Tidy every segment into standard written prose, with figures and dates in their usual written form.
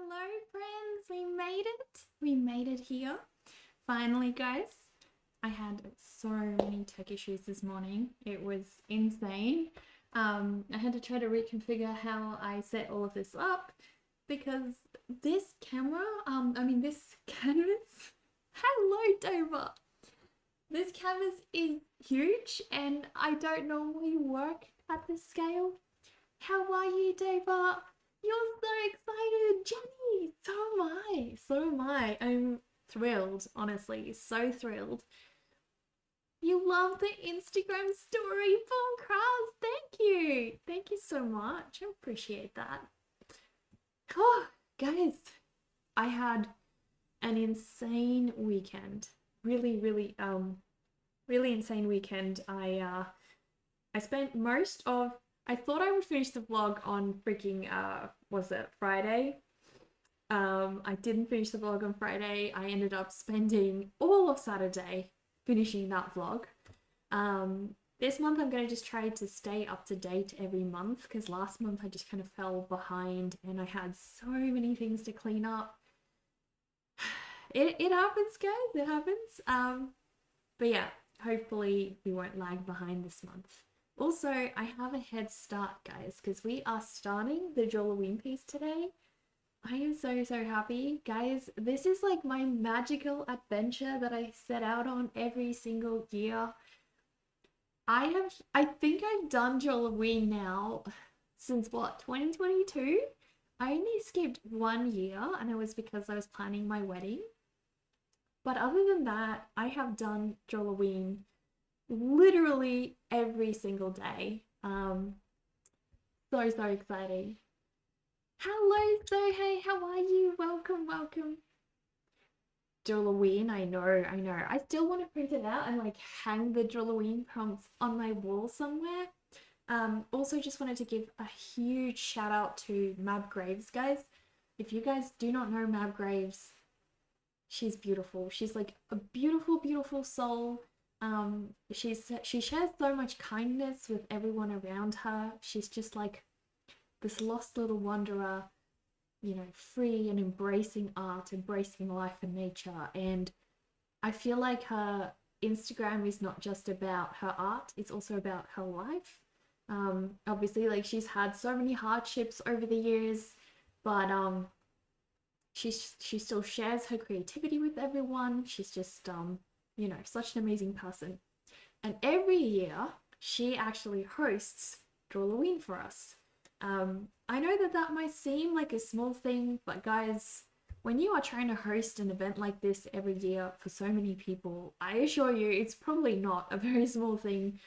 Hello, friends. We made it. We made it here. Finally, guys. I had so many tech issues this morning. It was insane. I had to try to reconfigure how I set all of this up because this camera, this canvas. Hello, Dover. This canvas is huge and I don't normally work at this scale. How are you, Dover? You're so excited, Jenny! So am I. So am I. I'm thrilled, honestly. So thrilled. You love the Instagram story, Paul Krause. Thank you. Thank you so much. I appreciate that. Oh, guys, I had an insane weekend. Really insane weekend. I spent most of I thought I would finish the vlog on freaking was it Friday? I didn't finish the vlog on Friday. I ended up spending all of Saturday finishing that vlog. This month I'm gonna just try to stay up to date every month because last month I just kind of fell behind and I had so many things to clean up. It happens, guys. It happens. But yeah, hopefully we won't lag behind this month. Also, I have a head start, guys, because we are starting the Drawlloween piece today. I am so happy. Guys, this is like my magical adventure that I set out on every single year. I think I've done Drawlloween now since what, 2022? I only skipped 1 year and it was because I was planning my wedding. But other than that, I have done Drawlloween literally every single day. So exciting. Hello, Sohei, how are you? Welcome. Drawlloween, I know. I still want to print it out and like hang the Drawlloween prompts on my wall somewhere. Also just wanted to give a huge shout out to Mab Graves, guys. If you guys do not know Mab Graves, she's beautiful. She's like a beautiful soul. She shares so much kindness with everyone around her. She's just like this lost little wanderer, you know, free and embracing art, embracing life and nature. And I feel like her Instagram is not just about her art, it's also about her life. Obviously, like she's had so many hardships over the years, but she still shares her creativity with everyone. She's just you know, such an amazing person. And every year, she actually hosts Drawlloween for us. I know that might seem like a small thing, but guys, when you are trying to host an event like this every year for so many people, I assure you it's probably not a very small thing.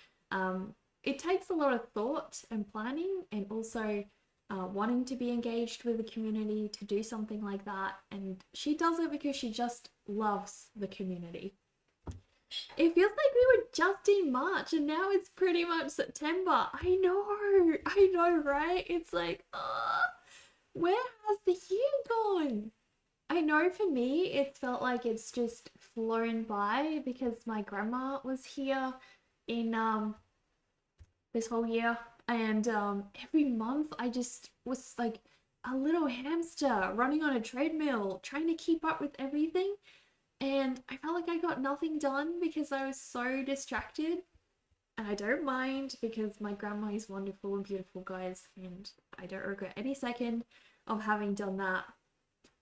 It takes a lot of thought and planning and also wanting to be engaged with the community to do something like that. And she does it because she just loves the community. It feels like we were just in March and now it's pretty much September. I know, right? It's like, where has the year gone? I know for me, it felt like it's just flown by because my grandma was here in this whole year. And every month I just was like a little hamster running on a treadmill, trying to keep up with everything. And I felt like I got nothing done because I was so distracted. And I don't mind because my grandma is wonderful and beautiful, guys. And I don't regret any second of having done that.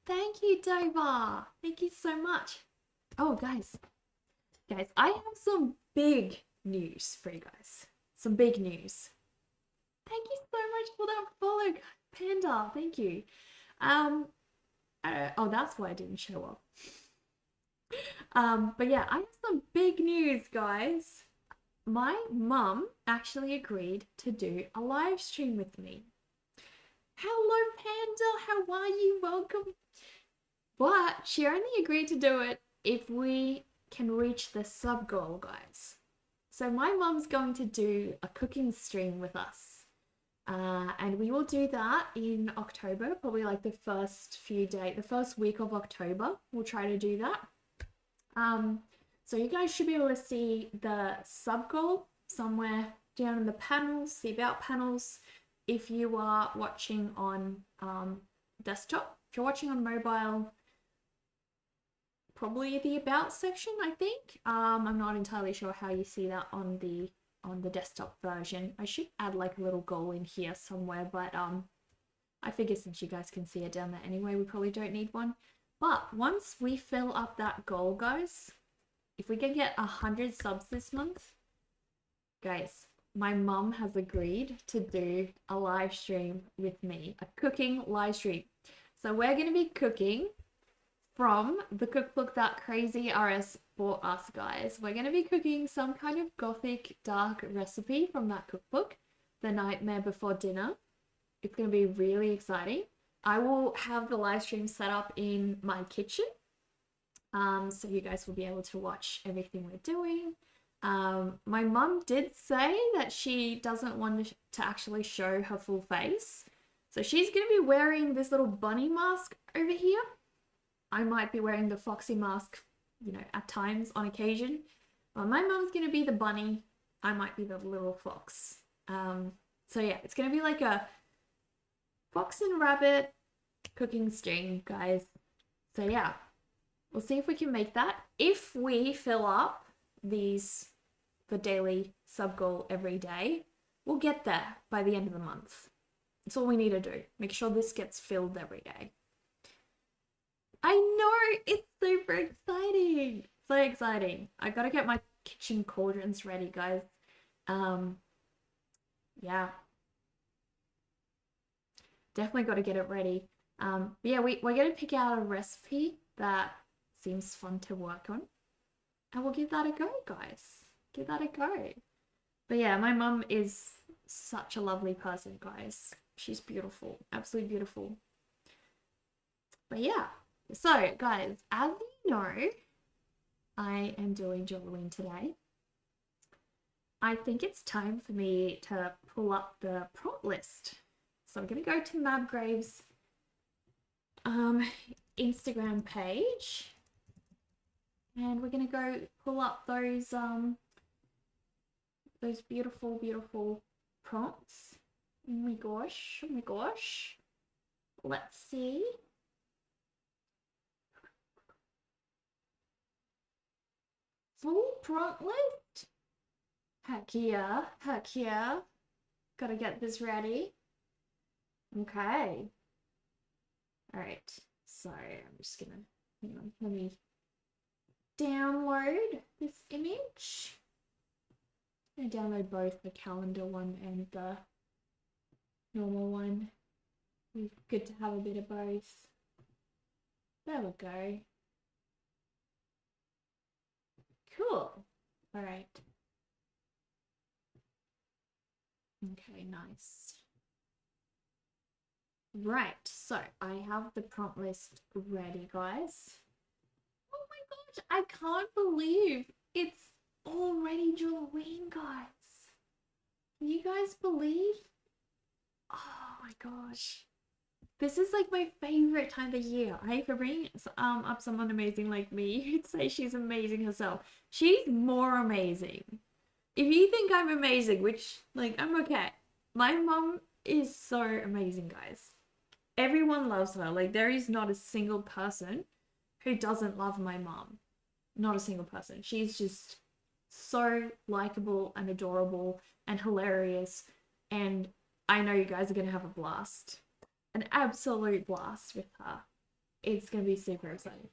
Thank you, Dover. Thank you so much. Oh, guys, I have some big news for you guys. Some big news. Thank you so much for that follow, Panda. Thank you. Oh, that's why I didn't show up. But yeah, I have some big news, guys. My mum actually agreed to do a live stream with me. Hello, Panda. How are you? Welcome. But she only agreed to do it if we can reach the sub goal, guys. So my mum's going to do a cooking stream with us. And we will do that in October, probably like the first week of October. We'll try to do that. So you guys should be able to see the sub goal somewhere down in the panels, the about panels, if you are watching on desktop. If you're watching on mobile, probably the about section, I think. I'm not entirely sure how you see that on the desktop version. I should add like a little goal in here somewhere, but I figure since you guys can see it down there anyway, we probably don't need one. But once we fill up that goal, guys, if we can get 100 subs this month, guys, my mum has agreed to do a live stream with me, a cooking live stream. So we're going to be cooking from the cookbook that Crazy RS bought us, guys. We're going to be cooking some kind of gothic dark recipe from that cookbook, The Nightmare Before Dinner. It's going to be really exciting. I will have the live stream set up in my kitchen, so you guys will be able to watch everything we're doing. My mum did say that she doesn't want to actually show her full face. So she's going to be wearing this little bunny mask over here. I might be wearing the foxy mask, you know, at times on occasion. But my mum's going to be the bunny. I might be the little fox. So yeah, it's going to be like a fox and rabbit cooking stream, guys. So yeah, we'll see if we can make that. If we fill up the daily sub goal every day, we'll get there by the end of the month. That's all we need to do. Make sure this gets filled every day. I know, it's super exciting. So exciting. I gotta get my kitchen cauldrons ready, guys. Yeah. Definitely got to get it ready. But yeah, we're going to pick out a recipe that seems fun to work on. And we'll give that a go, guys. Give that a go. But yeah, my mum is such a lovely person, guys. She's beautiful. Absolutely beautiful. But yeah. So, guys, as you know, I am doing Drawlloween today. I think it's time for me to pull up the prompt list. So I'm going to go to Mabgrave's Instagram page. And we're going to go pull up those beautiful, beautiful prompts. Oh my gosh, oh my gosh. Let's see. Full prompt list? Heck yeah, heck yeah. Gotta get this ready. Okay. All right. Sorry, I'm just gonna, hang on, let me download this image. I'm gonna download both the calendar one and the normal one. It's good to have a bit of both. There we go. Cool. All right. Okay, nice. Right, so I have the prompt list ready, guys. Oh my gosh, I can't believe it's already Drawlloween, guys. Can you guys believe? Oh my gosh. This is like my favorite time of the year. I for bringing up someone amazing like me who'd say she's amazing herself. She's more amazing. If you think I'm amazing, which, like, I'm okay. My mom is so amazing, guys. Everyone loves her. Like, there is not a single person who doesn't love my mom. Not a single person. She's just so likable and adorable and hilarious. And I know you guys are going to have a blast. An absolute blast with her. It's going to be super exciting.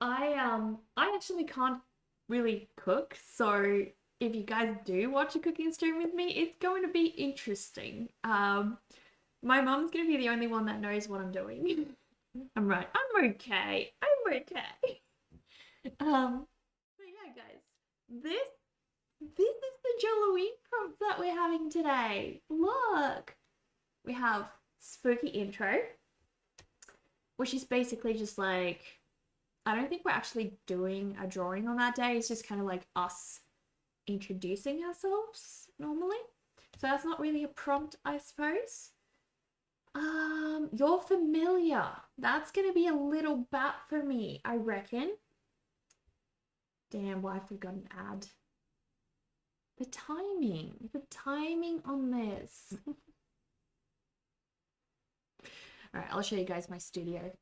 I actually can't really cook, so if you guys do watch a cooking stream with me, it's going to be interesting. My mom's going to be the only one that knows what I'm doing. I'm right. I'm okay. I'm okay. But yeah, guys, this is the Drawlloween prompt that we're having today. Look, we have spooky intro, which is basically just like, I don't think we're actually doing a drawing on that day. It's just kind of like us introducing ourselves normally. So that's not really a prompt, I suppose. You're familiar. That's gonna be a little bat for me, I reckon. Damn, why I forgot an ad. The timing on this. All right, I'll show you guys my studio.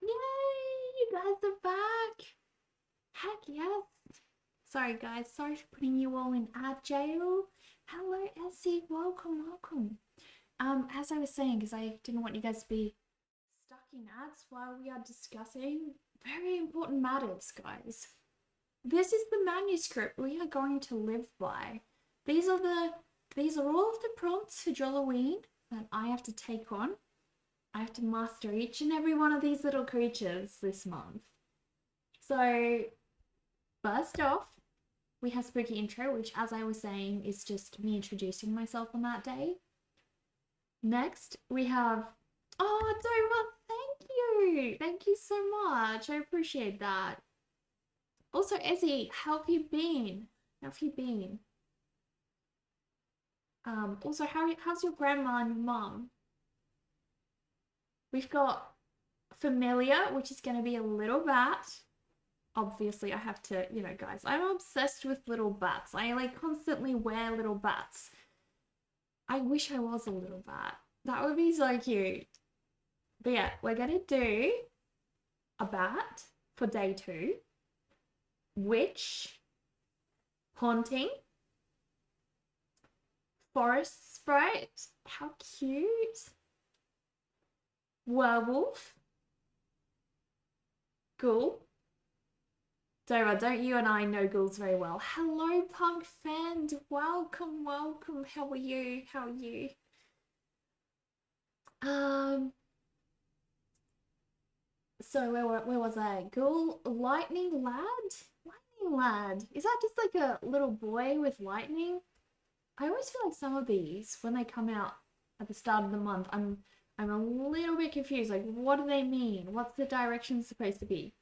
Yay! You guys are back. Heck yes. Sorry guys, sorry for putting you all in ad jail. Hello Essie, welcome, welcome. As I was saying, because I didn't want you guys to be stuck in ads while we are discussing very important matters, guys. This is the manuscript we are going to live by. These are all of the prompts for Drawlloween that I have to take on. I have to master each and every one of these little creatures this month. So, first off, we have Spooky Intro, which, as I was saying, is just me introducing myself on that day. Next, we have... Oh, Doma, thank you! Thank you so much. I appreciate that. Also, Ezzy, how have you been? How have you been? Also, how's your grandma and your mum? We've got Familiar, which is going to be a little bat. Obviously, I have to, you know, guys, I'm obsessed with little bats. I like constantly wear little bats. I wish I was a little bat. That would be so cute. But yeah, we're going to do a bat for day 2. Witch. Haunting. Forest sprite. How cute. Werewolf. Ghoul. Dora, don't you and I know ghouls very well? Hello, Punk fan. Welcome, welcome. How are you? How are you? So where was I? Ghoul, lightning lad? Lightning lad. Is that just like a little boy with lightning? I always feel like some of these, when they come out at the start of the month, I'm a little bit confused. Like, what do they mean? What's the direction supposed to be?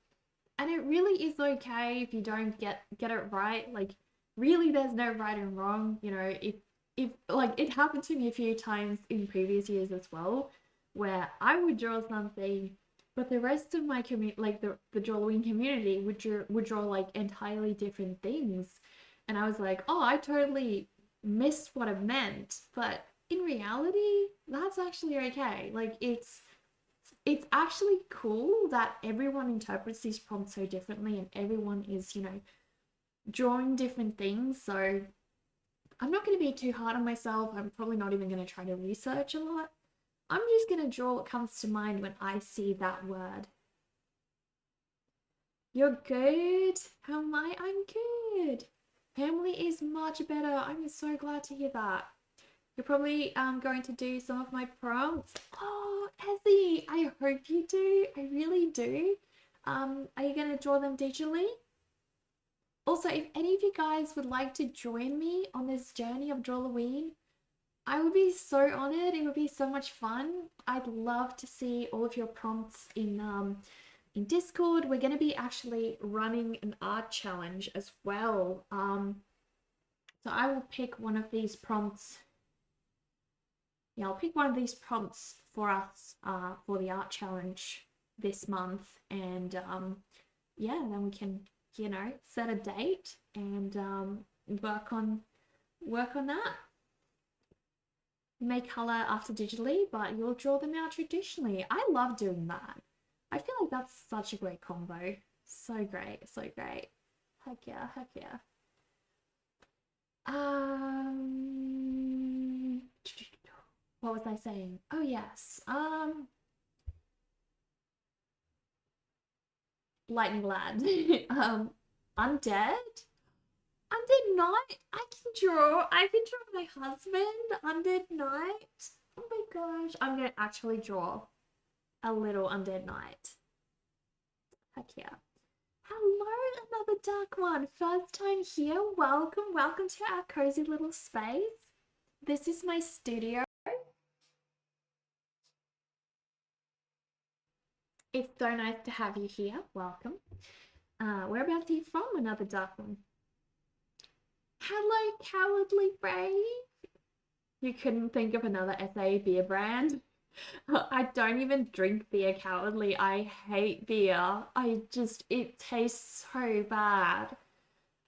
And it really is okay if you don't get it right. Like, really, there's no right and wrong. You know, if like it happened to me a few times in previous years as well, where I would draw something, but the rest of my community, like the Drawlloween community, would draw like entirely different things, and I was like, oh, I totally missed what it meant. But in reality, that's actually okay. Like, it's actually cool that everyone interprets these prompts so differently and everyone is, you know, drawing different things. So I'm not going to be too hard on myself. I'm probably not even going to try to research a lot. I'm just going to draw what comes to mind when I see that word. You're good. How am I? I'm good. Family is much better. I'm so glad to hear that. You're probably going to do some of my prompts. Oh, Ezzy, I hope you do. I really do. Are you going to draw them digitally? Also, if any of you guys would like to join me on this journey of Drawlloween, I would be so honored. It would be so much fun. I'd love to see all of your prompts in Discord. We're going to be actually running an art challenge as well. So I will pick one of these prompts. Yeah, I'll pick one of these prompts for us for the art challenge this month, and yeah, then we can, you know, set a date and work on that. You may color after digitally, but you'll draw them out traditionally. I love doing that. I feel like that's such a great combo. So great, so great. Heck yeah, heck yeah. Um, what was I saying? Oh yes. Lightning Lad. Undead. Undead Knight. I can draw. I can draw my husband. Undead Knight. Oh my gosh. I'm gonna actually draw a little Undead Knight. Heck yeah. Hello, another dark one. First time here. Welcome, welcome to our cozy little space. This is my studio. It's so nice to have you here. Welcome. Whereabouts are you from? Another dark one. Hello, Cowardly Brave. You couldn't think of another SA beer brand? I don't even drink beer, Cowardly. I hate beer. It tastes so bad.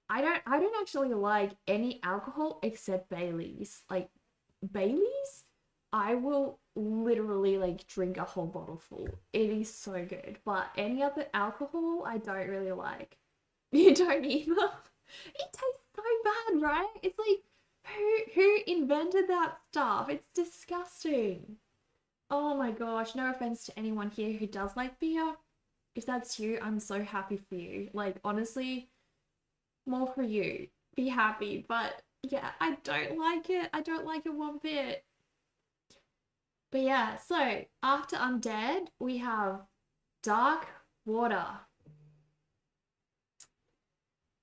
I don't actually like any alcohol except Bailey's. Like Bailey's, I will literally like drink a whole bottle full. It is so good. But any other alcohol I don't really like. You don't either. It tastes so bad, right? It's like who invented that stuff? It's disgusting. Oh my gosh, no offense to anyone here who does like beer. If that's you, I'm so happy for you. Like honestly, more for you. Be happy. But yeah, I don't like it. I don't like it one bit. But yeah, so after Undead, we have Dark Water.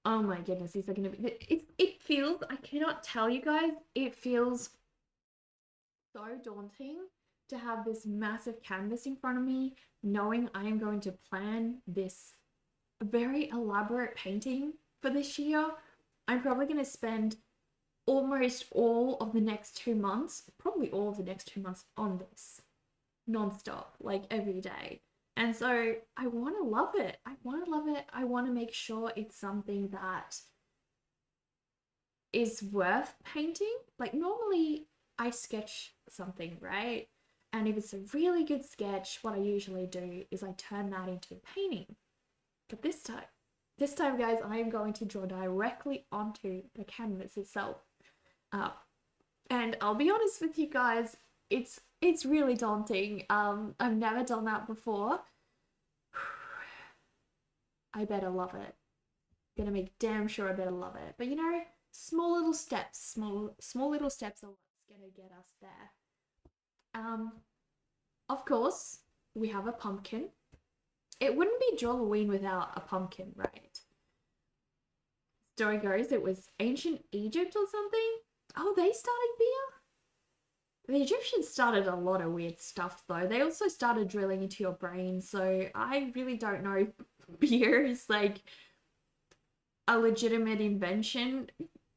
Oh my goodness, these are gonna be it feels, I cannot tell you guys, it feels so daunting to have this massive canvas in front of me, knowing I am going to plan this very elaborate painting for this year. I'm probably going to spend almost all of the next 2 months, probably all of the next 2 months on this non-stop, like every day. And so I want to love it. I want to love it. I want to make sure it's something that is worth painting. Like normally I sketch something, right? And if it's a really good sketch, what I usually do is I turn that into a painting. But this time, guys, I am going to draw directly onto the canvas itself. And I'll be honest with you guys, it's really daunting. I've never done that before. I better love it. Gonna make damn sure I better love it. But you know, small little steps, small little steps are what's gonna get us there. Of course, we have a pumpkin. It wouldn't be Drawlloween without a pumpkin, right? Story goes it was ancient Egypt or something. Oh, they started beer? The Egyptians started a lot of weird stuff though. They also started drilling into your brain, so I really don't know if beer is like a legitimate invention,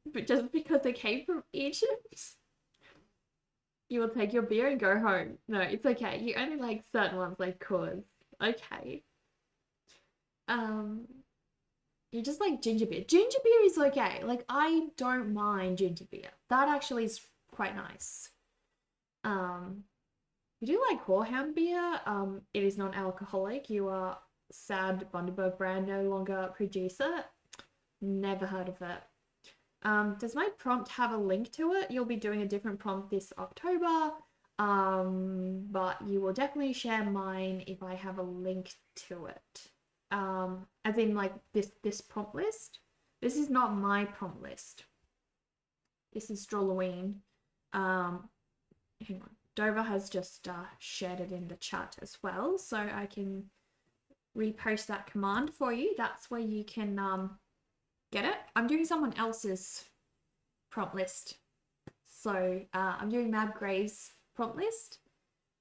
but just because they came from Egypt, you will take your beer and go home. No, it's okay. You only like certain ones like Coors. Okay. Um, you just like ginger beer. Ginger beer is okay. Like I don't mind ginger beer. That actually is quite nice. Um, you do like Horehound beer. It is non-alcoholic. You are sad Bundaberg brand no longer producer. Never heard of it. Does my prompt have a link to it? You'll be doing a different prompt this October. But you will definitely share mine if I have a link to it. As in like this prompt list. This is not my prompt list. This is Drawlloween. Hang on. Dover has just shared it in the chat as well, so I can repost that command for you. That's where you can get it. I'm doing someone else's prompt list. So I'm doing Mab Graves' prompt list.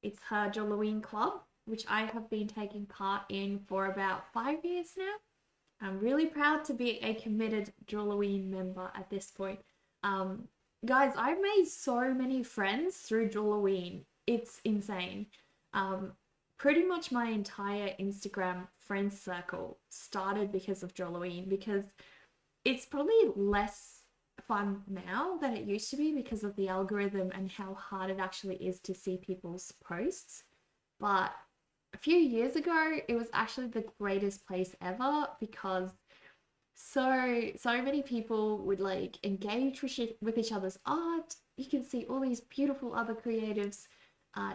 It's her Drawlloween club, which I have been taking part in for about 5 years now. I'm really proud to be a committed Drawlloween member at this point. Guys, I've made so many friends through Drawlloween. It's insane. Pretty much my entire Instagram friend circle started because of Drawlloween, because it's probably less fun now than it used to be because of the algorithm and how hard it actually is to see people's posts. But a few years ago, it was actually the greatest place ever because so many people would like engage with each other's art. You can see all these beautiful other creatives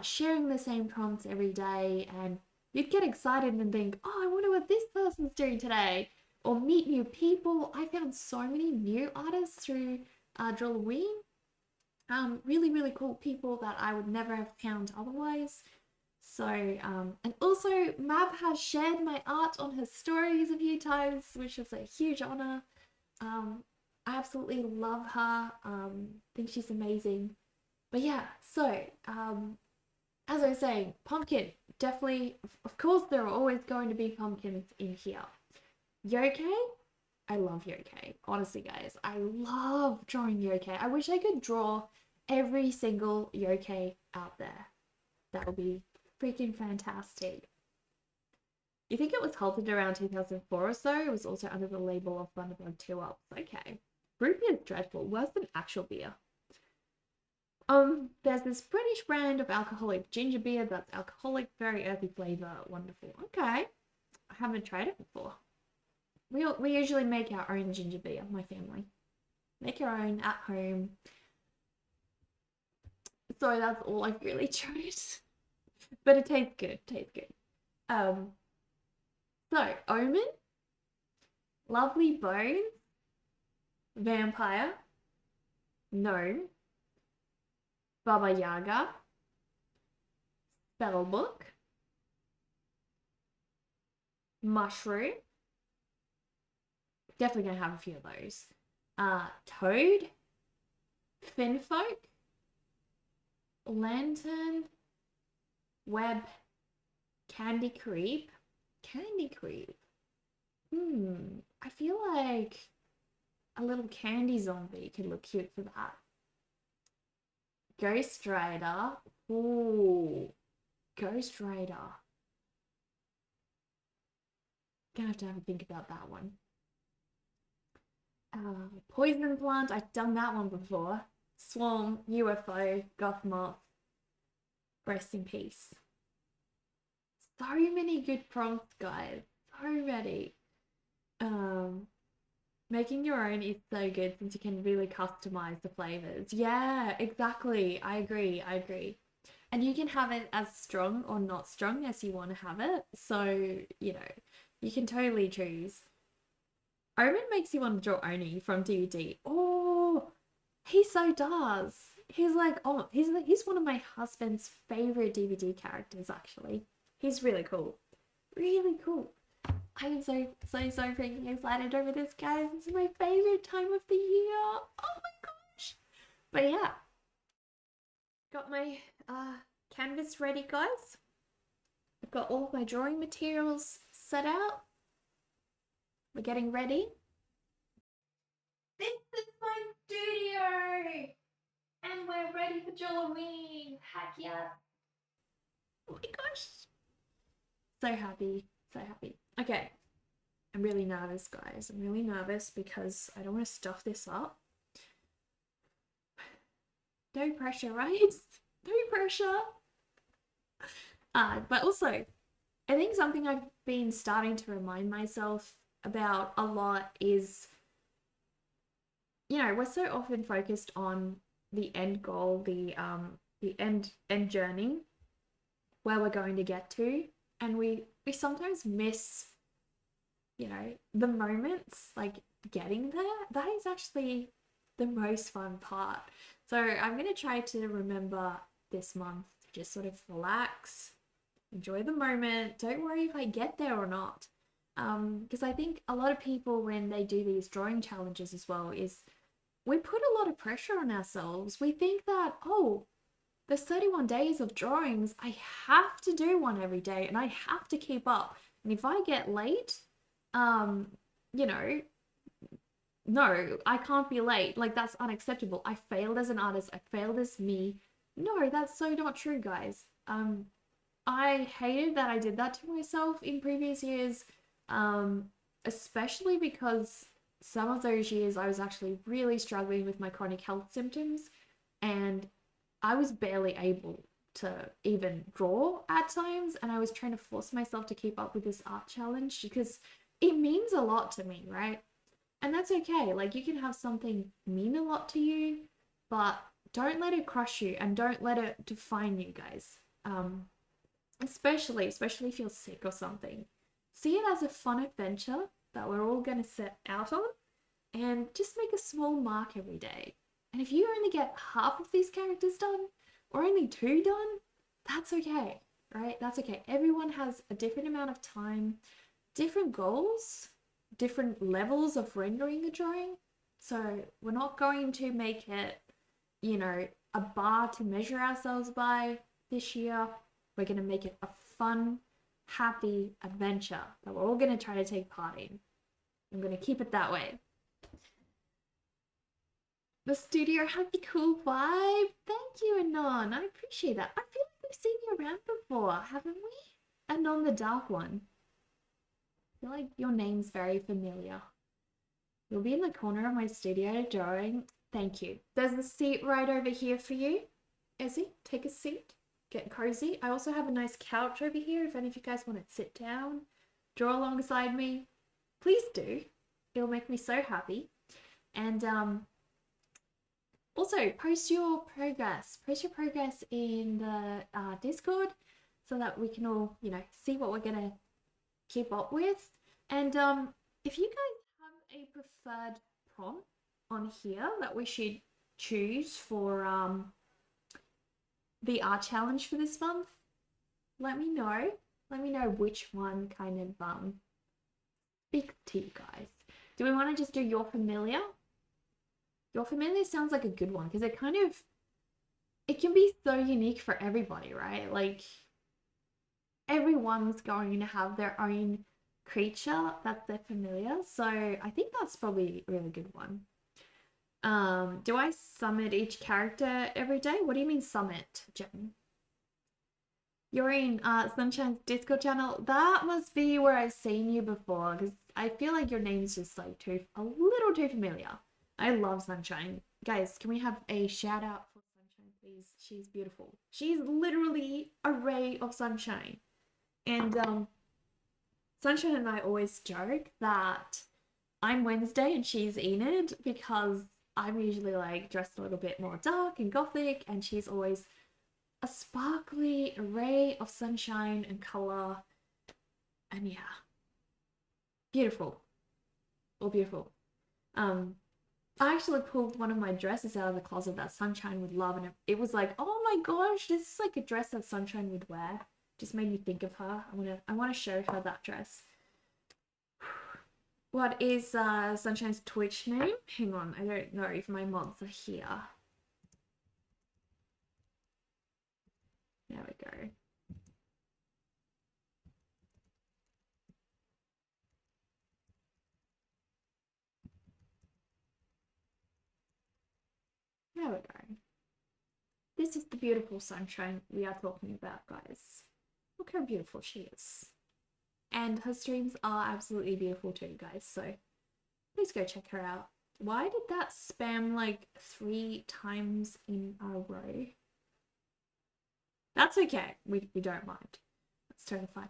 sharing the same prompts every day, and you'd get excited and think, oh, I wonder what this person's doing today, or meet new people. I found so many new artists through Drawlloween. Really, really cool people that I would never have found otherwise. So, and also Mab has shared my art on her stories a few times, which was a huge honor. I absolutely love her. Think she's amazing. But yeah, so as I was saying, pumpkin, definitely, of course, there are always going to be pumpkins in here. Yokai, I love yokai. Honestly, guys, I love drawing yokai. I wish I could draw every single yokai out there. That would be freaking fantastic. You think it was halted around 2004 or so? It was also under the label of Thunderbird 2 Ups. Okay. Root beer is dreadful. Worse than actual beer. There's this British brand of alcoholic ginger beer that's alcoholic, very earthy flavor. Wonderful. Okay. I haven't tried it before. We usually make our own ginger beer, my family. Make your own at home. So that's all I've really tried. But it tastes good. Tastes good. So Omen, Lovely Bones, Vampire, Gnome, Baba Yaga, Spellbook, Mushroom. Definitely gonna have a few of those. Toad, Finfolk, Lantern, Web, Candy Creep. Candy Creep. I feel like a little candy zombie could look cute for that. Ghost Rider. Ooh. Ghost Rider. Gonna have to have a think about that one. Poison Plant. I've done that one before. Swarm, UFO, Goth Moth. Rest in peace. So many good prompts, guys. So many. Making your own is so good since you can really customize the flavors. Yeah, exactly. I agree. And you can have it as strong or not strong as you want to have it. So, you know, you can totally choose. Omen makes you want to draw Oni from DVD. Oh, he so does. He's like, oh, he's one of my husband's favorite DVD characters, actually. He's really cool. Really cool. I am so freaking excited over this, guys. This is my favorite time of the year. Oh my gosh. But yeah. Got my canvas ready, guys. I've got all of my drawing materials set out. We're getting ready. This is my studio! And we're ready for Drawlloween. Heck yeah. Oh my gosh. So happy. So happy. Okay. I'm really nervous, guys. I'm really nervous because I don't want to stuff this up. No pressure, right? No pressure. But also, I think something I've been starting to remind myself about a lot is, you know, we're so often focused on the end goal, the end journey, where we're going to get to, and we sometimes miss, you know, the moments, like getting there. That is actually the most fun part. So I'm going to try to remember this month to just sort of relax, enjoy the moment. Don't worry if I get there or not. Because I think a lot of people, when they do these drawing challenges as well, is we put a lot of pressure on ourselves. We think that, oh, there's 31 days of drawings. I have to do one every day and I have to keep up. And if I get late, you know, no, I can't be late. Like, that's unacceptable. I failed as an artist. I failed as me. No, that's so not true, guys. I hated that I did that to myself in previous years, especially because some of those years I was actually really struggling with my chronic health symptoms, and I was barely able to even draw at times, and I was trying to force myself to keep up with this art challenge because it means a lot to me, right? And that's okay. Like, you can have something mean a lot to you, but don't let it crush you and don't let it define you, guys. Especially if you're sick or something. See it as a fun adventure that we're all going to set out on, and just make a small mark every day. And if you only get half of these characters done, or only two done, that's okay, right? That's okay. Everyone has a different amount of time, different goals, different levels of rendering a drawing. So we're not going to make it, a bar to measure ourselves by this year. We're going to make it a fun, happy adventure that we're all going to try to take part in. I'm going to keep it that way. The studio has a cool vibe. Thank you, Anon. I appreciate that. I feel like we've seen you around before, haven't we? Anon the Dark One. I feel like your name's very familiar. You'll be in the corner of my studio drawing. Thank you. There's a seat right over here for you. Izzy, take a seat. Get cozy. I also have a nice couch over here if any of you guys want to sit down, draw alongside me. Please do. It'll make me so happy. And also, post your progress. Post your progress in the Discord so that we can all, see what we're going to keep up with. And if you guys have a preferred prompt on here that we should choose for the art challenge for this month, let me know. Let me know which one kind of speaks to you guys. Do we want to just do Your Familiar? Your Familiar sounds like a good one because it can be so unique for everybody, right? Like, everyone's going to have their own creature that's their familiar. So I think that's probably a really good one. Do I summit each character every day? What do you mean summit, Jen? You're in Sunshine's Discord channel. That must be where I've seen you before because I feel like your name's just like a little too familiar. I love Sunshine. Guys, can we have a shout out for Sunshine, please? She's beautiful. She's literally a ray of sunshine. And Sunshine and I always joke that I'm Wednesday and she's Enid because I'm usually like dressed a little bit more dark and gothic, and she's always a sparkly array of sunshine and color. And yeah, beautiful. All beautiful. I actually pulled one of my dresses out of the closet that Sunshine would love, and it was like, oh my gosh, this is like a dress that Sunshine would wear. Just made me think of her. I want to show her that dress. What is Sunshine's Twitch name? Hang on, I don't know if my mods are here. There we go. There we go. This is the beautiful Sunshine we are talking about, guys. Look how beautiful she is. And her streams are absolutely beautiful too, guys. So please go check her out. Why did that spam like 3 times in a row? That's okay. We don't mind. That's totally fine.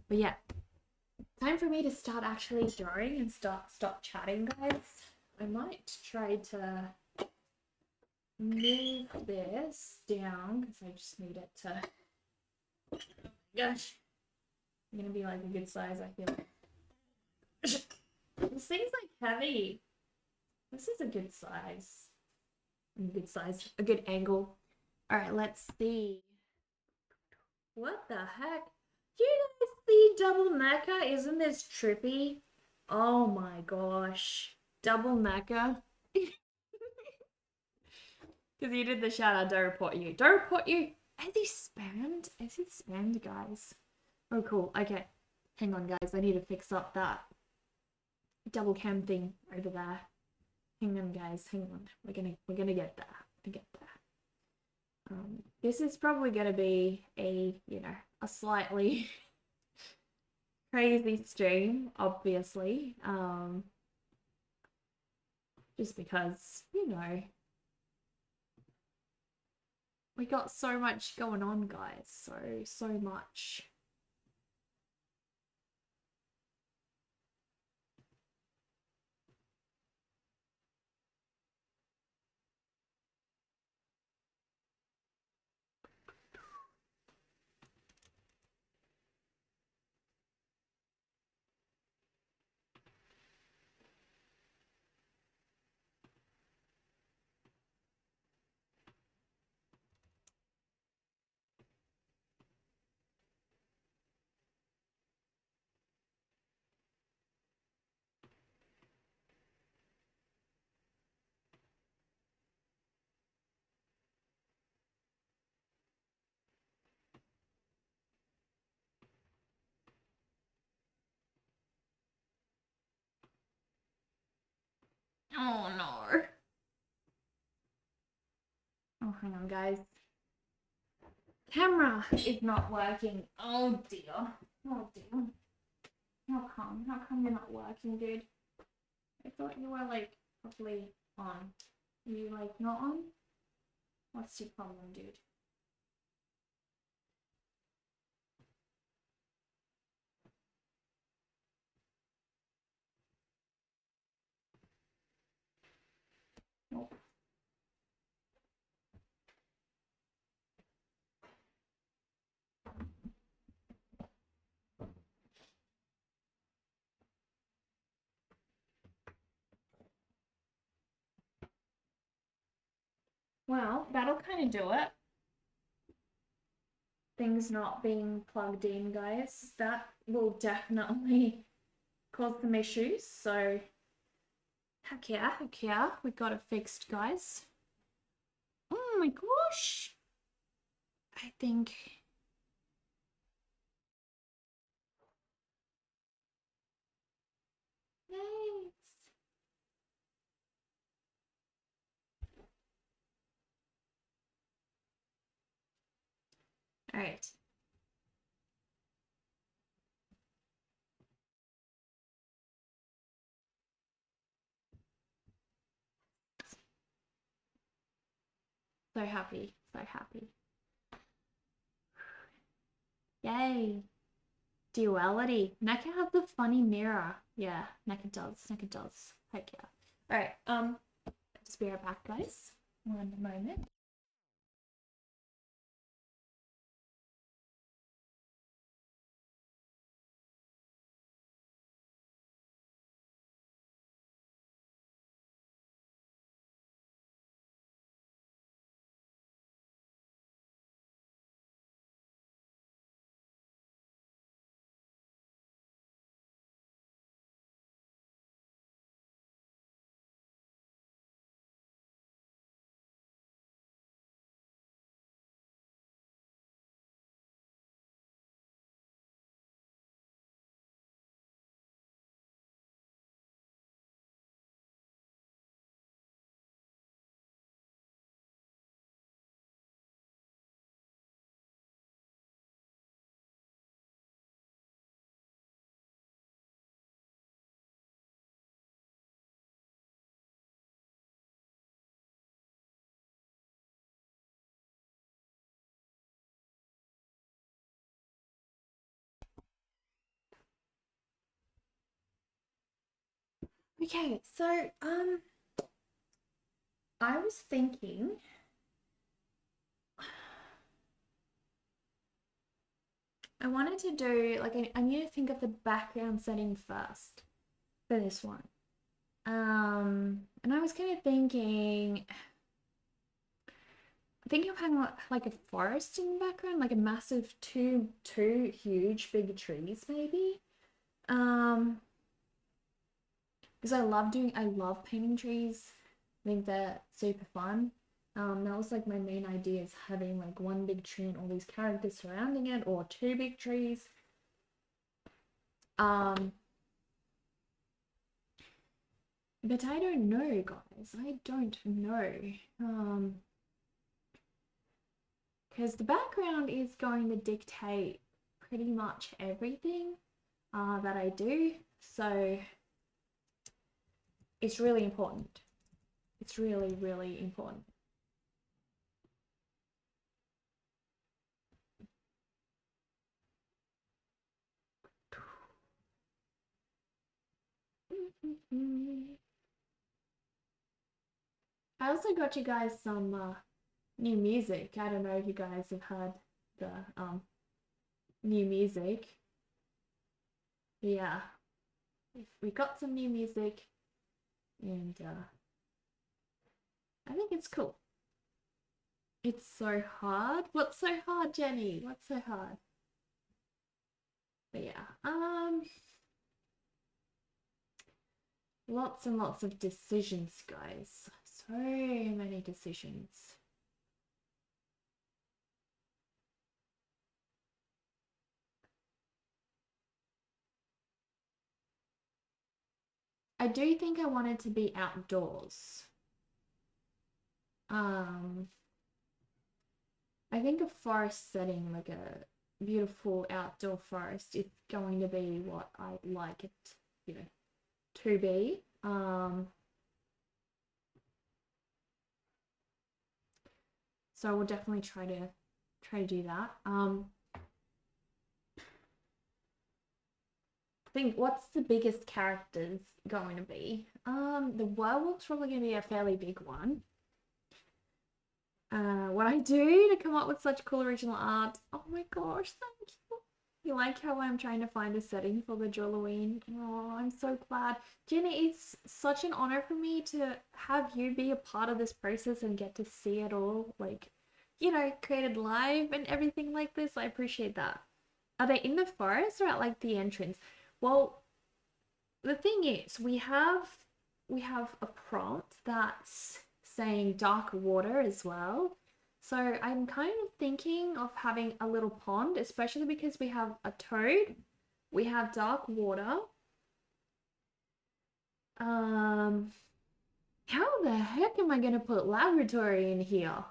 But yeah, time for me to start actually drawing and stop chatting, guys. I might try to move this down because I just need it to. Oh gosh, I'm gonna be like a good size. I feel like this thing's like heavy. This is a good size. A good angle. All right, let's see. What the heck? You guys see double mecha? Isn't this trippy? Oh my gosh. Double mecha. Because you did the shout out, don't report you. Don't report you. Is he spammed? Is he spammed, guys? Oh, cool. Okay. Hang on, guys. I need to fix up that double cam thing over there. Hang on, guys. Hang on. We're gonna get there. This is probably gonna be a slightly crazy stream, obviously. just because, you know, we got so much going on, guys. So much. Oh no. Oh, hang on, guys. Camera is not working. Oh dear. Oh dear. How come? How come you're not working, dude? I thought you were like probably on. Are you like not on? What's your problem, dude? Nope. Well, that'll kind of do it. Things not being plugged in, guys. That will definitely cause some issues. So, heck yeah, we got it fixed, guys. Oh my gosh. I think. Thanks. All right. So happy. So happy. Yay. Duality. NECA has the funny mirror. Yeah, NECA does. NECA does. Heck yeah. All right. Just be right back, guys. One moment. Okay, so I was thinking I wanted to do like I need to think of the background setting first for this one. And I was kind of thinking of having like a forest in the background, like a massive two huge big trees maybe. Because I love painting trees. I think they're super fun. That was like my main idea is having like one big tree and all these characters surrounding it, or two big trees. But I don't know, guys. I don't know. Because the background is going to dictate pretty much everything that I do. So it's really important. It's really, really important. I also got you guys some new music. I don't know if you guys have heard the new music. Yeah, we got some new music, and I think it's cool. It's so hard. What's so hard, Jenny? What's so hard? But yeah, lots and lots of decisions, guys. So many decisions. I do think I wanted to be outdoors. Um, I think a forest setting, like a beautiful outdoor forest, is going to be what I'd like it, you know, to be. So we'll definitely try to do that. I think what's the biggest characters going to be? The werewolf's probably going to be a fairly big one. What I do to come up with such cool original art. Oh my gosh, thank you. You like how I'm trying to find a setting for the Drawlloween? Oh, I'm so glad. Jenny, it's such an honor for me to have you be a part of this process and get to see it all, like, you know, created live and everything like this. I appreciate that. Are they in the forest or at like the entrance? Well, the thing is, we have a prompt that's saying dark water as well. So I'm kind of thinking of having a little pond, especially because we have a toad, we have dark water. Um, how the heck am I gonna put laboratory in here?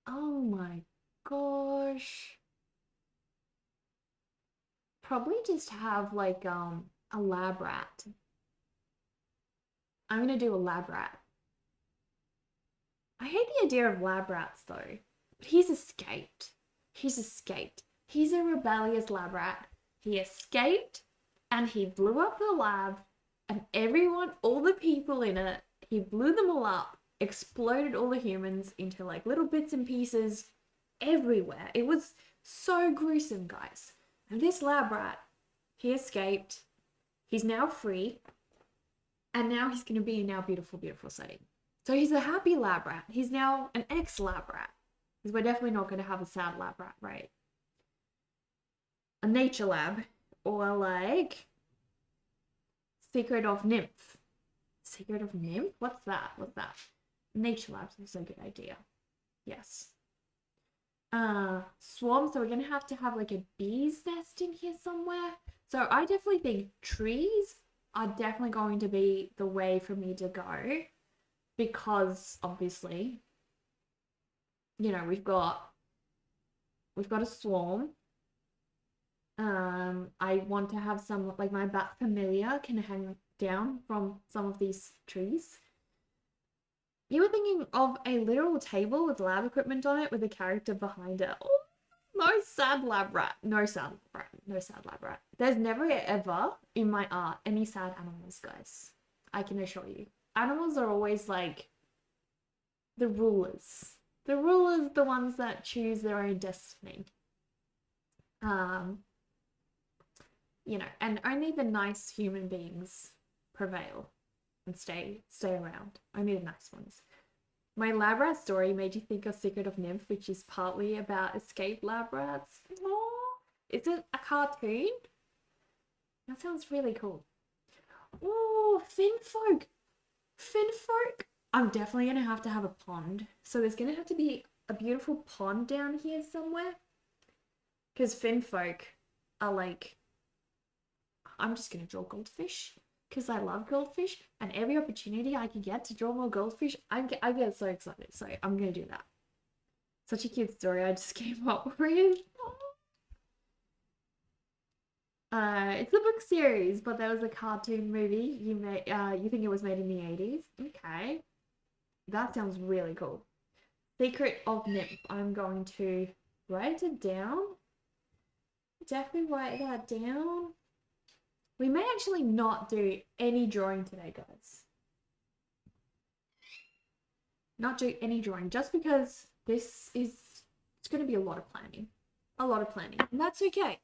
Oh my gosh. Probably just have like a lab rat. I'm gonna do a lab rat. I hate the idea of lab rats though. But he's escaped. He's escaped. He's a rebellious lab rat. He escaped and he blew up the lab and everyone, all the people in it, he blew them all up, exploded all the humans into like little bits and pieces everywhere. It was so gruesome, guys. And this lab rat, he escaped. He's now free. And now he's going to be in our beautiful, beautiful setting. So he's a happy lab rat. He's now an ex-lab rat. Because we're definitely not going to have a sad lab rat, right? A nature lab. Or like Secret of Nymph. Secret of Nymph? What's that? What's that? Nature labs is a good idea. Yes. Swarm, so we're gonna have to have like a bee's nest in here somewhere. So I definitely think trees are definitely going to be the way for me to go because obviously, you know, we've got a swarm. I want to have some like my bat familiar can hang down from some of these trees. You were thinking of a literal table with lab equipment on it with a character behind it. Oh, no sad lab rat. No sad rat. No sad lab rat. There's never ever in my art any sad animals, guys. I can assure you. Animals are always like the rulers. The rulers, the ones that choose their own destiny. Um, you know, and only the nice human beings prevail and stay around. Only the nice ones. My lab rat story made you think of Secret of Nymph, which is partly about escaped lab rats. Oh, is it a cartoon? That sounds really cool. Oh, Finfolk. Finfolk. I'm definitely gonna have to have a pond. So there's gonna have to be a beautiful pond down here somewhere. Because Finfolk are like, I'm just gonna draw goldfish because I love goldfish, and every opportunity I can get to draw more goldfish, I get so excited. So I'm gonna do that. Such a cute story I just came up with. It's a book series, but there was a cartoon movie. You think it was made in the 80s? Okay. That sounds really cool. Secret of Nymph. I'm going to write it down. Definitely write that down. We may actually not do any drawing today, guys. Not do any drawing just because it's going to be a lot of planning. A lot of planning. And that's okay.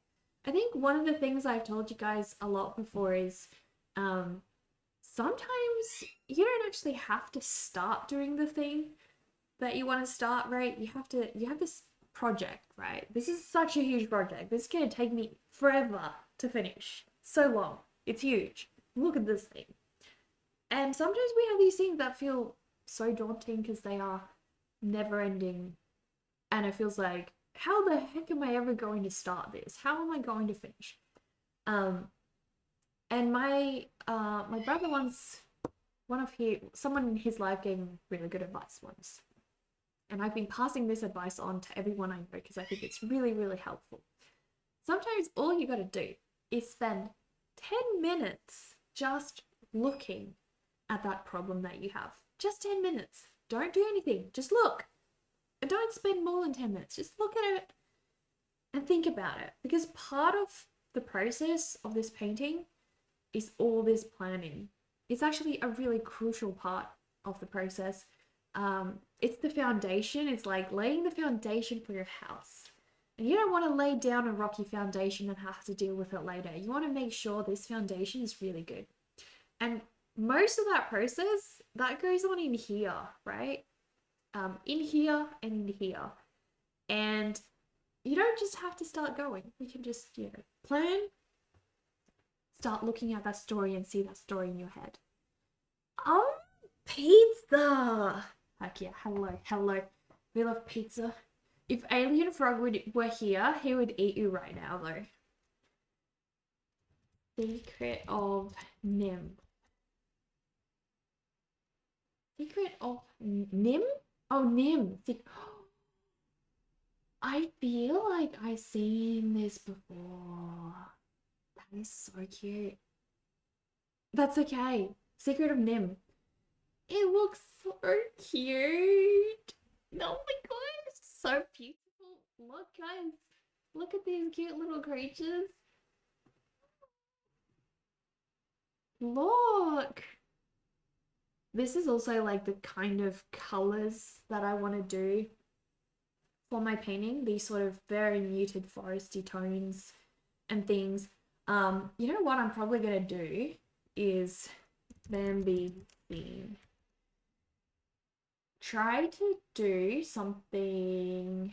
I think one of the things I've told you guys a lot before is sometimes you don't actually have to start doing the thing that you want to start, right? You have this project, right? This is such a huge project. This is going to take me forever to finish. So long. It's huge. Look at this thing. And sometimes we have these things that feel so daunting because they are never ending. And it feels like, how the heck am I ever going to start this? How am I going to finish? And my brother once, someone in his life gave him really good advice once. And I've been passing this advice on to everyone I know because I think it's really, really helpful. Sometimes all you got to do is spend 10 minutes just looking at that problem that you have. Just 10 minutes. Don't do anything. Just look. And don't spend more than 10 minutes. Just look at it and think about it. Because part of the process of this painting is all this planning. It's actually a really crucial part of the process. It's the foundation. It's like laying the foundation for your house. And you don't want to lay down a rocky foundation and have to deal with it later. You want to make sure this foundation is really good. And most of that process, that goes on in here, right? In here and in here. And you don't just have to start going. You can just, plan, start looking at that story and see that story in your head. Oh, pizza! Heck yeah, hello. We love pizza. If Alien Frog were here, he would eat you right now, though. Secret of Nim. Secret of Nim? Oh, Nim. I feel like I've seen this before. That is so cute. That's okay. Secret of Nim. It looks so cute. Oh my god, it's so beautiful. Look, guys. Look at these cute little creatures. Look. This is also like the kind of colors that I want to do for my painting. These sort of very muted foresty tones and things. You know what I'm probably going to do is Bambi theme. Try to do something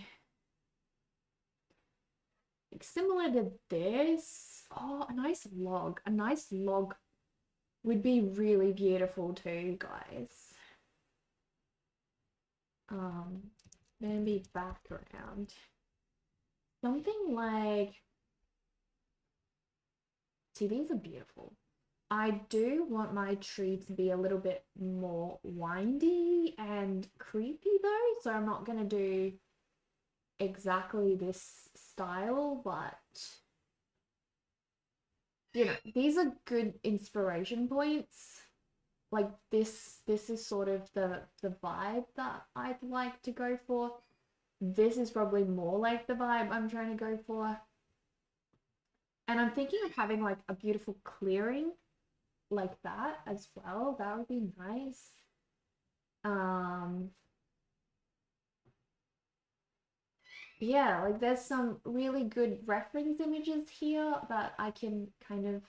similar to this. Oh, a nice log. A nice log would be really beautiful too, guys. Maybe background. Something like, see, these are beautiful. I do want my tree to be a little bit more windy and creepy though, so I'm not gonna do exactly this style, but these are good inspiration points. Like this is sort of the vibe that I'd like to go for. This is probably more like the vibe I'm trying to go for. And I'm thinking of having like a beautiful clearing like that as well. That would be nice. Yeah, like there's some really good reference images here that I can kind of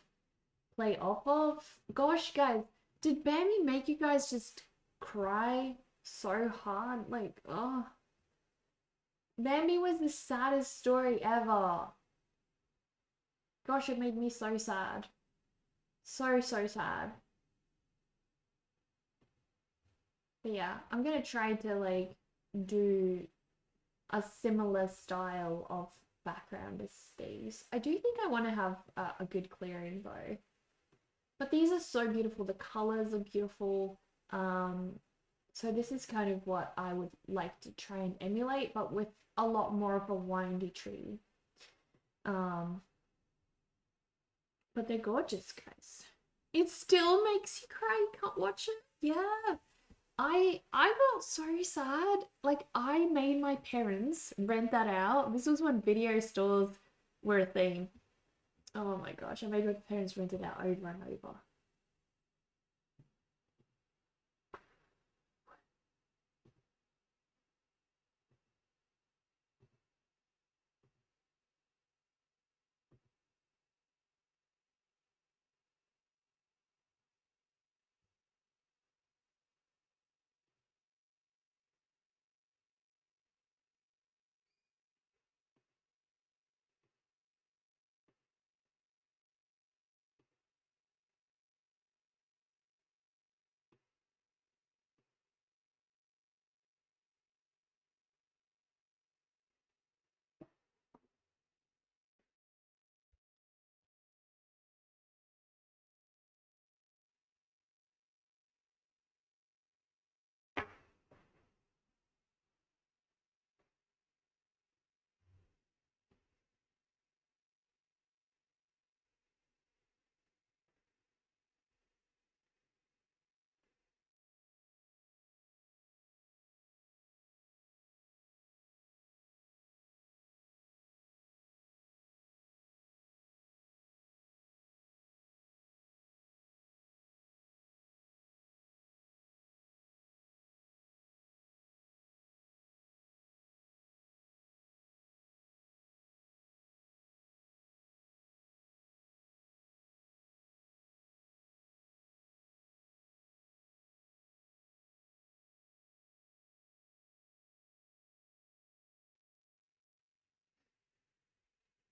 play off of. Gosh, guys, did Bambi make you guys just cry so hard? Like, oh. Bambi was the saddest story ever. Gosh, it made me so sad. So sad. But yeah, I'm gonna try to like do a similar style of background as these. I do think I want to have a good clearing though. But these are so beautiful. The colors are beautiful. So this is kind of what I would like to try and emulate, but with a lot more of a windy tree. But they're gorgeous, guys. It still makes you cry. You can't watch it. Yeah. I got so sad. Like I made my parents rent that out. This was when video stores were a thing. Oh my gosh, I made my parents rent it out over and over.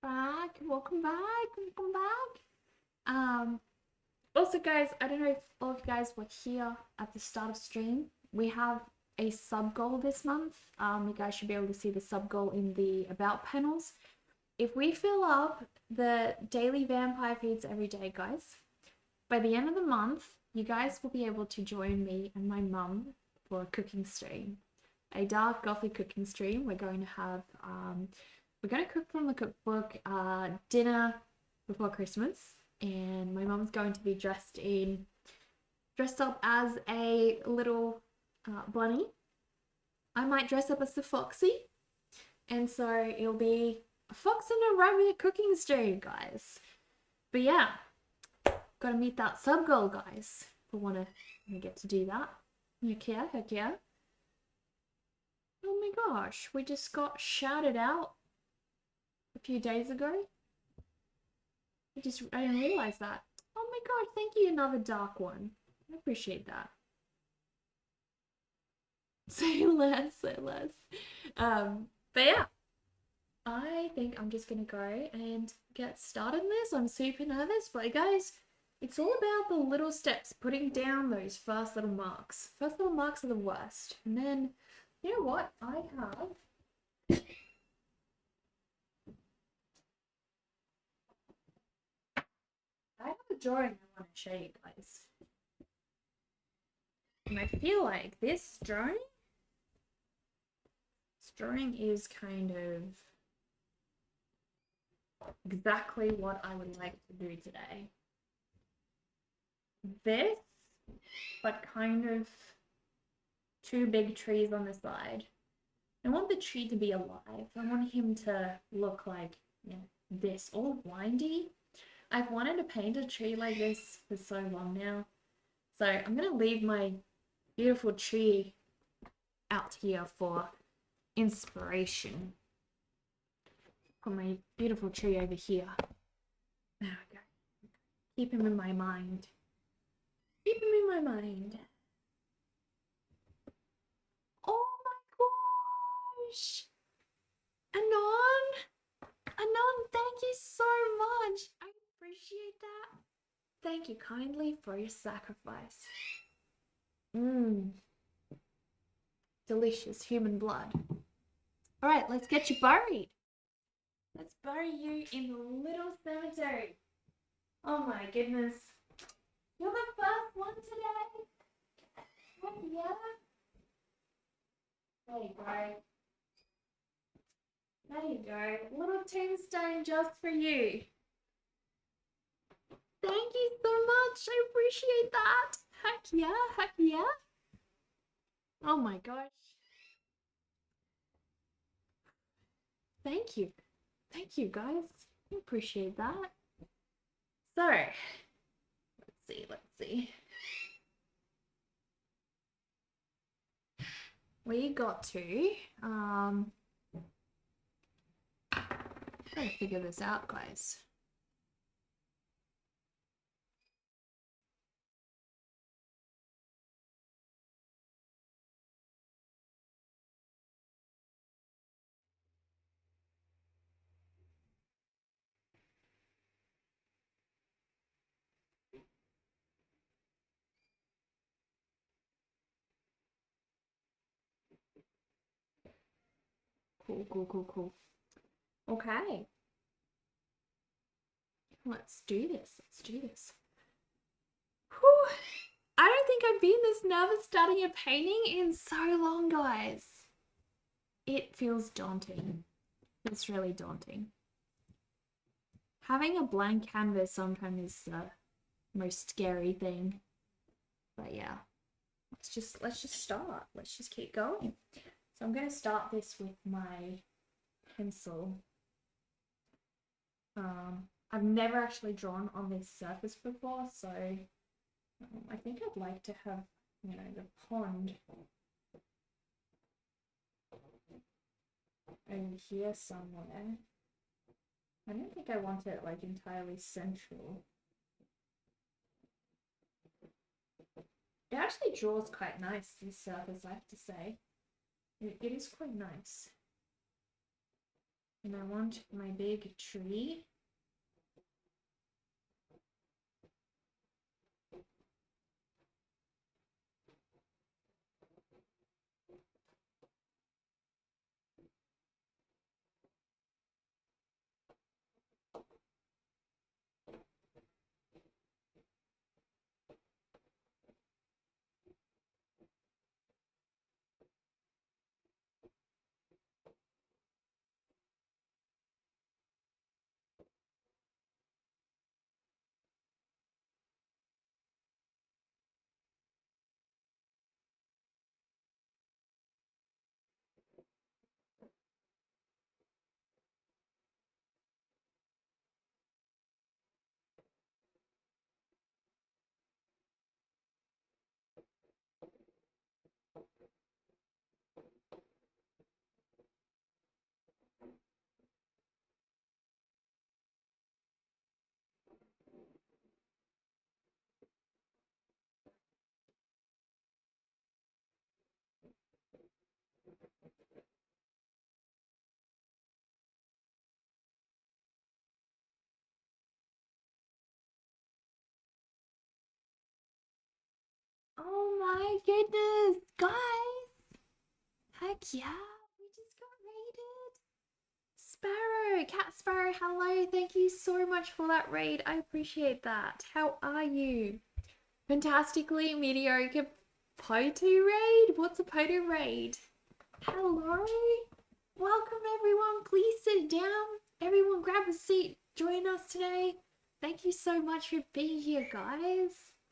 Back, welcome back, welcome back. Also, guys, I don't know if all of you guys were here at the start of stream. We have a sub goal this month. You guys should be able to see the sub goal in the about panels. If we fill up the daily vampire feeds every day, guys, by the end of the month, you guys will be able to join me and my mum for a cooking stream, a dark gothic cooking stream. We're going to have we're going to cook from the cookbook dinner before Christmas, and my mum's going to be dressed up as a little bunny. I might dress up as the Foxy, and so it'll be a fox and a rabbit cooking stream, guys. But yeah, gotta meet that sub goal, guys. If I wanna get to do that. Heck yeah, heck yeah. Oh my gosh, we just got shouted out a few days ago. I didn't realize that. Oh my god, thank you, another dark one. I appreciate that. Say less, say less. But yeah, I think I'm just gonna go and get started on this. I'm super nervous, but guys, it's all about the little steps, putting down those first little marks. First little marks are the worst. And then, you know what? I have a drawing I want to show you guys. And I feel like this drawing is kind of exactly what I would like to do today. This, but kind of two big trees on the side. I want the tree to be alive. I want him to look like, you know, this, all windy. I've wanted to paint a tree like this for so long now. So I'm going to leave my beautiful tree out here for inspiration. Put my beautiful tree over here. There we go. Keep him in my mind. Keep him in my mind. Oh my gosh! Anon, thank you so much. I appreciate that. Thank you kindly for your sacrifice. Delicious human blood. All right, let's get you buried. Let's bury you in the little cemetery. Oh my goodness. You're the first one today. Heck yeah. There you go. There you go. Little tombstone just for you. much. I appreciate that. Heck yeah, heck yeah. Oh my gosh. Thank you. Thank you, guys. I appreciate that. So, let's see. We got to, gotta figure this out, guys. Cool. Okay. Let's do this. Whew. I don't think I've been this nervous starting a painting in so long, guys. It feels daunting. It's really daunting. Having a blank canvas sometimes is the most scary thing. But yeah, let's just start. Let's just keep going. So I'm gonna start this with my pencil. I've never actually drawn on this surface before, so I think I'd like to have, you know, the pond over here somewhere. I don't think I want it like entirely central. It actually draws quite nice, this surface, I have to say. It is quite nice. And I want my big tree. Oh my goodness, guys! Heck yeah, we just got raided. Sparrow, Cat Sparrow, hello. Thank you so much for that raid. I appreciate that. How are you? Fantastically mediocre Potu raid? What's a Potu raid? Hello. Welcome everyone. Please sit down. Everyone grab a seat. Join us today. Thank you so much for being here, guys.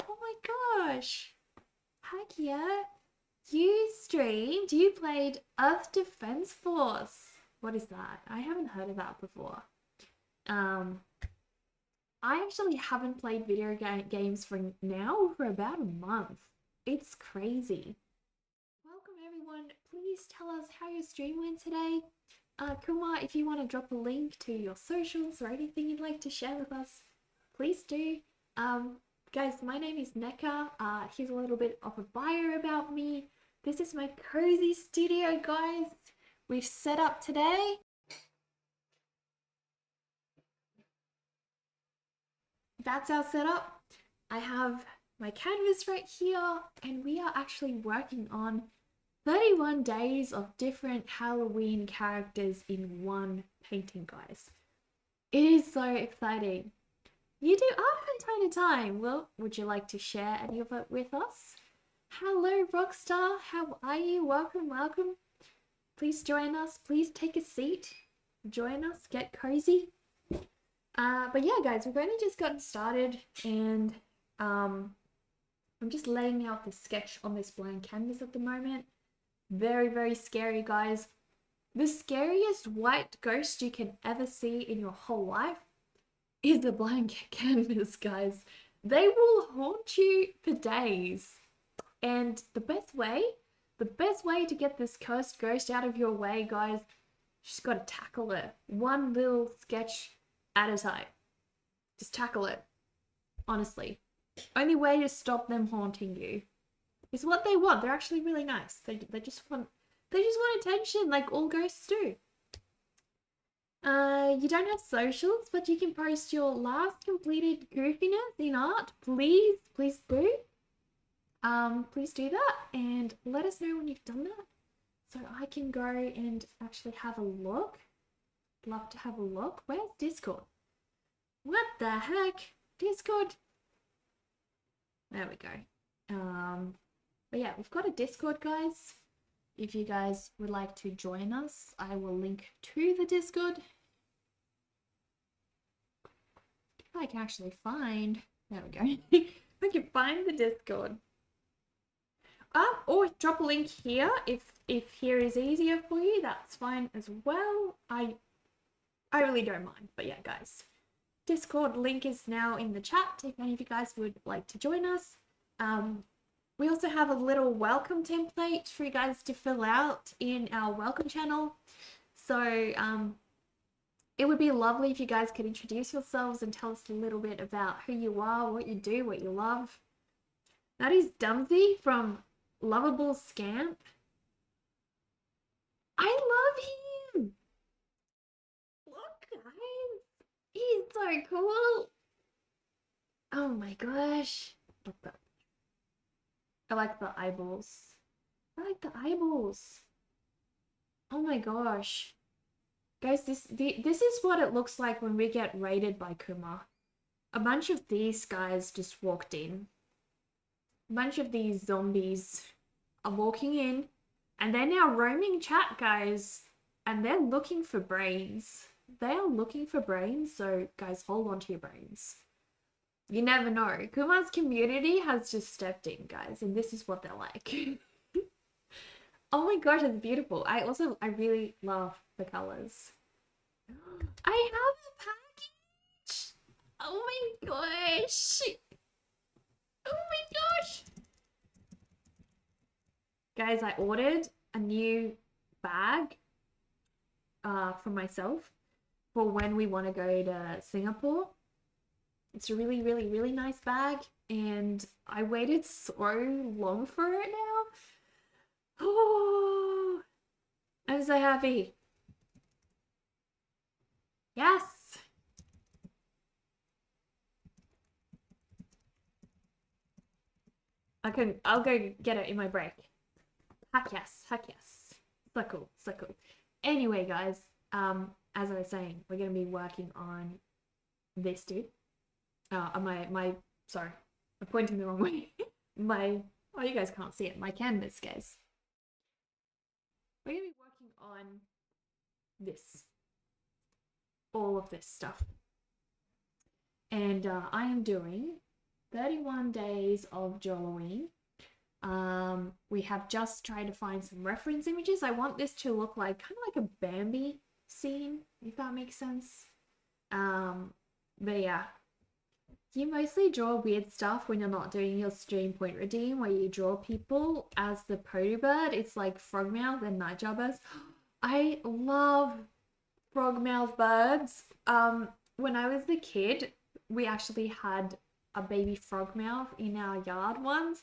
Oh my gosh. Heck yeah. You streamed, you played Earth Defense Force. What is that? I haven't heard of that before. I actually haven't played video games for about a month. It's crazy. Welcome everyone. Please tell us how your stream went today. Kumar, if you want to drop a link to your socials or anything you'd like to share with us, please do. Guys, my name is Neka. Here's a little bit of a bio about me. This is my cozy studio, guys. We've set up today. That's our setup. I have my canvas right here, and we are actually working on 31 days of different Halloween characters in one painting, guys. It is so exciting. You do art from time to time. Well, would you like to share any of it with us? Hello, Rockstar. How are you? Welcome. Please join us. Please take a seat. Join us. Get cozy. But yeah, guys, we've only just gotten started, and I'm just laying out the sketch on this blank canvas at the moment. Very, very scary, guys. The scariest white ghost you can ever see in your whole life is a blank canvas, guys. They will haunt you for days. And the best way to get this cursed ghost out of your way, guys, you just gotta tackle it. One little sketch at a time. Just tackle it. Honestly. Only way to stop them haunting you is what they want. They're actually really nice. They just want attention like all ghosts do. You don't have socials, but you can post your last completed goofiness in art. Please do. Please do that and let us know when you've done that so I can go and actually have a look. Love to have a look. Where's Discord? What the heck? Discord. There we go. But yeah, we've got a Discord, guys. If you guys would like to join us, I will link to the Discord. If I can actually find, there we go. I can find the Discord. Or drop a link here if here is easier for you. That's fine as well. I really don't mind. But yeah, guys, Discord link is now in the chat if any of you guys would like to join us. We also have a little welcome template for you guys to fill out in our welcome channel. So it would be lovely if you guys could introduce yourselves and tell us a little bit about who you are, what you do, what you love. That is Dumsy from Lovable Scamp. I love him. Look, guys. He's so cool. Oh my gosh. Look that. I like the eyeballs. I like the eyeballs. Oh my gosh. Guys, this is what it looks like when we get raided by Kuma. A bunch of these guys just walked in. A bunch of these zombies are walking in and they're now roaming chat, guys, and they're looking for brains. They are looking for brains, so guys, hold on to your brains. You never know. Kuma's community has just stepped in, guys, and this is what they're like. Oh my gosh, it's beautiful. I really love the colors. I have a package. Oh my gosh. Oh my gosh. Guys, I ordered a new bag for myself for when we want to go to Singapore. It's a really, really, really nice bag, and I waited so long for it now. Oh, I'm so happy. Yes. I'll go get it in my break. Heck yes, heck yes. So cool, so cool. Anyway, guys, as I was saying, we're gonna be working on this dude. Sorry, I'm pointing the wrong way. Oh, you guys can't see it. My canvas, guys. We're gonna be working on this. All of this stuff. And I am doing 31 days of Drawlloween. We have just tried to find some reference images. I want this to look like kind of like a Bambi scene, if that makes sense. But yeah. You mostly draw weird stuff when you're not doing your stream point redeem, where you draw people as the Podubird. It's like Frogmouth and Nightjabbers. I love Frogmouth birds. When I was a kid, we actually had a baby Frogmouth in our yard once,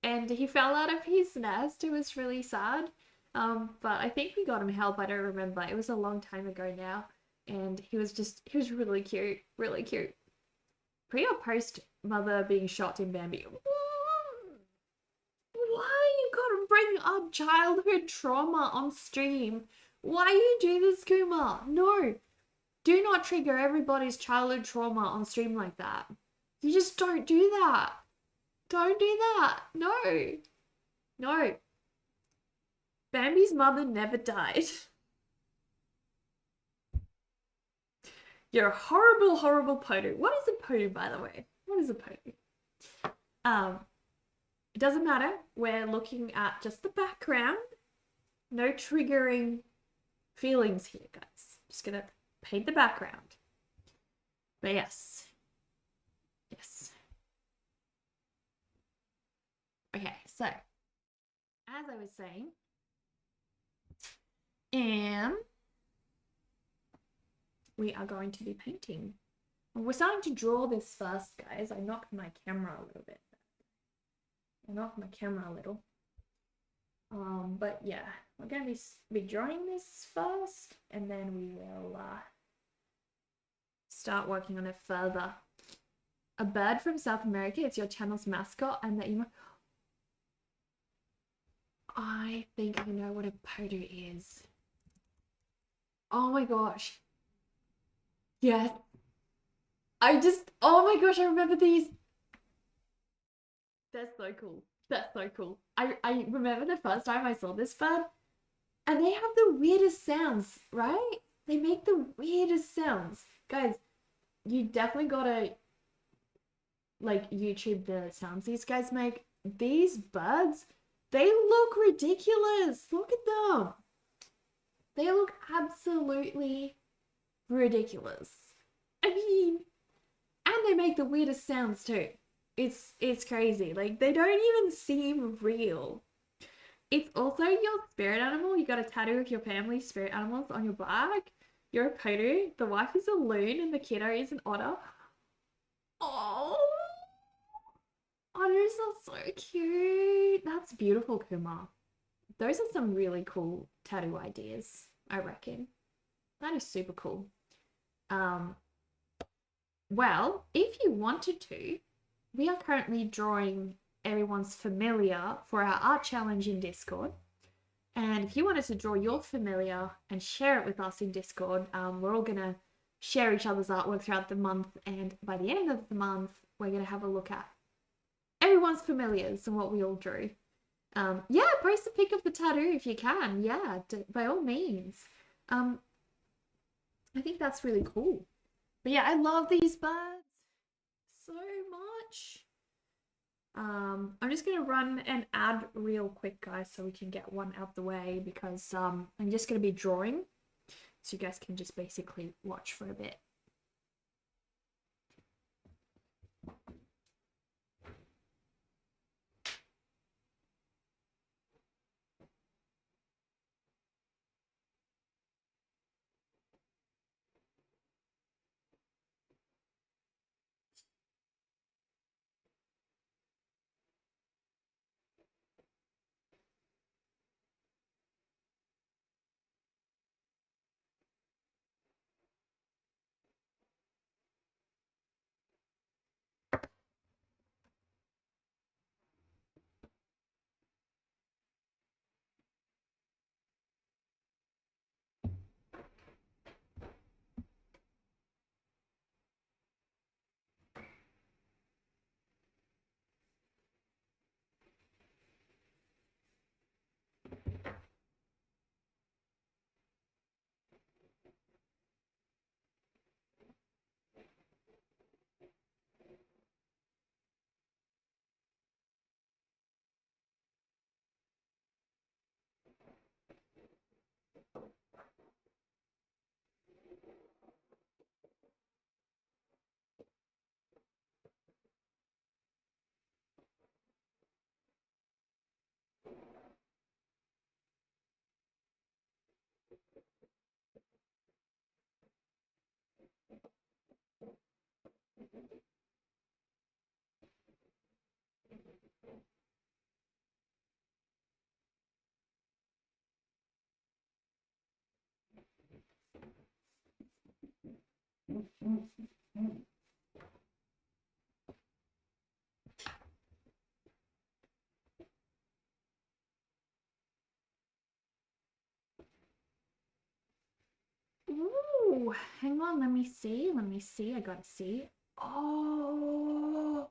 and he fell out of his nest. It was really sad. But I think we got him help. I don't remember. It was a long time ago now, and he was really cute, really cute. Pre or post mother being shot in Bambi? Why you gotta bring up childhood trauma on stream? Why you do this, Kuma? No. Do not trigger everybody's childhood trauma on stream like that. You just don't do that. Don't do that. No. No. Bambi's mother never died. You're a horrible, horrible Podu. What is a Podu, by the way? What is a Podu? It doesn't matter. We're looking at just the background. No triggering feelings here, guys. Just gonna paint the background. But yes. Yes. Okay, so as I was saying, we are going to be painting. We're starting to draw this first, guys. I knocked my camera a little bit. But yeah, we're going to be drawing this first, and then we will start working on it further. A bird from South America. It's your channel's mascot, and that you. I think I know what a podo is. Oh my gosh. Yes. Oh my gosh, I remember these. That's so cool. That's so cool. I remember the first time I saw this bird, and they have the weirdest sounds, right? They make the weirdest sounds. Guys, you definitely gotta like YouTube the sounds these guys make. These birds, they look ridiculous. Look at them. They look absolutely ridiculous. I mean, and they make the weirdest sounds too. It's crazy. Like, they don't even seem real. It's also your spirit animal. You got a tattoo of your family spirit animals on your back. You're a poodle. The wife is a loon and the kiddo is an otter. Oh, otters are so cute. That's beautiful, Kumar. Those are some really cool tattoo ideas, I reckon. That is super cool. Well, if you wanted to, we are currently drawing everyone's familiar for our art challenge in Discord. And if you wanted to draw your familiar and share it with us in Discord, we're all gonna share each other's artwork throughout the month. And by the end of the month, we're gonna have a look at everyone's familiars and what we all drew. Yeah, post a pic of the tattoo if you can. Yeah, by all means. I think that's really cool. But yeah, I love these birds so much. I'm just gonna run an ad real quick, guys, so we can get one out the way, because I'm just gonna be drawing, so you guys can just basically watch for a bit. Ooh, hang on, let me see. I gotta see. Oh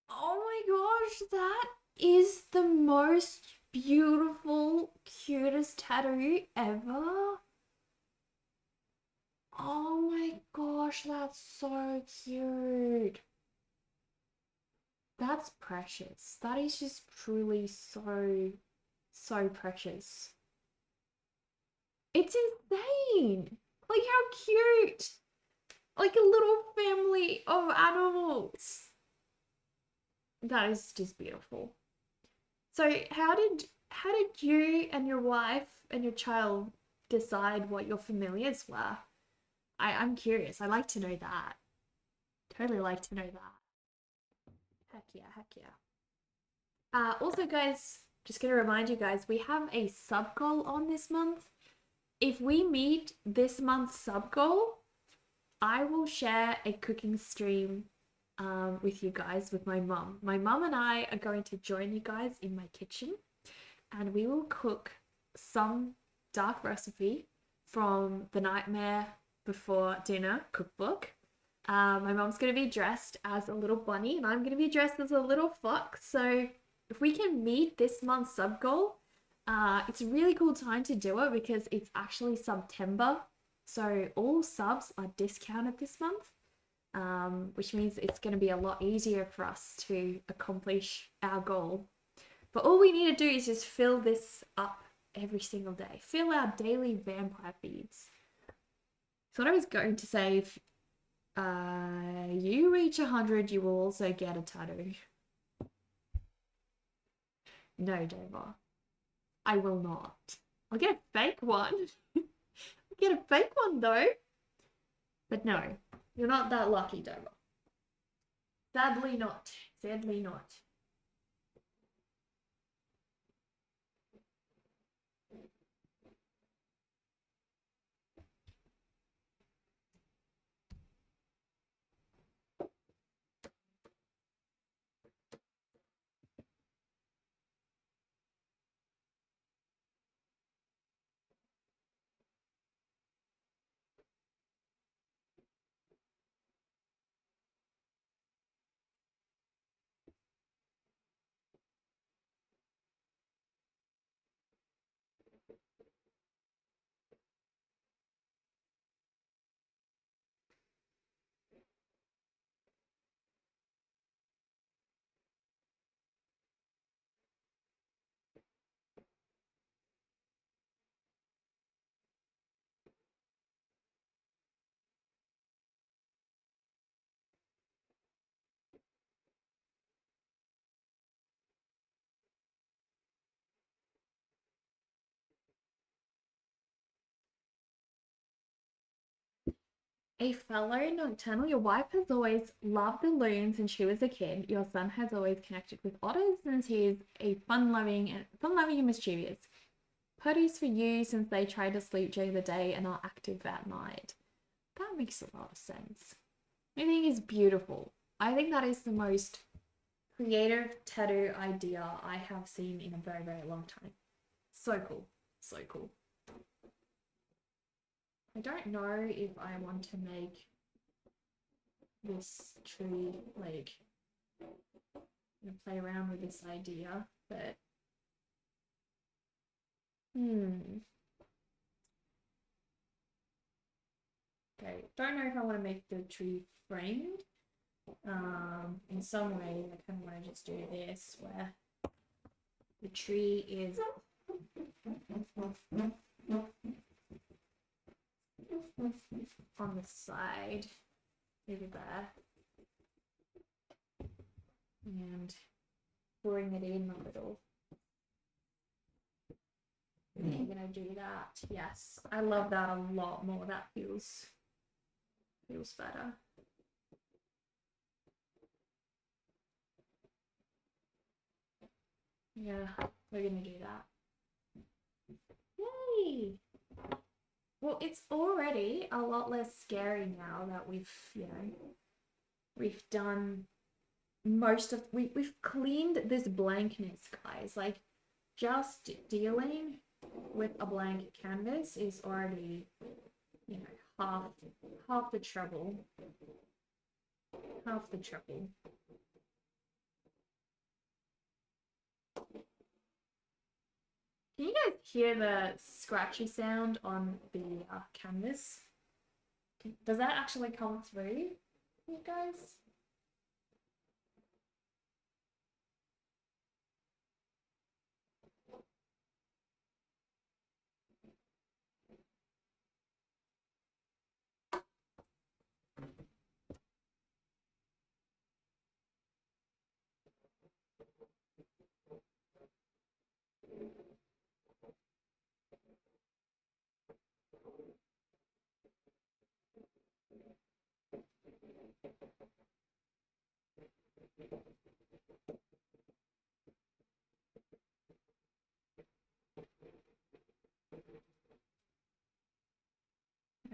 my gosh, that is the most beautiful, cutest tattoo ever. Oh my gosh, that's so cute. That's precious. That is just truly so, so precious. It's insane. Like how cute. Like a little family of animals. That is just beautiful. So how did you and your wife and your child decide what your familiars were? I'm curious. I like to know that. Totally like to know that. Heck yeah, heck yeah. Also, guys, just gonna remind you guys, we have a sub goal on this month. If we meet this month's sub goal, I will share a cooking stream with you guys with my mum. My mum and I are going to join you guys in my kitchen, and we will cook some dark recipe from the Nightmare Before Dinner cookbook. My mom's going to be dressed as a little bunny, and I'm going to be dressed as a little fox. So if we can meet this month's sub goal, it's a really cool time to do it because it's actually September. So all subs are discounted this month, which means it's going to be a lot easier for us to accomplish our goal. But all we need to do is just fill this up every single day. Fill our daily vampire feeds. Thought I was going to say if you reach 100, you will also get a tattoo. No, Dover. I will not. I'll get a fake one. I'll get a fake one though. But no, you're not that lucky, Dover. Sadly not. Sadly not. A fellow nocturnal, your wife has always loved the loons since she was a kid. Your son has always connected with otters since he is a fun-loving and mischievous. Putties for you since they try to sleep during the day and are active at night. That makes a lot of sense. I think it's beautiful. I think that is the most creative tattoo idea I have seen in a very, very long time. So cool. So cool. I don't know if I want to make this tree like I'm gonna play around with this idea, but okay, don't know if I want to make the tree framed. In some ways I kind of want to just do this where the tree is on the side over there and bring it in a little. I'm gonna do that. Yes, I love that a lot more. That feels better. Yeah, we're gonna do that. Yay! Well, it's already a lot less scary now that we've done most of we've cleaned this blankness, guys. Like just dealing with a blank canvas is already, half the trouble. Half the trouble. Can you guys hear the scratchy sound on the canvas? Does that actually come through, you guys?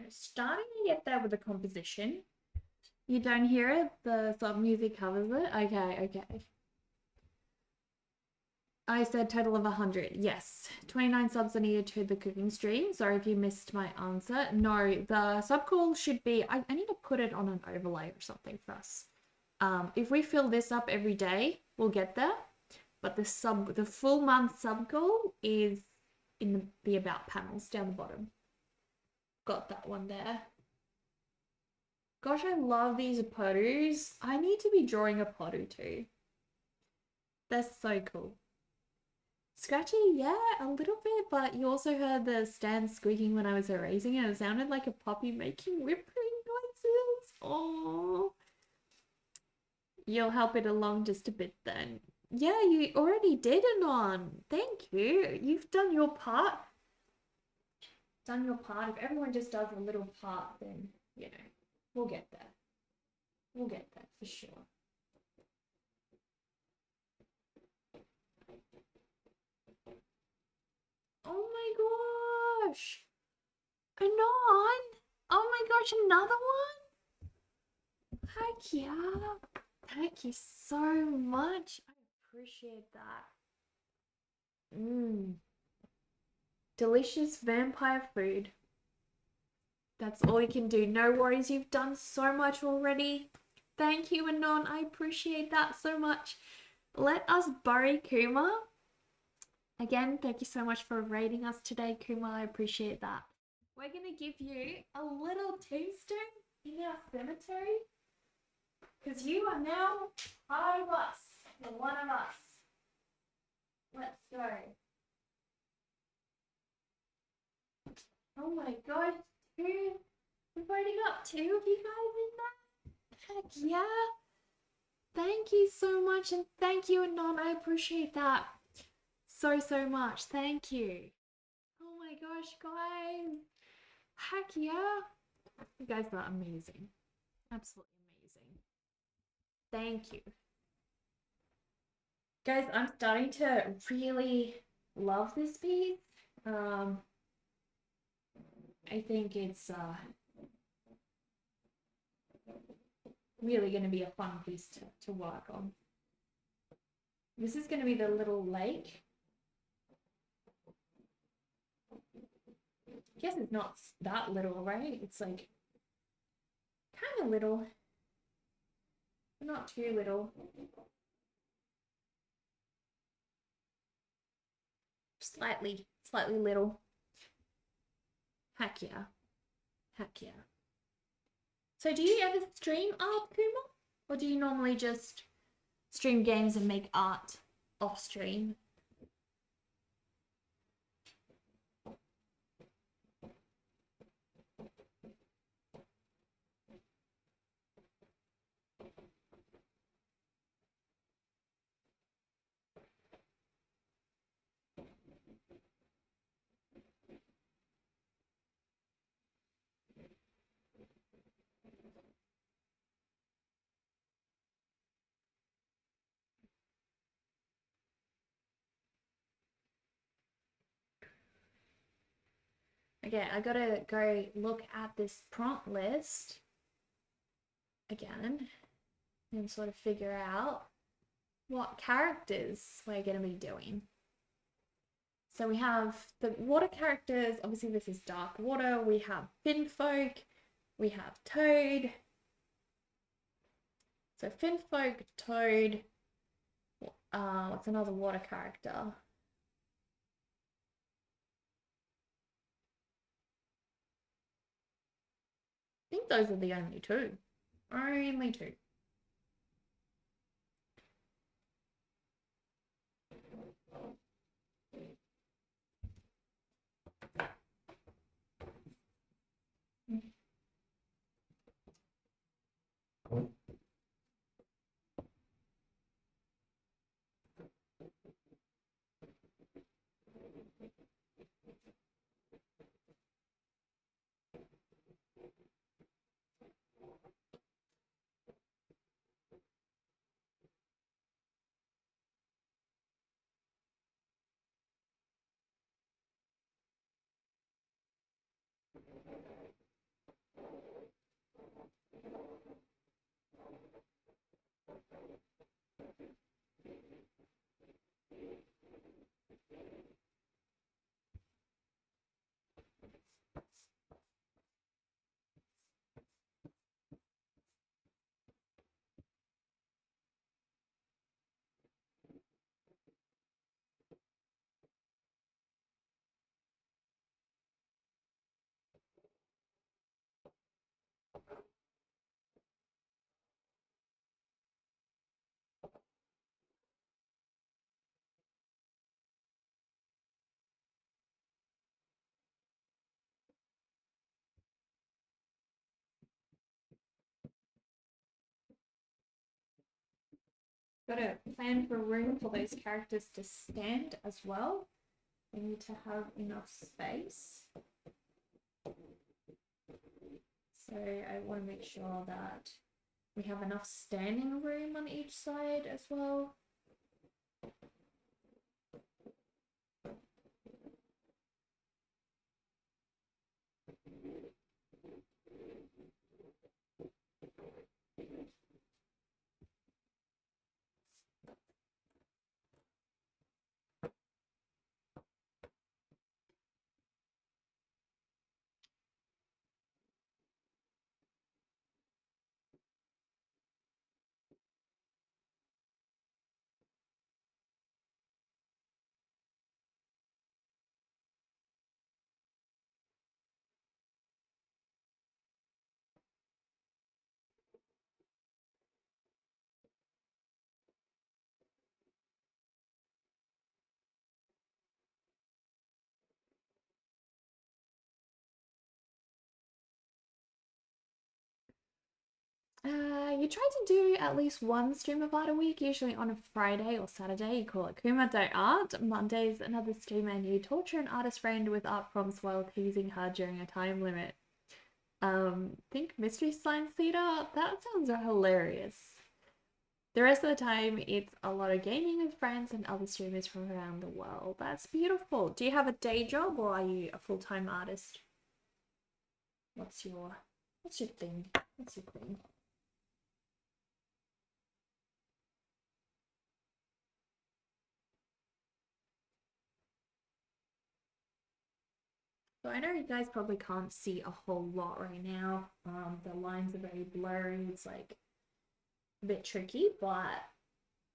Starting to get there with the composition. You don't hear it? The sub music covers it? Okay, okay. I said total of 100. Yes. 29 subs are needed to the cooking stream. Sorry if you missed my answer. No, the sub call should be... I need to put it on an overlay or something for us. If we fill this up every day, we'll get there. But the full month sub goal is in the about panels down the bottom. Got that one there. Gosh, I love these potus. I need to be drawing a potu too. That's so cool. Scratchy, yeah, a little bit, but you also heard the stand squeaking when I was erasing it. It sounded like a puppy making whimpering noises. Oh, you'll help it along just a bit then. Yeah, you already did it on. Thank you. You've done your part. Done your part. If everyone just does a little part, then, you know, we'll get there. We'll get there for sure. Oh my gosh. Anon. Oh my gosh, another one? Heck yeah. Thank you so much. I appreciate that. Delicious vampire food. That's all you can do. No worries, you've done so much already. Thank you, Anon. I appreciate that so much. Let us bury Kuma. Again, thank you so much for raiding us today, Kuma. I appreciate that. We're going to give you a little tombstone in our cemetery because you are now part of us. You're one of us. Let's go. Oh my god, two. We've already got 2 of you guys in there. Heck yeah. Thank you so much, and thank you, Anon. I appreciate that so much. Thank you. Oh my gosh, guys. Heck yeah. You guys are amazing. Absolutely amazing. Thank you. Guys, I'm starting to really love this piece. I think it's really going to be a fun piece to work on. This is going to be the little lake. I guess it's not that little, right? It's like kind of little, but not too little. Slightly little. Heck yeah. Heck yeah. So do you ever stream art, Kuma? Or do you normally just stream games and make art off stream? Okay, I gotta go look at this prompt list again and sort of figure out what characters we're gonna be doing. So we have the water characters. Obviously, this is dark water. We have Finfolk. We have Toad. So Finfolk, Toad. What's another water character? I think think those are the only two. Only two. Got to plan for room for those characters to stand as well. We need to have enough space. So I want to make sure that we have enough standing room on each side as well. You try to do at least one stream of art a week, usually on a Friday or Saturday. You call it Kuma Day Art. Monday's another stream, and you torture an artist friend with art prompts while teasing her during a time limit. Think Mystery Science Theater? That sounds hilarious. The rest of the time, it's a lot of gaming with friends and other streamers from around the world. That's beautiful. Do you have a day job, or are you a full-time artist? What's your thing? What's your thing? So I know you guys probably can't see a whole lot right now. The lines are very blurry. It's like a bit tricky, but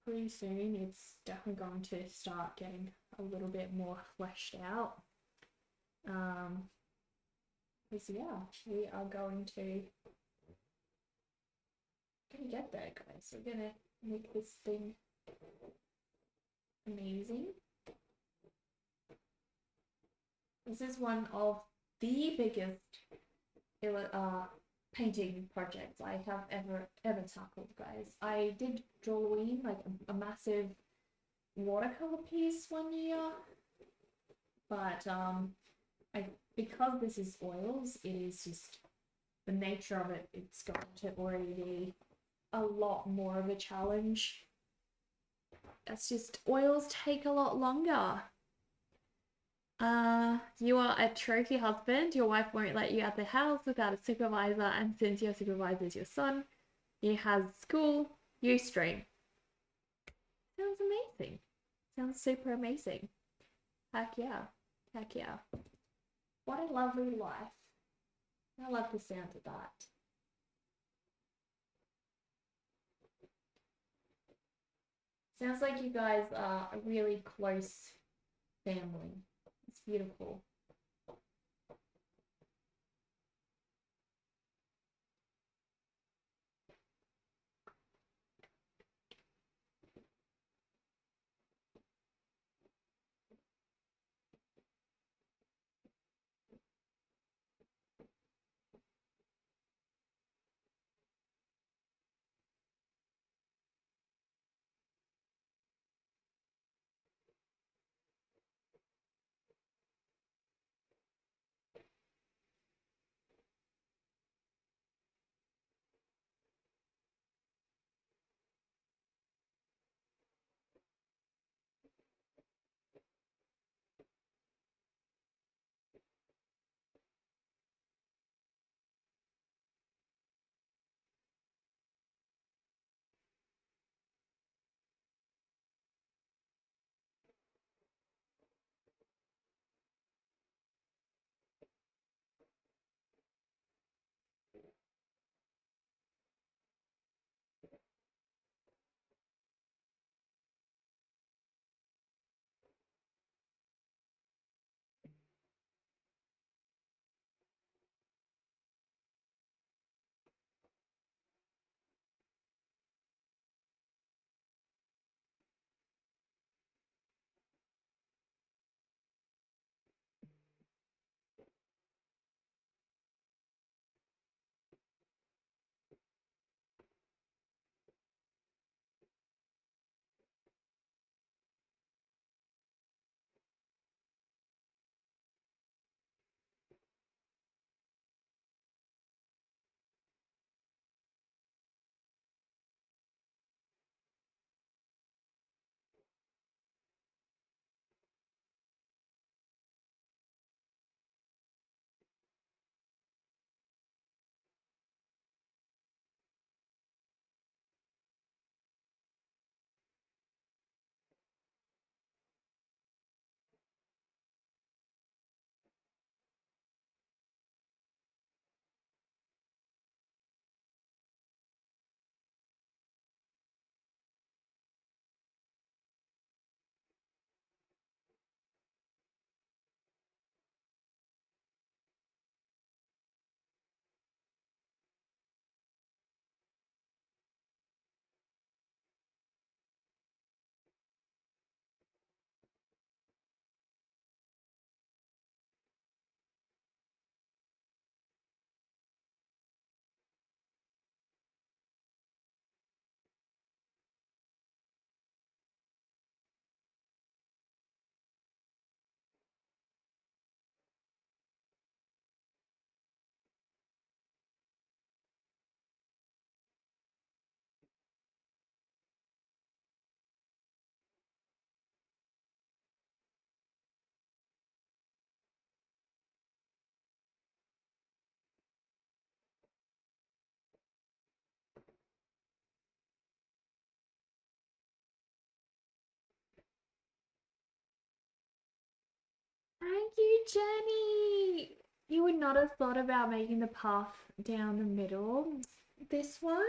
pretty soon it's definitely going to start getting a little bit more fleshed out. Because yeah, we are going to get there, guys. We're gonna make this thing amazing. This is one of the biggest painting projects I have ever tackled, guys. I did Drawlloween, like a massive watercolor piece one year, but because this is oils, it is just the nature of it. It's going to already be a lot more of a challenge. That's just, oils take a lot longer. You are a trophy husband. Your wife won't let you out the house without a supervisor, and since your supervisor is your son, he has school, you stream. Sounds amazing. Sounds super amazing. Heck yeah. Heck yeah. What a lovely life. I love the sound of that. Sounds like you guys are a really close family. It's beautiful. you, Jenny. You would not have thought about making the path down the middle. This one,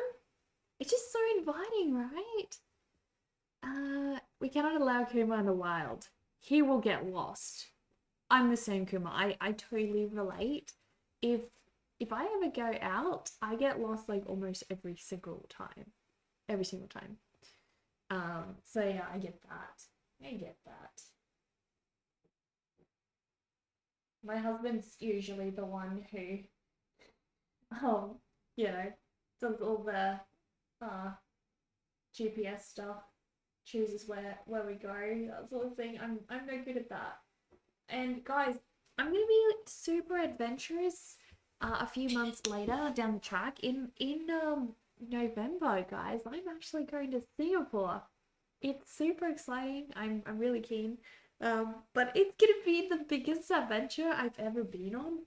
it's just so inviting, right? We cannot allow Kuma in the wild. He will get lost. I'm the same, Kuma. I totally relate. If if I ever go out, I get lost like almost every single time. Every single time. So yeah, I get that. I get that. My husband's usually the one who um, you know, does all the uh GPS stuff, chooses where we go, that sort of thing. I'm no good at that. And guys, I'm gonna be super adventurous a few months later down the track in November, guys. I'm actually going to Singapore. It's super exciting. I'm really keen. But it's gonna be the biggest adventure I've ever been on.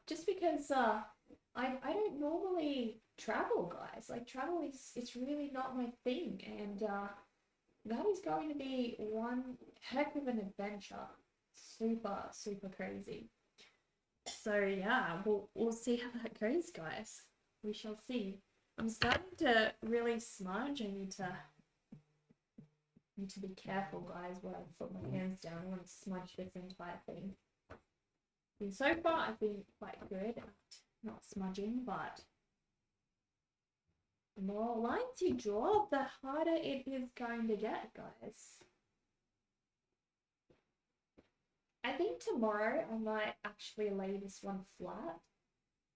Just because I don't normally travel, guys. Like travel is it's really not my thing, and that is going to be one heck of an adventure. Super, super crazy. So yeah, we'll see how that goes, guys. We shall see. I'm starting to really smudge. Need to be careful, guys, where I put my hands down. I want to smudge this entire thing. And so far, I've been quite good at not smudging, but the more lines you draw, the harder it is going to get, guys. I think tomorrow I might actually lay this one flat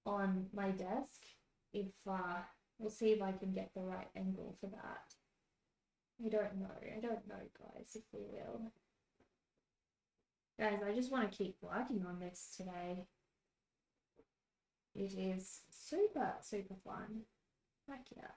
on my desk. If we'll see if I can get the right angle for that. I don't know. I don't know, guys, if we will. Guys, I just want to keep working on this today. It is super, super fun. Heck yeah.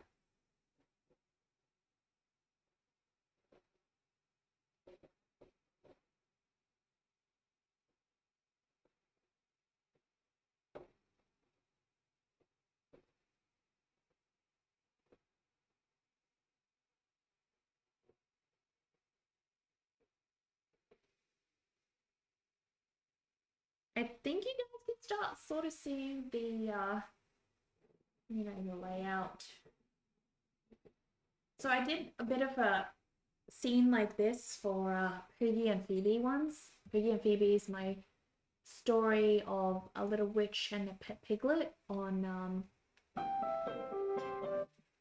I think you guys can start sort of seeing the the layout. So I did a bit of a scene like this for Poogie and Phoebe ones. Poogie and Phoebe is my story of a little witch and a pet piglet on a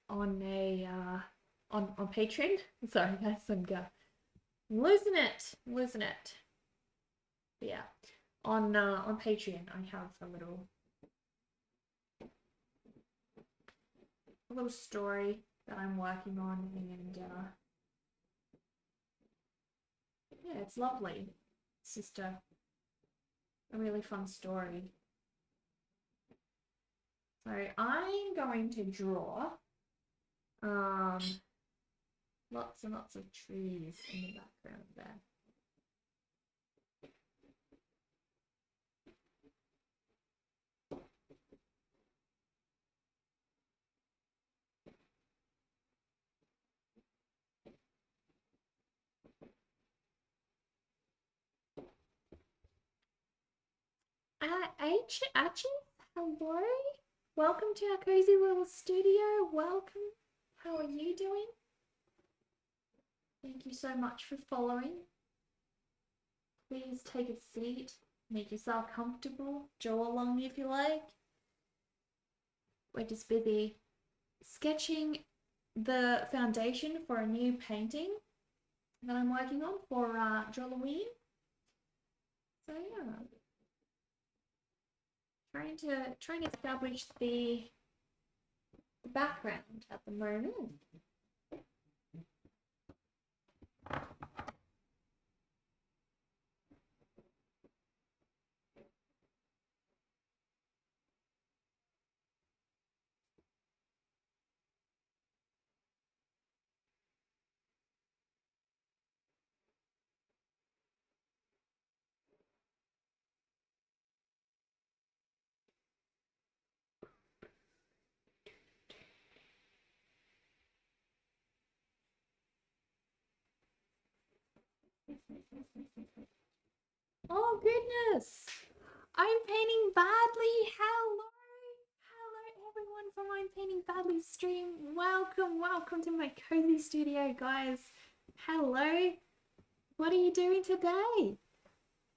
on Patreon. Sorry guys, I'm losing it. But yeah, on Patreon I have a little story that I'm working on, and yeah, it's lovely. It's just a really fun story. So I'm going to draw lots and lots of trees in the background there. H, hello. Welcome to our cozy little studio. Welcome. How are you doing? Thank you so much for following. Please take a seat. Make yourself comfortable. Jaw along if you like. We're just busy sketching the foundation for a new painting that I'm working on for Drawlloween. So yeah. Trying to establish the background at the moment. Oh goodness. I'm painting badly. Hello. Hello everyone from I'm Painting Badly stream. Welcome to my cozy studio, guys. Hello. What are you doing today?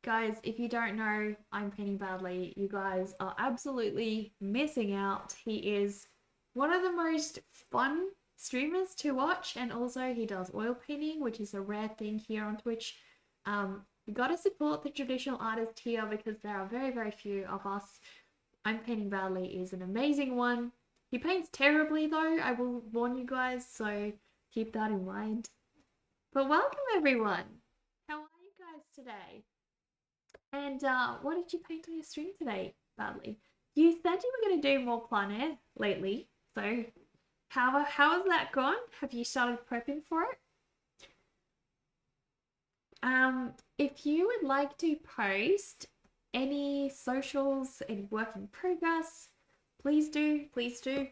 Guys, if you don't know I'm Painting Badly, you guys are absolutely missing out. He is one of the most fun streamers to watch, and also he does oil painting, which is a rare thing here on Twitch. You gotta support the traditional artist here because there are very, very few of us. I'm Painting Badly is an amazing one. He paints terribly though, I will warn you guys, so keep that in mind. But welcome everyone. How are you guys today? And what did you paint on your stream today, Badly? You said you were going to do more plein air lately, so how has that gone? Have you started prepping for it? If you would like to post any socials, any work in progress, please do, please do.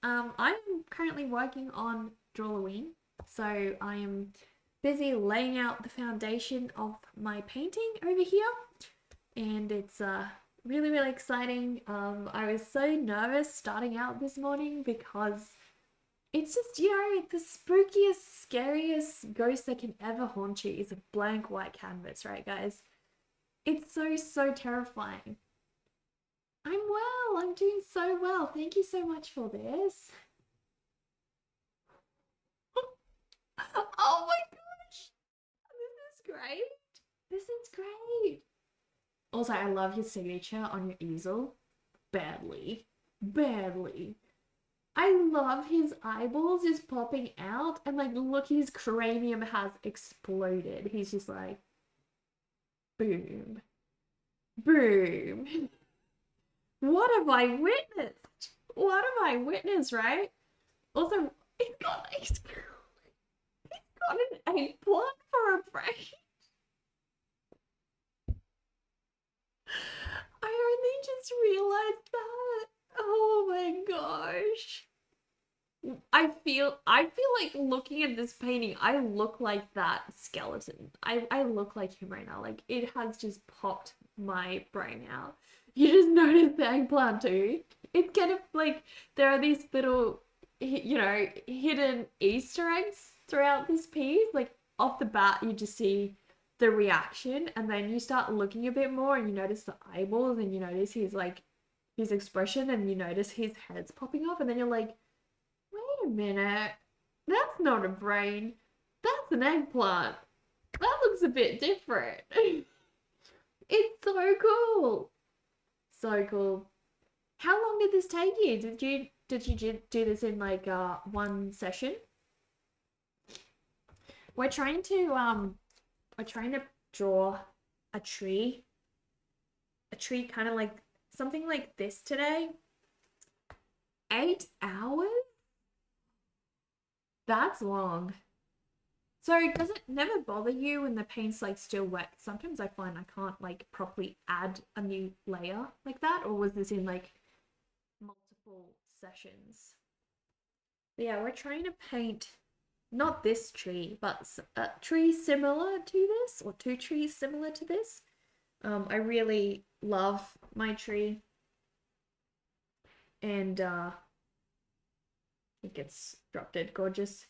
I'm currently working on Drawlloween, so I am busy laying out the foundation of my painting over here, and it's really, really exciting. I was so nervous starting out this morning because it's just, you know, the spookiest, scariest ghost that can ever haunt you is a blank white canvas, right, guys? It's so, so terrifying. I'm well. I'm doing so well. Thank you so much for this. Oh my gosh. This is great. This is great. Also, I love his signature on your easel. Badly. Badly. I love his eyeballs just popping out, and like, look, his cranium has exploded. He's just like, boom. Boom. What have I witnessed? What have I witnessed, right? Also, he's got an eggplant for a brain. I only just realized that. Oh my gosh. I feel like looking at this painting, I look like that skeleton. I look like him right now. Like, it has just popped my brain out. You just noticed the eggplant too. It's kind of like there are these little, you know, hidden Easter eggs throughout this piece. Like, off the bat, you just see the reaction, and then you start looking a bit more, and you notice the eyeballs, and you notice his expression, and you notice his head's popping off, and then you're like, wait a minute, that's not a brain, that's an eggplant. That looks a bit different. It's so cool. So cool. How long did this take you? Did you do this in like one session? We're trying to draw a tree. A tree kind of like something like this today. 8 hours? That's long. So does it never bother you when the paint's like still wet? Sometimes I find I can't like properly add a new layer like that, or was this in like multiple sessions? But yeah, we're trying to paint not this tree, but a tree similar to this, or two trees similar to this. I really love my tree, and it gets dropped dead gorgeous.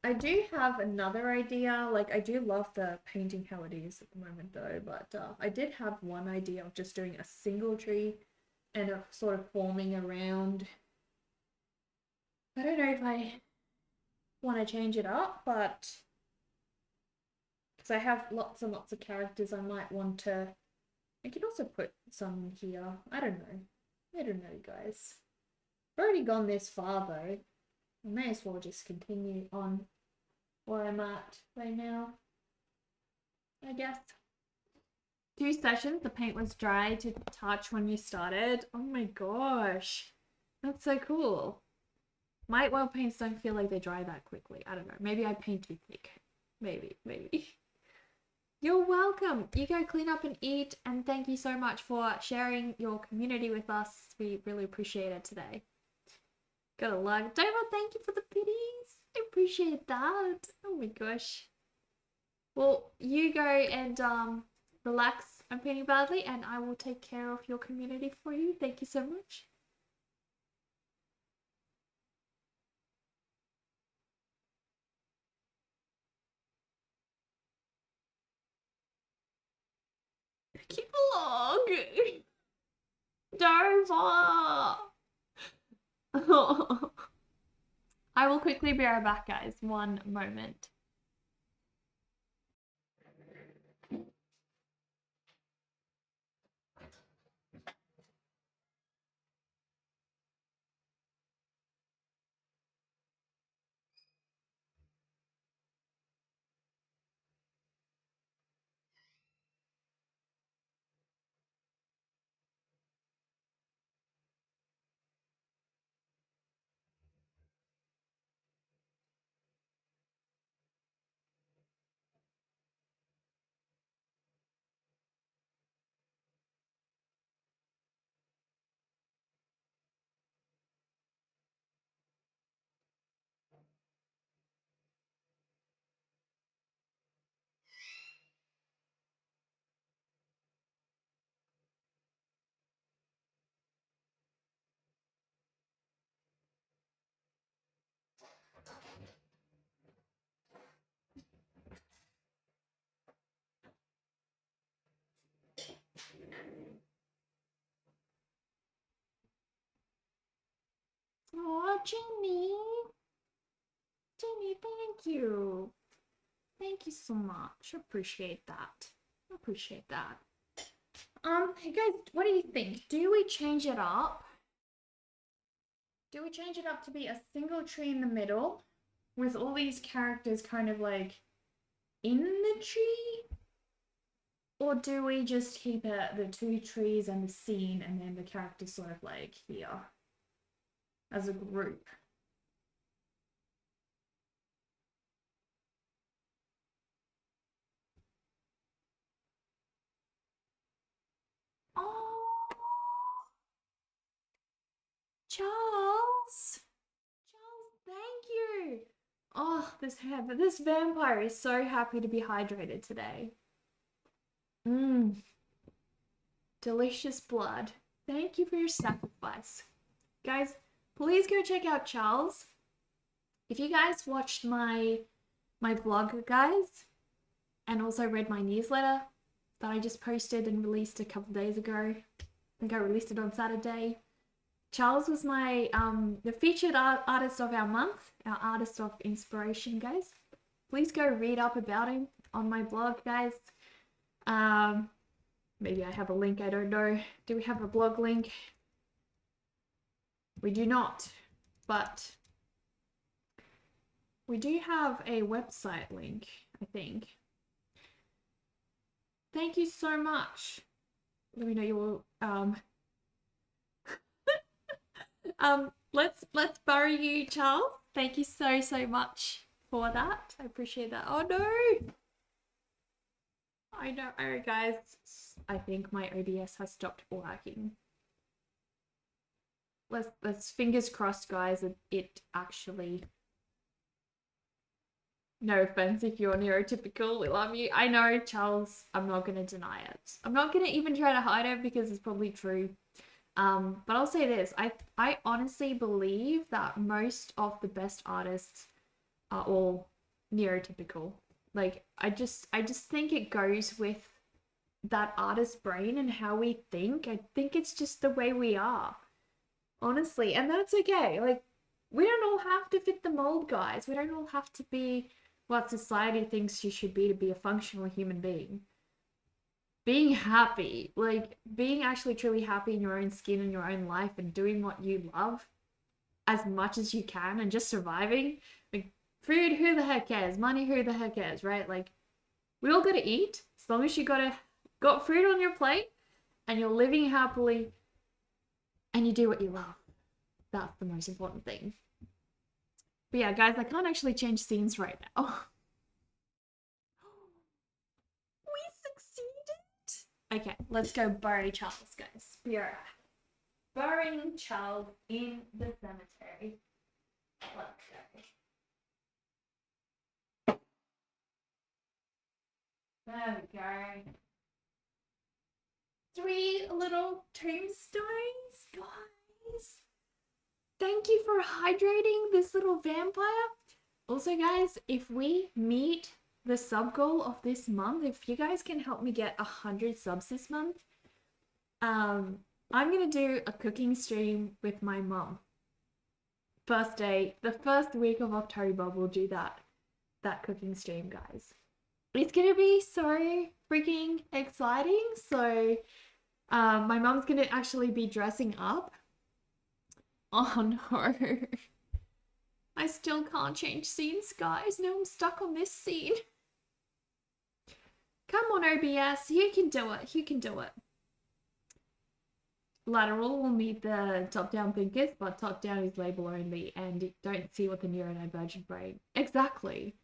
I do have another idea. Like, I do love the painting how it is at the moment though, but I did have one idea of just doing a single tree and sort of forming around. I don't know if I want to change it up, but because I have lots and lots of characters, I might want to. I could also put some here. I don't know. I don't know, guys. I've already gone this far though. I may as well just continue on where I'm at right now, I guess. 2 sessions, the paint was dry to touch when you started. Oh my gosh. That's so cool. My oil paints don't feel like they dry that quickly. I don't know. Maybe I paint too thick. Maybe. You're welcome. You go clean up and eat, and thank you so much for sharing your community with us. We really appreciate it today. Got a lug. Doma, thank you for the biddies. I appreciate that. Oh my gosh. Well, you go and relax. I'm feeling badly, and I will take care of your community for you. Thank you so much. Keep along. Dover. I will quickly be right back, guys. One moment. Oh, Jenny. Jenny, thank you. Thank you so much. Appreciate that. Appreciate that. Hey guys, what do you think? Do we change it up? Do we change it up to be a single tree in the middle with all these characters kind of like in the tree? Or do we just keep it the two trees and the scene and then the characters sort of like here as a group? Oh, Charles! Charles, thank you! Oh, this vampire is so happy to be hydrated today. Mmm, delicious blood. Thank you for your sacrifice. Guys, please go check out Charles. If you guys watched my vlog, guys, and also read my newsletter that I just posted and released a couple days ago, I think I released it on Saturday. Charles was my the featured artist of our month, our artist of inspiration, guys. Please go read up about him on my blog, guys. Maybe I have a link, I don't know. Do we have a blog link? We do not, but we do have a website link, I think. Thank you so much. Let me know your let's bury you, Charles. Thank you so much for that. I appreciate that. Oh no. I know, oh guys, I think my OBS has stopped working. Let's fingers crossed, guys, it actually. No offense if you're neurotypical, we love you. I know, Charles, I'm not gonna deny it. I'm not gonna even try to hide it because it's probably true. But I'll say this, I honestly believe that most of the best artists are all neurotypical. Like I just think it goes with that artist brain and how we think. I think it's just the way we are. Honestly, and that's okay. Like we don't all have to fit the mold, guys. We don't all have to be what society thinks you should be to be a functional human being. Being happy, like being actually truly happy in your own skin and your own life and doing what you love as much as you can and just surviving. Like food, who the heck cares? Money, who the heck cares, right? Like we all gotta eat. As long as you got food on your plate and you're living happily and you do what you love. That's the most important thing. But yeah, guys, I can't actually change scenes right now. We succeeded. Okay, let's go bury Charles, guys. Be right back. Burying Charles in the cemetery. Let's go. There we go. 3 little tombstones, guys. Thank you for hydrating this little vampire. Also, guys, if we meet the sub goal of this month, if you guys can help me get 100 subs this month, I'm gonna do a cooking stream with my mum. First day, the first week of October, we'll do that cooking stream, guys. It's gonna be so freaking exciting. So my mum's gonna actually be dressing up. Oh no. I still can't change scenes, guys. Now I'm stuck on this scene. Come on, OBS. You can do it. You can do it. Lateral will meet the top-down thinkers, but top-down is label only, and you don't see what the neurodivergent brain. Exactly.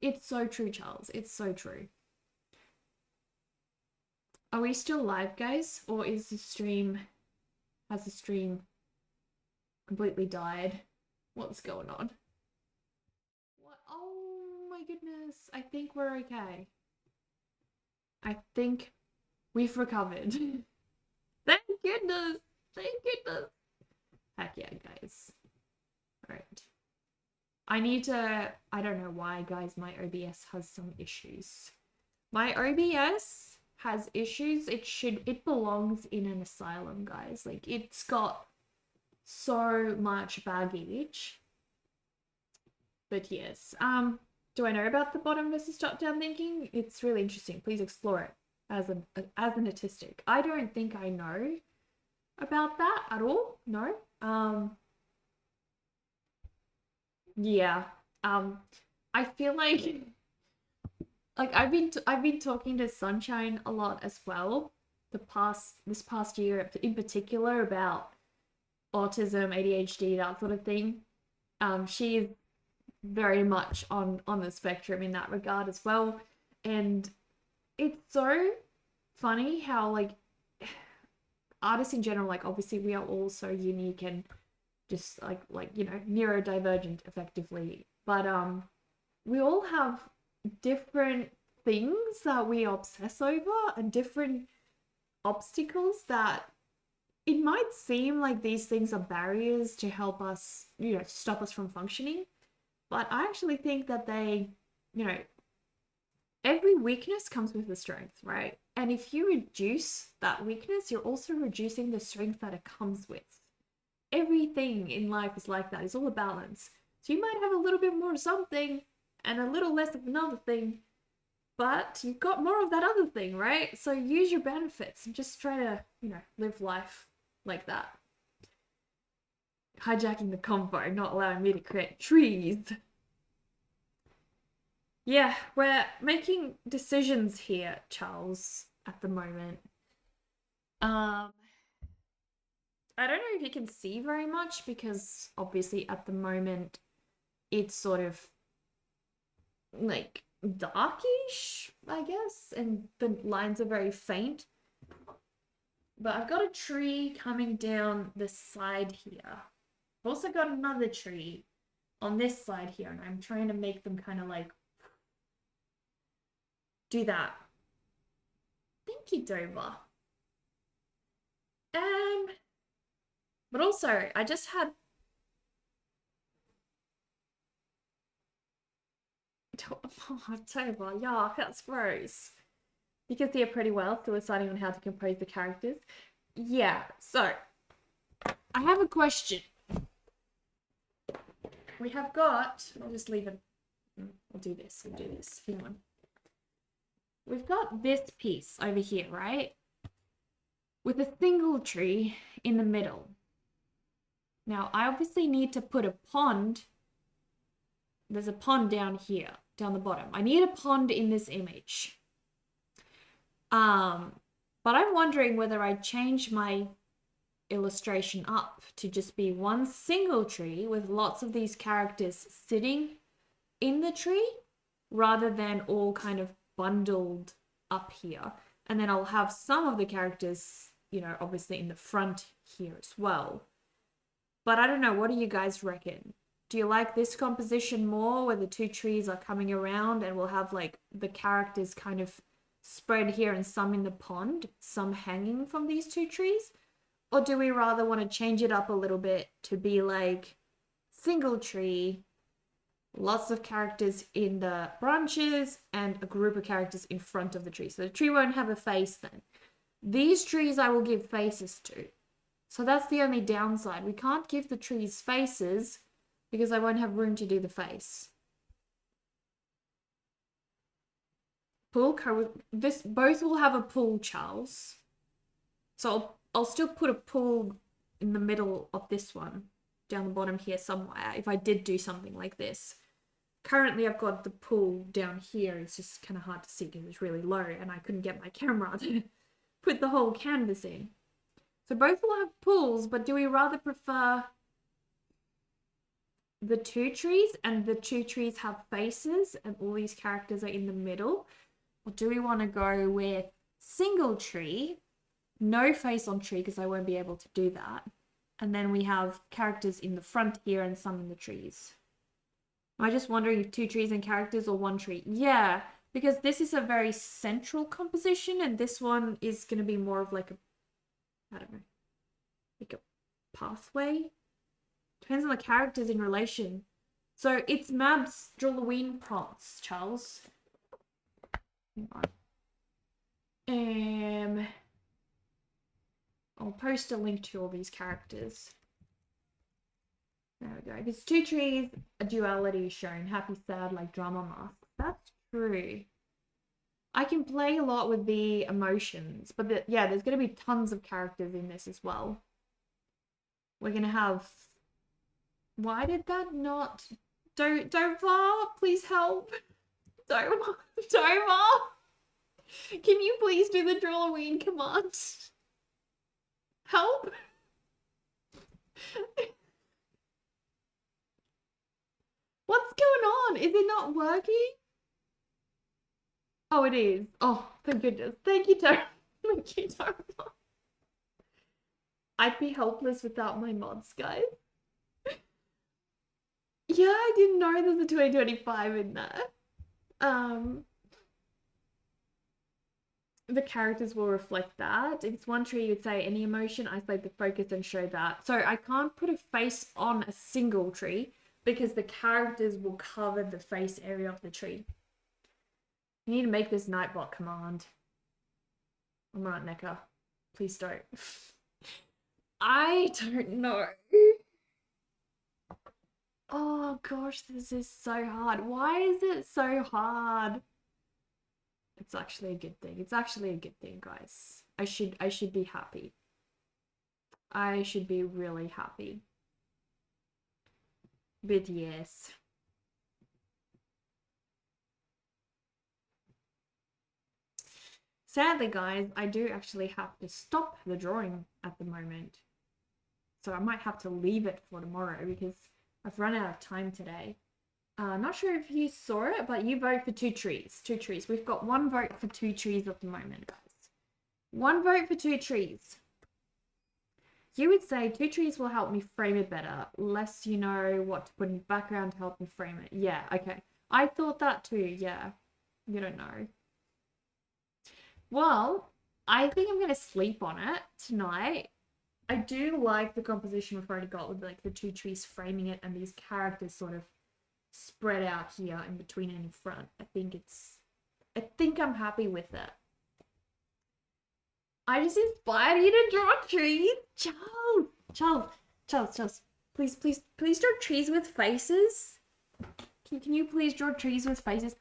It's so true, Charles. It's so true. Are we still live, guys? Or is the stream... Has the stream completely died? What's going on? What? Oh my goodness. I think we're okay. I think we've recovered. Thank goodness. Thank goodness. Heck yeah, guys. Alright. I need to... I don't know why, guys. My OBS has some issues. My OBS has issues. It belongs in an asylum, guys. Like, it's got so much baggage. But yes. Do I know about the bottom versus top-down thinking? It's really interesting. Please explore it as an autistic. I don't think I know about that at all. No. Yeah. I feel like I've been talking to Sunshine a lot as well. This past year in particular about autism, ADHD, that sort of thing. She is very much on the spectrum in that regard as well, and it's so funny how like artists in general, like obviously we are all so unique and just like you know, neurodivergent effectively, but we all have different things that we obsess over and different obstacles that it might seem like these things are barriers to help us, you know, stop us from functioning. But I actually think that they, you know, every weakness comes with a strength, right? And if you reduce that weakness, you're also reducing the strength that it comes with. Everything in life is like that. It's all a balance. So you might have a little bit more of something and a little less of another thing, but you've got more of that other thing, right? So use your benefits and just try to, you know, live life like that. Hijacking the convo, not allowing me to create trees. Yeah, we're making decisions here, Charles, at the moment. I don't know if you can see very much because obviously at the moment it's sort of like darkish, I guess, and the lines are very faint. But I've got a tree coming down the side here. I've also got another tree on this side here, and I'm trying to make them kind of like do that. Thank you, Dover. But also, I just had... Oh, Dover, yuck, that's gross. You can see it pretty well, still deciding on how to compose the characters. Yeah, so, I have a question. We have got... I'll just leave it. I'll do this. Hang on. We've got this piece over here, right? With a single tree in the middle. Now, I obviously need to put a pond. There's a pond down here, down the bottom. I need a pond in this image. But I'm wondering whether I change my illustration up to just be one single tree with lots of these characters sitting in the tree rather than all kind of bundled up here. And then I'll have some of the characters, you know, obviously in the front here as well. But I don't know, what do you guys reckon? Do you like this composition more where the two trees are coming around and we'll have like the characters kind of spread here and some in the pond, some hanging from these two trees? Or do we rather want to change it up a little bit to be like single tree, lots of characters in the branches, and a group of characters in front of the tree? So the tree won't have a face then. These trees I will give faces to. So that's the only downside. We can't give the trees faces because I won't have room to do the face. Pool, this both will have a pool, Charles. So I'll still put a pool in the middle of this one, down the bottom here somewhere, if I did do something like this. Currently, I've got the pool down here. It's just kind of hard to see because it's really low and I couldn't get my camera to put the whole canvas in. So both will have pools, but do we rather prefer the two trees and the two trees have faces and all these characters are in the middle? Or do we want to go with single tree, no face on tree because I won't be able to do that, and then we have characters in the front here and some in the trees? Am I just wondering if two trees and characters or one tree? Yeah, because this is a very central composition and this one is going to be more of like a, I don't know, like a pathway. Depends on the characters in relation. So it's Mab's Drawlloween prompts, Charles. Hang on. I'll post a link to all these characters. There we go. There's two trees, a duality shown. Happy, sad, like drama mask. That's true. I can play a lot with the emotions, but yeah, there's going to be tons of characters in this as well. We're going to have... Why did that not... Don't please help. Don't. Can you please do the Drawlloween command? Help. What's going on? Is it not working? Oh, it is. Oh, thank goodness. Thank you, Tara. Thank you, Tara. I'd be helpless without my mods, guys. Yeah, I didn't know there's a 2025 in there. The characters will reflect that. If it's one tree, you'd say any emotion, isolate the focus and show that. So I can't put a face on a single tree because the characters will cover the face area of the tree. You need to make this Nightbot command. I'm right, Necker. Please don't. I don't know. Oh gosh, this is so hard. Why is it so hard? It's actually a good thing. It's actually a good thing, guys. I should be happy. I should be really happy. But yes. Sadly, guys, I do actually have to stop the drawing at the moment. So I might have to leave it for tomorrow because I've run out of time today. Not sure if you saw it, but you vote for two trees. Two trees. We've got one vote for two trees at the moment, guys. One vote for two trees. You would say two trees will help me frame it better. Less you know what to put in the background to help me frame it. Yeah, okay. I thought that too, yeah. You don't know. Well, I think I'm going to sleep on it tonight. I do like the composition we've already got with like the two trees framing it and these characters sort of spread out here in between and in front. I think I'm happy with it. I just inspired you to draw trees. Charles, please draw trees with faces. Can you please draw trees with faces?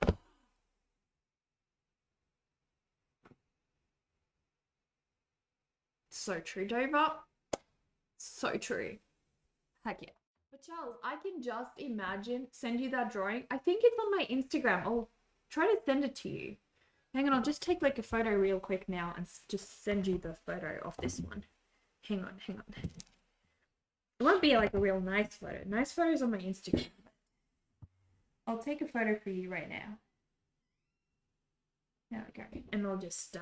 So true, Dover. So true. Heck yeah. But Charles, I can just send you that drawing. I think it's on my Instagram. I'll try to send it to you. Hang on, I'll just take like a photo real quick now and just send you the photo of this one. Hang on. It won't be like a real nice photo. Nice photos on my Instagram. I'll take a photo for you right now. There we go. And I'll just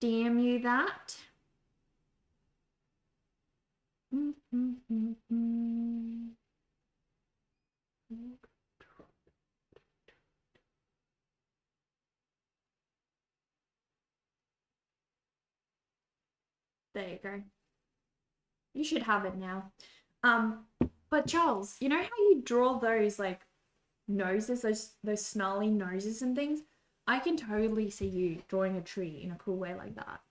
DM you that. There you go. You should have it now. But Charles, you know how you draw those like noses, those snarly noses and things? I can totally see you drawing a tree in a cool way like that.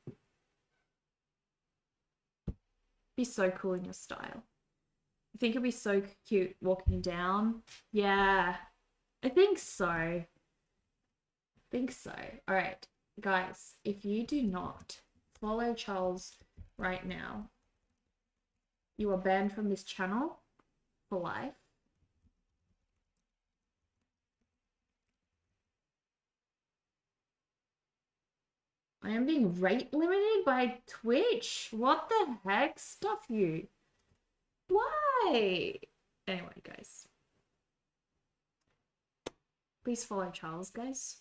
Be so cool in your style. I think it'd be so cute walking down. Yeah, I think so. I think so. All right, guys, if you do not follow Charles right now, you are banned from this channel for life. I am being rate limited by Twitch. What the heck? Stuff you. Why? Anyway, guys. Please follow Charles, guys.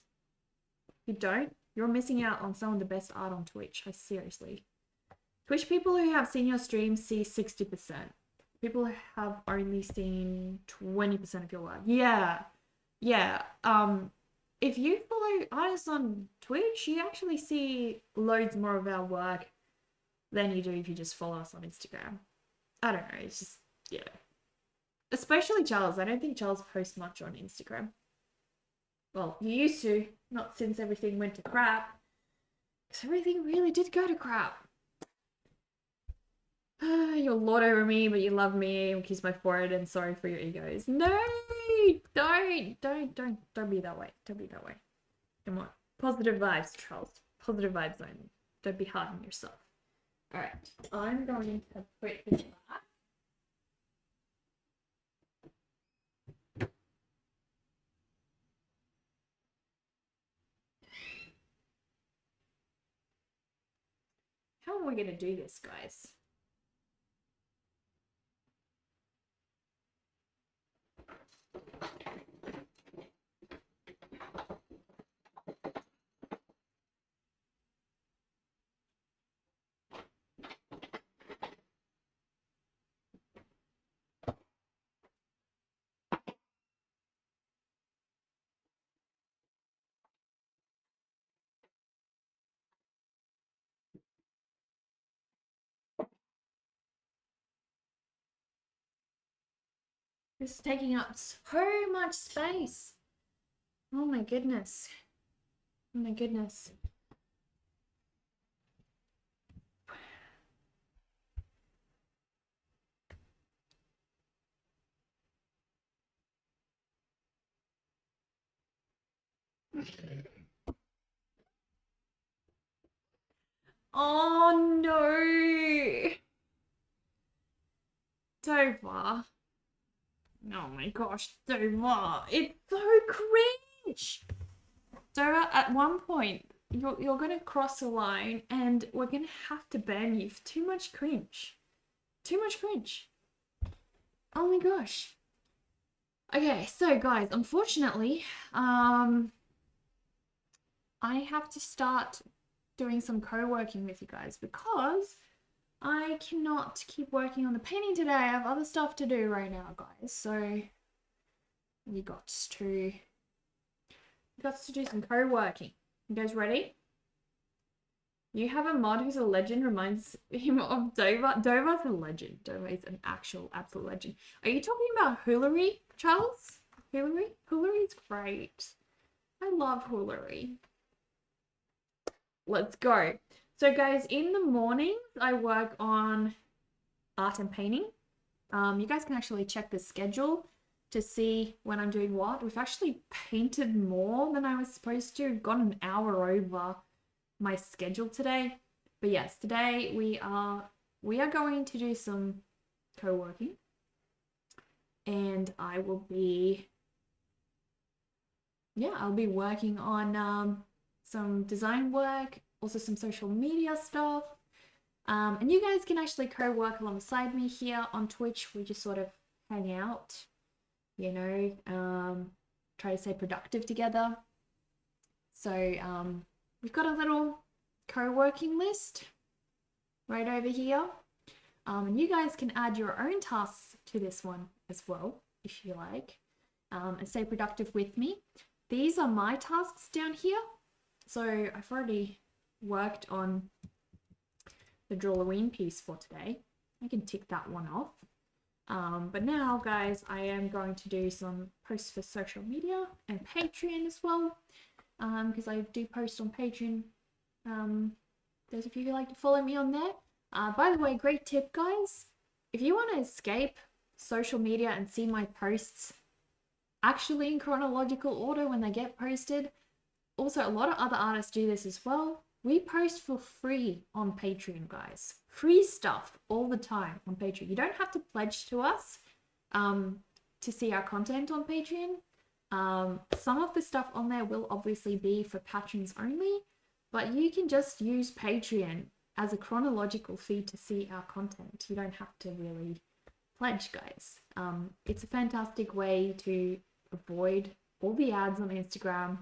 If you don't, you're missing out on some of the best art on Twitch. I seriously. Twitch people who have seen your stream see 60%. People who have only seen 20% of your work. Yeah. Yeah. If you follow artists on Twitch, you actually see loads more of our work than you do if you just follow us on Instagram. I don't know. It's just, yeah. Especially Charles. I don't think Charles posts much on Instagram. Well, you used to. Not since everything went to crap. Because everything really did go to crap. You'll lord over me, but you love me. You'll kiss my forehead and sorry for your egos. No! Don't be that way. Don't be that way. Come on. Positive vibes, Charles. Positive vibes only. Don't be hard on yourself. Alright. I'm going to put this back. How are we going to do this, guys? This is taking up so much space. Oh my goodness. Oh my goodness. Oh no. Tova. Oh my gosh, Dova. It's so cringe. Dova, at one point, you're gonna cross a line and we're gonna have to ban you for too much cringe. Too much cringe. Oh my gosh. Okay, so guys, unfortunately, I have to start doing some co-working with you guys because I cannot keep working on the painting today. I have other stuff to do right now, guys. So we got to do some co-working. You guys ready? You have a mod who's a legend, reminds him of Dova. Dova's a legend. Dova is an actual absolute legend. Are you talking about Hillary, Charles? Hillary? Hillary's great. I love Hillary. Let's go. So guys, in the mornings, I work on art and painting. You guys can actually check the schedule to see when I'm doing what. We've actually painted more than I was supposed to. We've got an hour over my schedule today. But yes, today we are going to do some co-working. And I will be, I'll be working on some design work, also some social media stuff. And you guys can actually co-work alongside me here on Twitch. We just sort of hang out, you know, try to stay productive together. So we've got a little co-working list right over here. And you guys can add your own tasks to this one as well, if you like, and stay productive with me. These are my tasks down here. So I've already worked on the Drawlloween piece for today. I can tick that one off. But now, guys, I am going to do some posts for social media and Patreon as well, because I do post on Patreon. Those of you who like to follow me on there. By the way, great tip, guys. If you want to escape social media and see my posts actually in chronological order when they get posted, also a lot of other artists do this as well. We post for free on Patreon, guys. Free stuff all the time on Patreon. You don't have to pledge to us to see our content on Patreon. Some of the stuff on there will obviously be for patrons only, but you can just use Patreon as a chronological feed to see our content. You don't have to really pledge, guys. It's a fantastic way to avoid all the ads on Instagram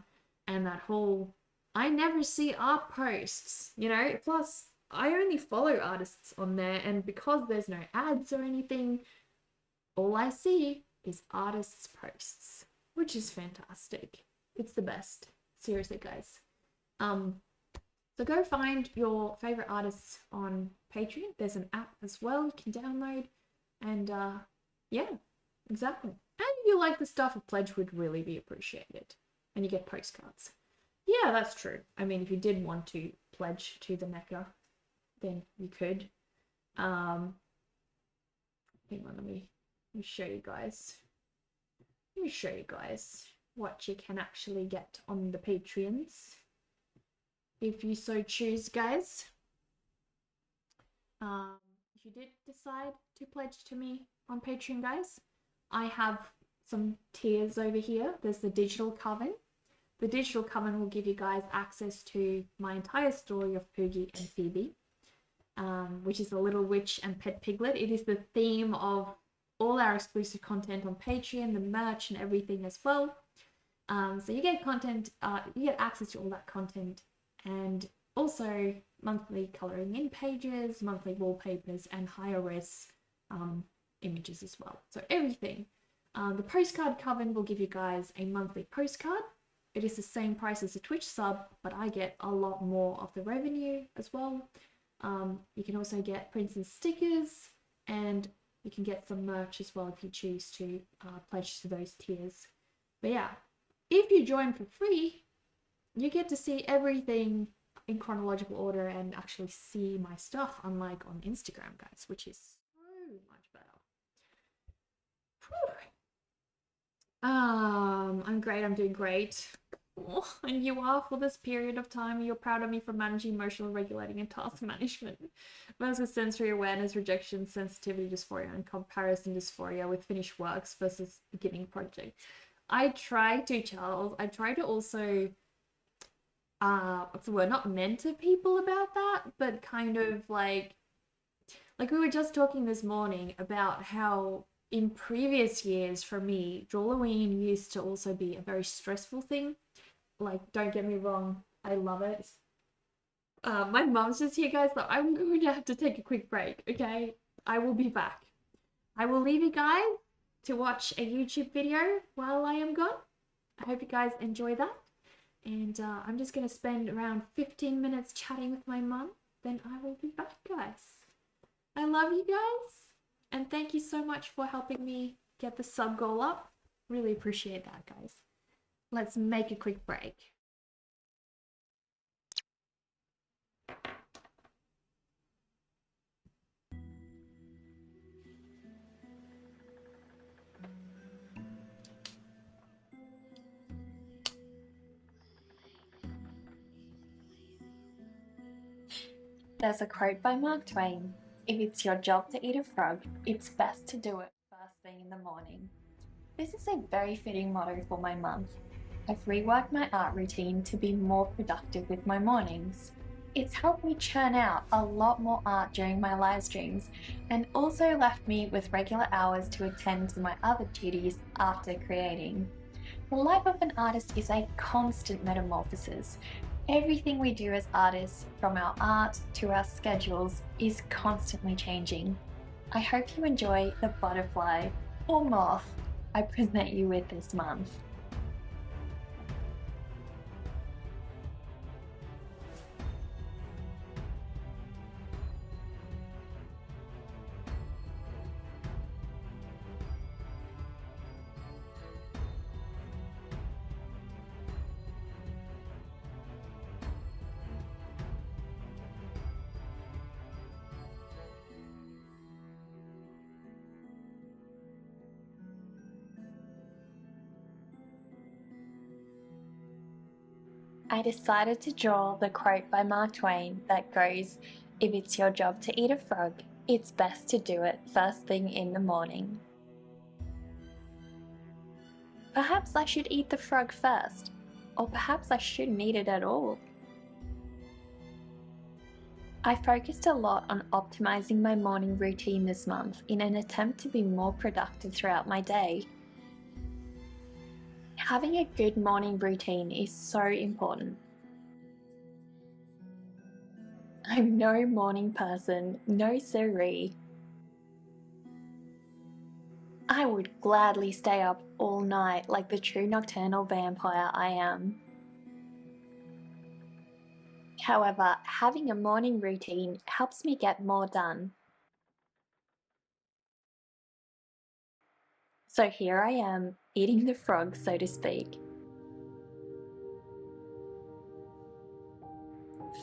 and that whole I never see art posts, you know. Plus I only follow artists on there, and because there's no ads or anything, all I see is artists' posts, which is fantastic. It's the best, seriously, guys. So go find your favorite artists on Patreon. There's an app as well you can download, and yeah, exactly. And if you like the stuff, a pledge would really be appreciated, and you get postcards. Yeah, that's true. I mean, if you did want to pledge to the Mecca, then you could. Hang on, let me show you guys. Let me show you guys what you can actually get on the Patreons, if you so choose, guys. If you did decide to pledge to me on Patreon, guys, I have some tiers over here. There's the digital coven. The digital coven will give you guys access to my entire story of Poogie and Phoebe, which is the little witch and pet piglet. It is the theme of all our exclusive content on Patreon, the merch and everything as well. So you get content, you get access to all that content, and also monthly coloring in pages, monthly wallpapers, and higher res images as well. So everything. The postcard coven will give you guys a monthly postcard. It is the same price as a Twitch sub, but I get a lot more of the revenue as well. You can also get prints and stickers, and you can get some merch as well if you choose to pledge to those tiers. But yeah, if you join for free, you get to see everything in chronological order and actually see my stuff, unlike on Instagram, guys, which is so much better. Whew. I'm great. I'm doing great. Oh, and you are for this period of time. You're proud of me for managing emotional regulating and task management versus sensory awareness, rejection, sensitivity dysphoria, and comparison dysphoria with finished works versus beginning projects. I try to, Charles. I try to also, what's the word? Not mentor people about that, but kind of like we were just talking this morning about how in previous years for me, Drawlloween used to also be a very stressful thing. Like, don't get me wrong, I love it. My mom's just here, guys, so I'm going to have to take a quick break, okay? I will be back. I will leave you guys to watch a YouTube video while I am gone. I hope you guys enjoy that. And I'm just going to spend around 15 minutes chatting with my mom. Then I will be back, guys. I love you guys. And thank you so much for helping me get the sub goal up. Really appreciate that, guys. Let's make a quick break. There's a quote by Mark Twain: "If it's your job to eat a frog, it's best to do it first thing in the morning." This is a very fitting motto for my month. I've reworked my art routine to be more productive with my mornings. It's helped me churn out a lot more art during my live streams, and also left me with regular hours to attend to my other duties after creating. The life of an artist is a constant metamorphosis. Everything we do as artists, from our art to our schedules, is constantly changing. I hope you enjoy the butterfly, or moth, I present you with this month. I decided to draw the quote by Mark Twain that goes, "If it's your job to eat a frog, it's best to do it first thing in the morning." Perhaps I should eat the frog first, or perhaps I shouldn't eat it at all. I focused a lot on optimizing my morning routine this month in an attempt to be more productive throughout my day. Having a good morning routine is so important. I'm no morning person, no siree. I would gladly stay up all night like the true nocturnal vampire I am. However, having a morning routine helps me get more done. So here I am, eating the frog, so to speak.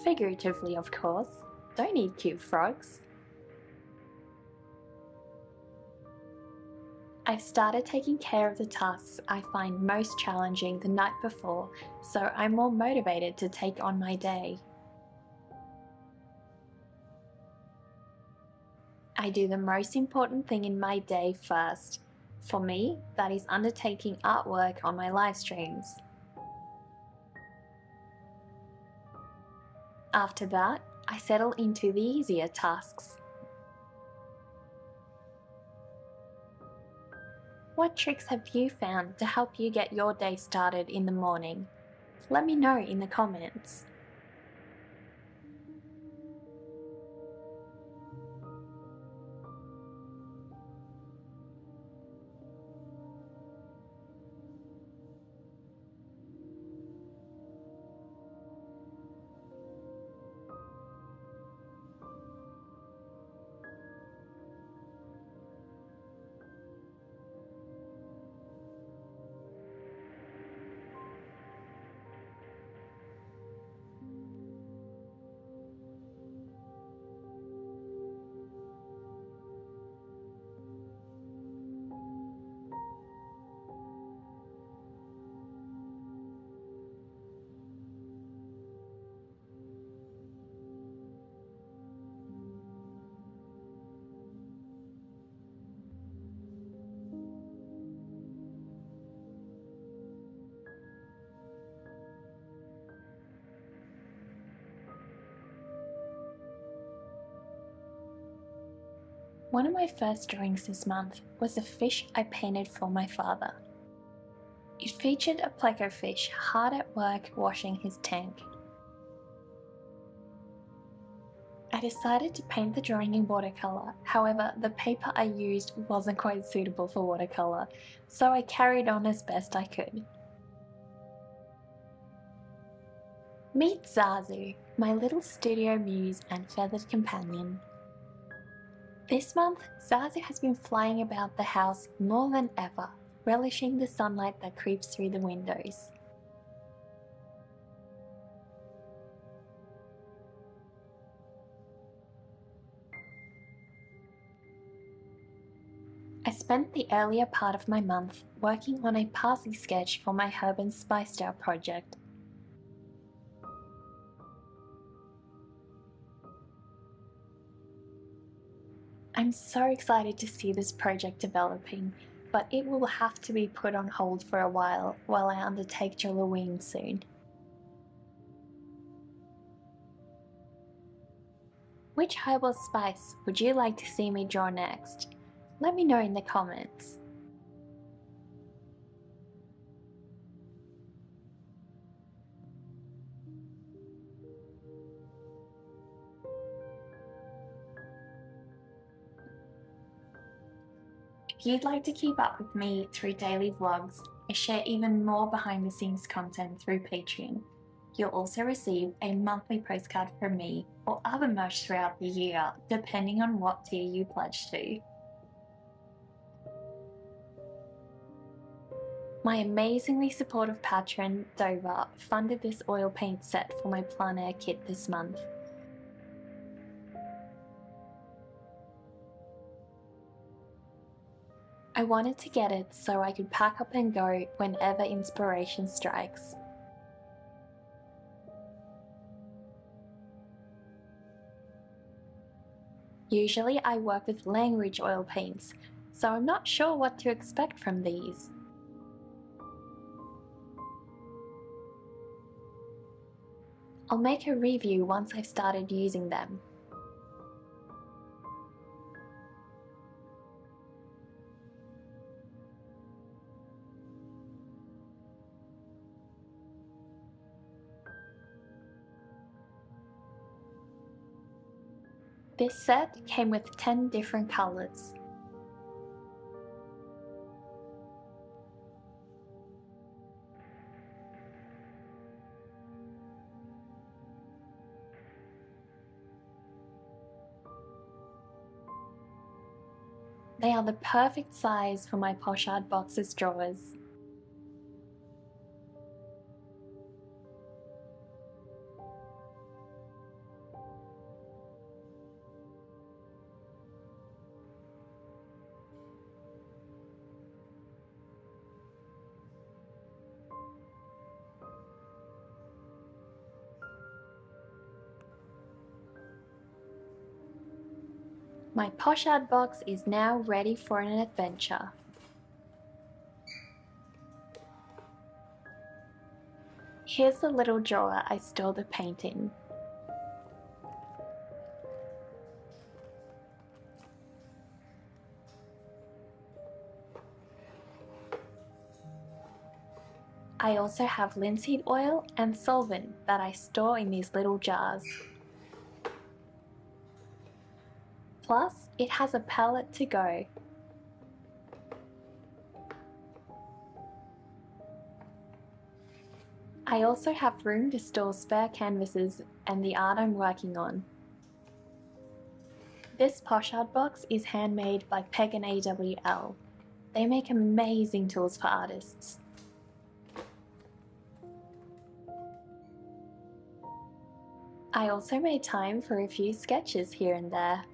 Figuratively, of course. Don't eat cute frogs. I've started taking care of the tasks I find most challenging the night before, so I'm more motivated to take on my day. I do the most important thing in my day first. For me, that is undertaking artwork on my live streams. After that, I settle into the easier tasks. What tricks have you found to help you get your day started in the morning? Let me know in the comments. One of my first drawings this month was a fish I painted for my father. It featured a pleco fish hard at work washing his tank. I decided to paint the drawing in watercolour, however the paper I used wasn't quite suitable for watercolour, so I carried on as best I could. Meet Zazu, my little studio muse and feathered companion. This month, Zazu has been flying about the house more than ever, relishing the sunlight that creeps through the windows. I spent the earlier part of my month working on a parsley sketch for my herb and spice jar project. I'm so excited to see this project developing, but it will have to be put on hold for a while I undertake Drawlloween soon. Which herb or spice would you like to see me draw next? Let me know in the comments. If you'd like to keep up with me through daily vlogs, I share even more behind the scenes content through Patreon. You'll also receive a monthly postcard from me or other merch throughout the year, depending on what tier you pledge to. My amazingly supportive patron, Dover, funded this oil paint set for my plein air kit this month. I wanted to get it so I could pack up and go whenever inspiration strikes. Usually I work with language oil paints, so I'm not sure what to expect from these. I'll make a review once I've started using them. This set came with 10 different colours. They are the perfect size for my Pochard boxes drawers. My Pochard box is now ready for an adventure. Here's the little drawer I store the paint in. I also have linseed oil and solvent that I store in these little jars. Plus, it has a palette to go. I also have room to store spare canvases and the art I'm working on. This Pochard box is handmade by Peg and AWL. They make amazing tools for artists. I also made time for a few sketches here and there.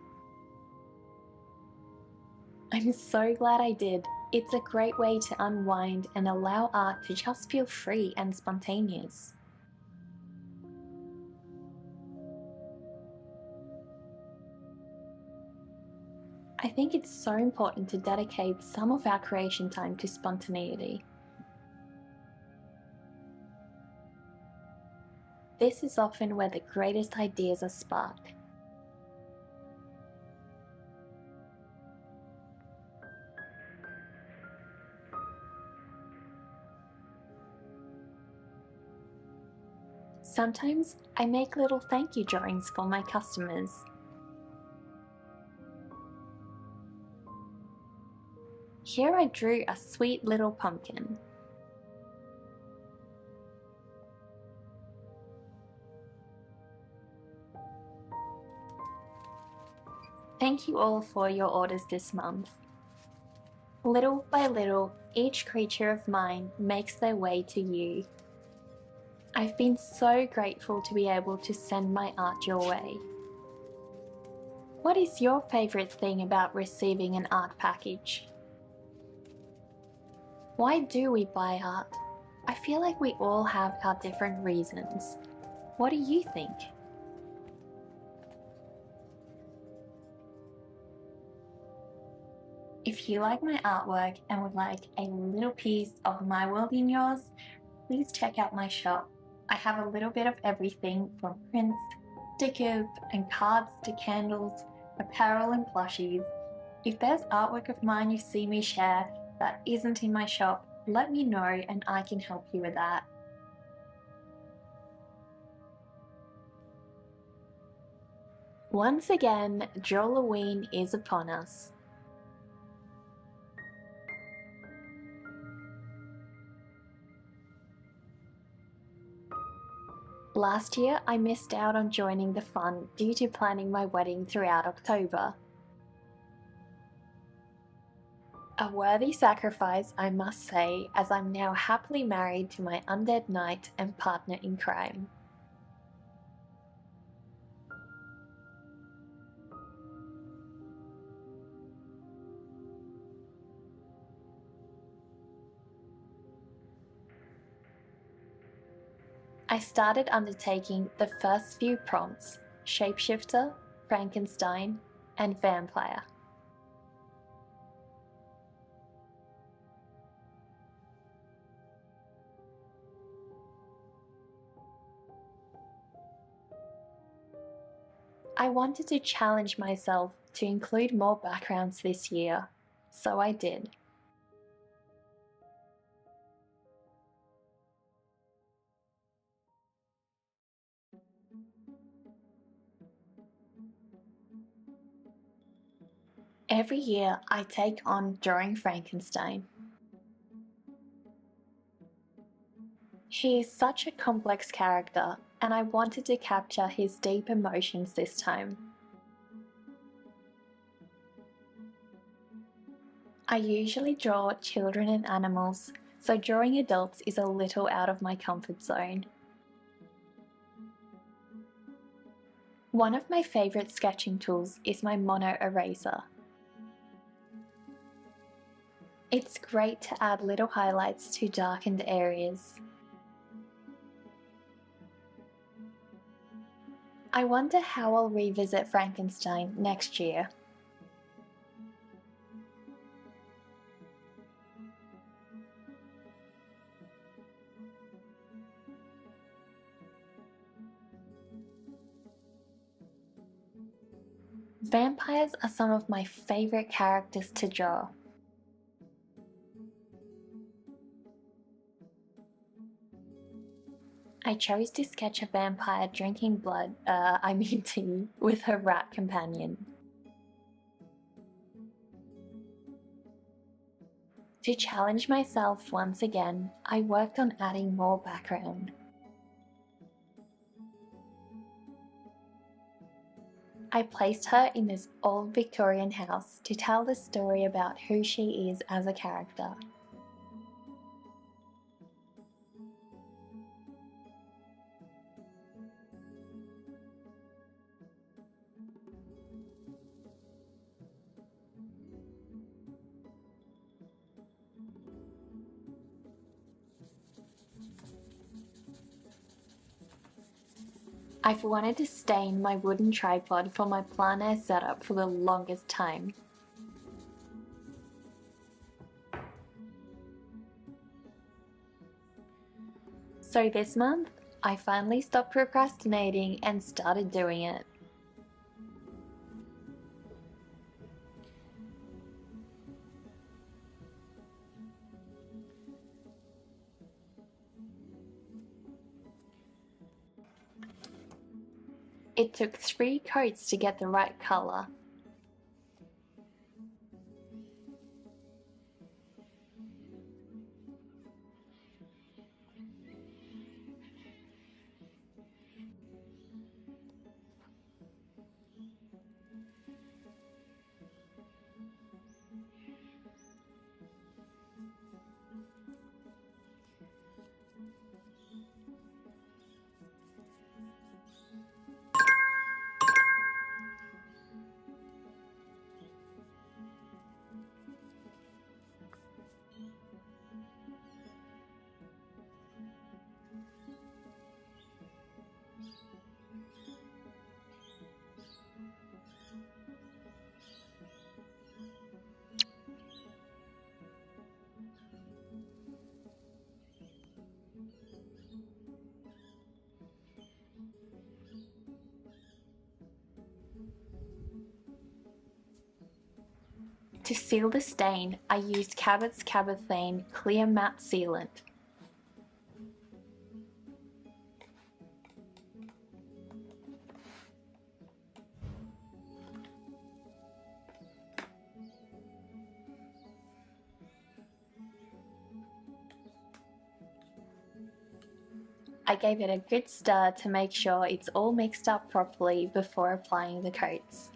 I'm so glad I did. It's a great way to unwind and allow art to just feel free and spontaneous. I think it's so important to dedicate some of our creation time to spontaneity. This is often where the greatest ideas are sparked. Sometimes I make little thank you drawings for my customers. Here I drew a sweet little pumpkin. Thank you all for your orders this month. Little by little, each creature of mine makes their way to you. I've been so grateful to be able to send my art your way. What is your favourite thing about receiving an art package? Why do we buy art? I feel like we all have our different reasons. What do you think? If you like my artwork and would like a little piece of my world in yours, please check out my shop. I have a little bit of everything from prints, stickers and cards to candles, apparel and plushies. If there's artwork of mine you see me share that isn't in my shop, let me know and I can help you with that. Once again, Drawlloween is upon us. Last year, I missed out on joining the fun due to planning my wedding throughout October. A worthy sacrifice, I must say, as I'm now happily married to my undead knight and partner in crime. I started undertaking the first few prompts: shapeshifter, Frankenstein, and vampire. I wanted to challenge myself to include more backgrounds this year, so I did. Every year I take on drawing Frankenstein. He is such a complex character, and I wanted to capture his deep emotions this time. I usually draw children and animals, so drawing adults is a little out of my comfort zone. One of my favourite sketching tools is my mono eraser. It's great to add little highlights to darkened areas. I wonder how I'll revisit Frankenstein next year. Vampires are some of my favourite characters to draw. I chose to sketch a vampire drinking blood, tea, with her rat companion. To challenge myself once again, I worked on adding more background. I placed her in this old Victorian house to tell the story about who she is as a character. I've wanted to stain my wooden tripod for my plein air setup for the longest time. So this month, I finally stopped procrastinating and started doing it. It took 3 coats to get the right colour. To seal the stain, I used Cabot's Cabothane Clear Matte Sealant. I gave it a good stir to make sure it's all mixed up properly before applying the coats.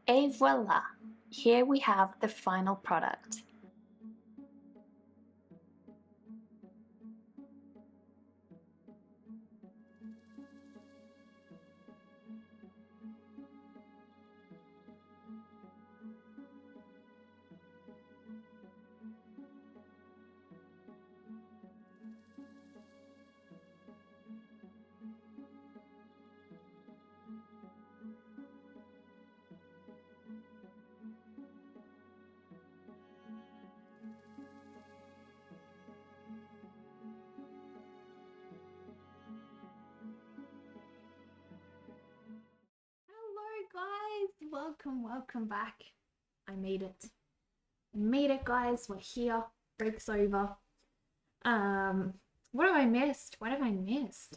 Et voila! Here we have the final product. Hello guys, welcome back. I made it. Made it guys, we're here. Break's over. What have I missed? What have I missed?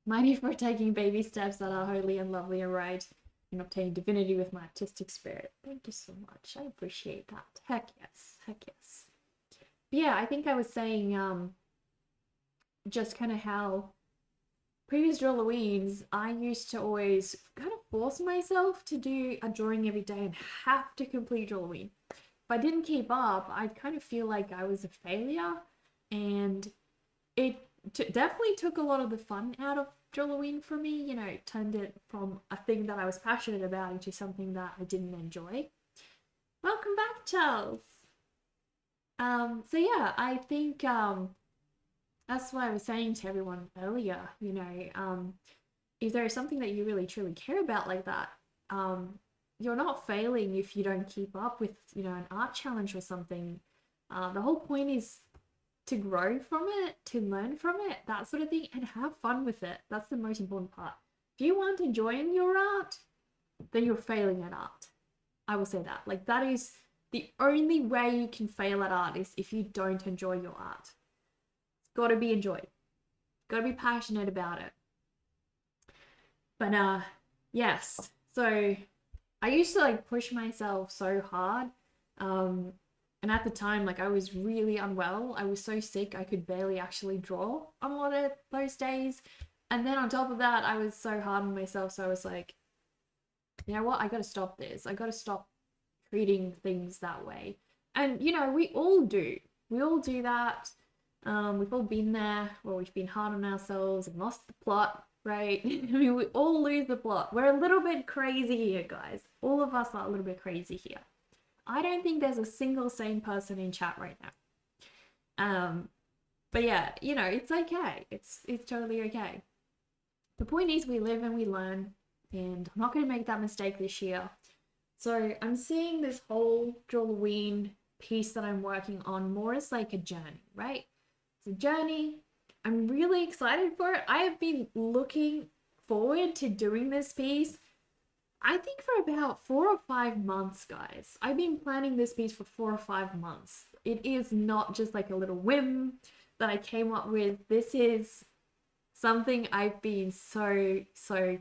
Mighty for taking baby steps that are holy and lovely and right and obtaining divinity with my artistic spirit. Thank you so much. I appreciate that. Heck yes. Heck yes. But yeah, I think I was saying just kind of how previous Drawlloweens, I used to always kind of force myself to do a drawing every day and have to complete Drawlloween. If I didn't keep up, I'd kind of feel like I was a failure, and it definitely took a lot of the fun out of Drawlloween for me. You know, it turned it from a thing that I was passionate about into something that I didn't enjoy. Welcome back, Charles. So yeah, I think that's what I was saying to everyone earlier. You know, if there is something that you really truly care about like that, you're not failing if you don't keep up with, you know, an art challenge or something. The whole point is to grow from it, to learn from it, that sort of thing, and have fun with it. That's the most important part. If you aren't enjoying your art, then you're failing at art. I will say that. Like, that is the only way you can fail at art, is if you don't enjoy your art. It's got to be enjoyed. Got to be passionate about it. But yes. So I used to like push myself so hard. And at the time, like, I was really unwell. I was so sick, I could barely actually draw on a lot of those days. And then on top of that, I was so hard on myself. So I was like, you know what? I got to stop this. I got to stop treating things that way. And, you know, we all do. We all do that. We've all been there where we've been hard on ourselves and lost the plot, right? I mean, we all lose the plot. We're a little bit crazy here, guys. All of us are a little bit crazy here. I don't think there's a single sane person in chat right now. But yeah, you know, it's okay. It's totally okay. The point is, we live and we learn, and I'm not going to make that mistake this year. So I'm seeing this whole Drawlloween piece that I'm working on more as like a journey, right? It's a journey. I'm really excited for it. I have been looking forward to doing this piece, I think, for about 4 or 5 months, guys. I've been planning this piece for 4 or 5 months. It is not just like a little whim that I came up with. This is something I've been so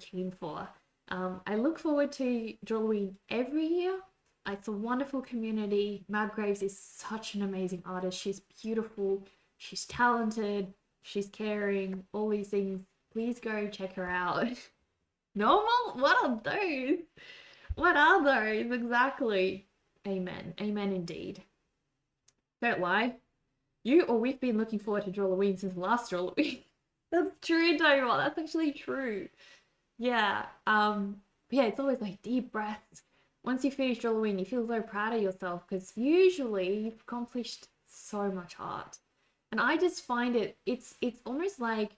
keen for. I look forward to Drawlloween every year. It's a wonderful community. Mab Graves is such an amazing artist. She's beautiful. She's talented. She's caring. All these things. Please go check her out. Normal? What are those? What are those? Exactly. Amen. Amen indeed. Don't lie. You or we've been looking forward to Drawlloween since last Drawlloween. That's true, Doma. That's actually true. Yeah. Yeah, it's always like deep breaths. Once you finish Drawlloween, you feel so proud of yourself because usually you've accomplished so much art. And I just find it's almost like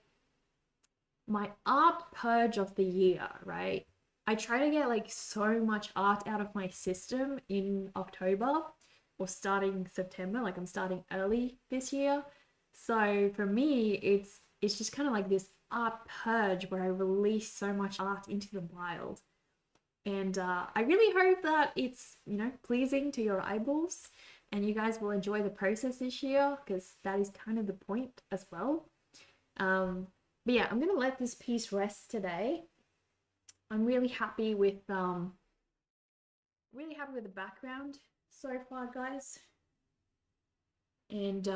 my art purge of the year, right? I try to get like so much art out of my system in October or starting September. Like, I'm starting early this year. So for me, it's just kind of like this art purge where I release so much art into the wild. And I really hope that it's, you know, pleasing to your eyeballs and you guys will enjoy the process this year, because that is kind of the point as well. But yeah, I'm gonna let this piece rest today. I'm really happy with the background so far, guys. And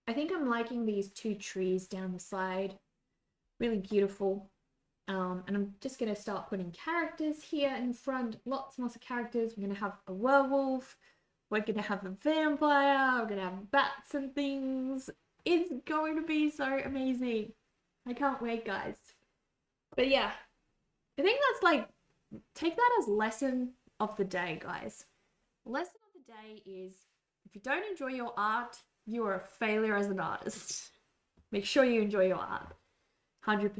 I think I'm liking these two trees down the side. Really beautiful. And I'm just going to start putting characters here in front. Lots and lots of characters. We're going to have a werewolf. We're going to have a vampire. We're going to have bats and things. It's going to be so amazing. I can't wait, guys. But yeah, I think that's like, take that as lesson of the day, guys. Lesson of the day is, if you don't enjoy your art, you are a failure as an artist. Make sure you enjoy your art. 100%.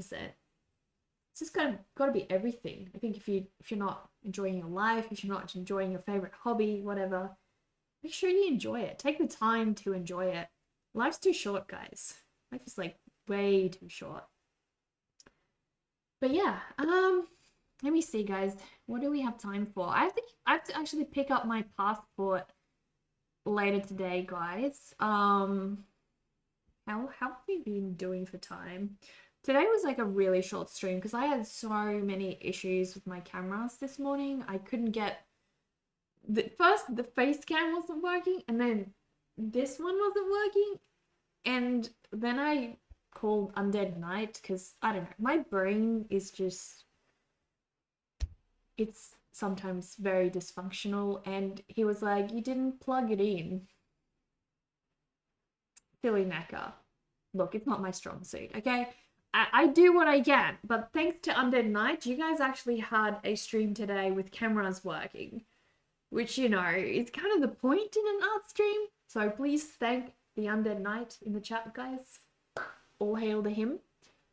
It's just got to be everything. I think if you're not enjoying your life, if you're not enjoying your favorite hobby, whatever, make sure you enjoy it. Take the time to enjoy it. Life's too short, guys. Life is like way too short. But yeah, let me see, guys. What do we have time for? I have to actually pick up my passport later today, guys. How have we been doing for time? Today was like a really short stream because I had so many issues with my cameras this morning. I couldn't get the face cam wasn't working, and then this one wasn't working, and then I called Undead Night because I don't know, my brain is just, it's sometimes very dysfunctional, and he was like, you didn't plug it in. Silly knacker. Look, it's not my strong suit, okay? I do what I can, but thanks to Undead Night, you guys actually had a stream today with cameras working, which, you know, is kind of the point in an art stream. So please thank the Undead Night in the chat, guys. All hail to him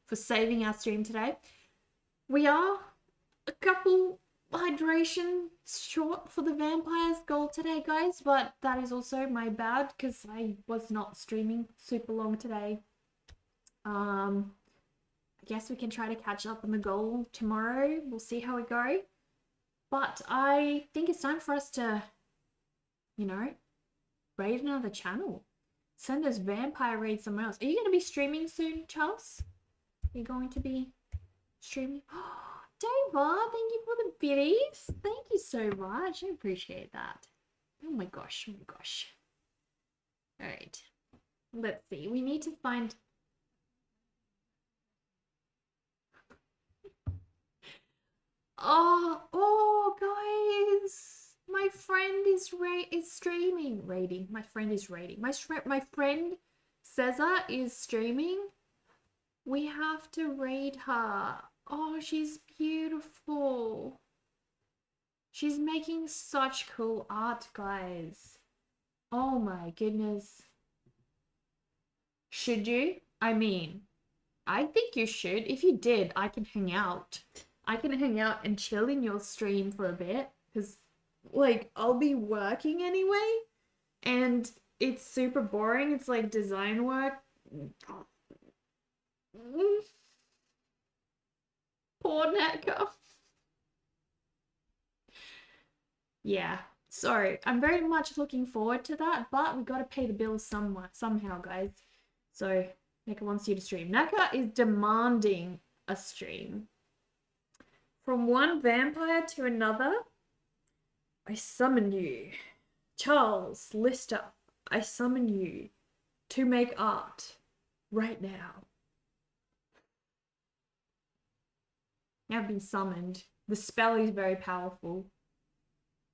for saving our stream today. We are a couple hydration short for the vampire's goal today, guys, but that is also my bad because I was not streaming super long today. I guess we can try to catch up on the goal tomorrow. We'll see how we go. But I think it's time for us to, you know, raid another channel. Send those vampire raids somewhere else. Are you going to be streaming soon, Charles? Are you going to be streaming? Oh, Dava, thank you for the biddies. Thank you so much. I appreciate that. Oh my gosh, oh my gosh. All right. Let's see. We need to find... Oh, guys, my friend is streaming. Raiding. My friend is raiding. My friend Cesar is streaming. We have to raid her. Oh, she's beautiful. She's making such cool art, guys. Oh my goodness. Should you? I mean, I think you should. If you did, I can hang out. I can hang out and chill in your stream for a bit because, like, I'll be working anyway and it's super boring. It's like design work. Poor Neka. Yeah, so I'm very much looking forward to that, but we got to pay the bills somehow, guys. So Neka wants you to stream. Neka is demanding a stream. From one vampire to another, I summon you. Charles, Lister, I summon you to make art right now. I've been summoned. The spell is very powerful.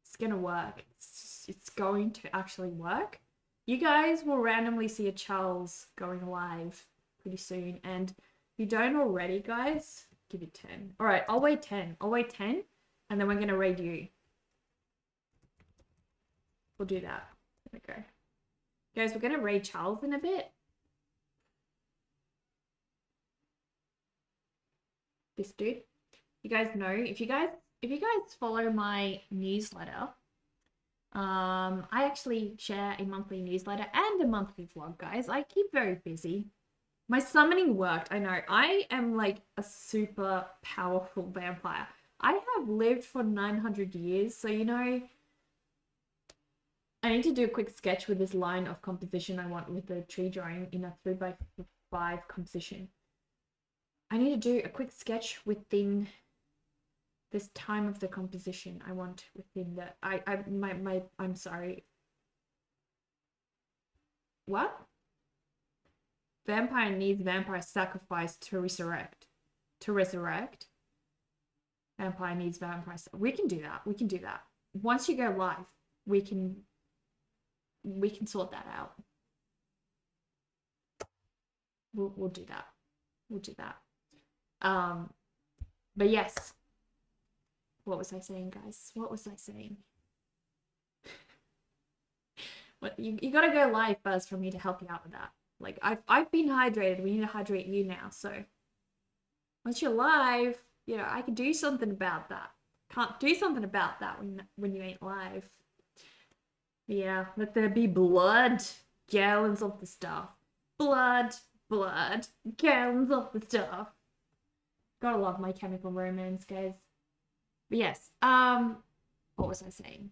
It's gonna work. It's going to actually work. You guys will randomly see a Charles going live pretty soon. And if you don't already, guys, give it 10. All right, I'll wait 10. I'll wait 10, and then we're going to raid you. We'll do that. Okay. Guys, we're going to raid Charles in a bit. This dude. You guys know, if you guys follow my newsletter, I actually share a monthly newsletter and a monthly vlog, guys. I keep very busy. My summoning worked, I know. I am like a super powerful vampire. I have lived for 900 years, so you know, I need to do a quick sketch with this line of composition I want with the tree drawing in a 3x5 composition. I need to do a quick sketch within this time of the composition I want within the I'm sorry. What? Vampire needs vampire sacrifice to resurrect. To resurrect? Vampire needs vampire stuff. We can do that. We can do that. Once you go live, we can sort that out. We'll do that. We'll do that. But yes. What was I saying, guys? What was I saying? What you gotta go live first for me to help you out with that. Like I've been hydrated. We need to hydrate you now. So once you're live, you know, I can do something about that. Can't do something about that when you ain't live. Yeah, let there be blood, gallons of the stuff. Blood, gallons of the stuff. Gotta love My Chemical Romance, guys. But yes, what was I saying?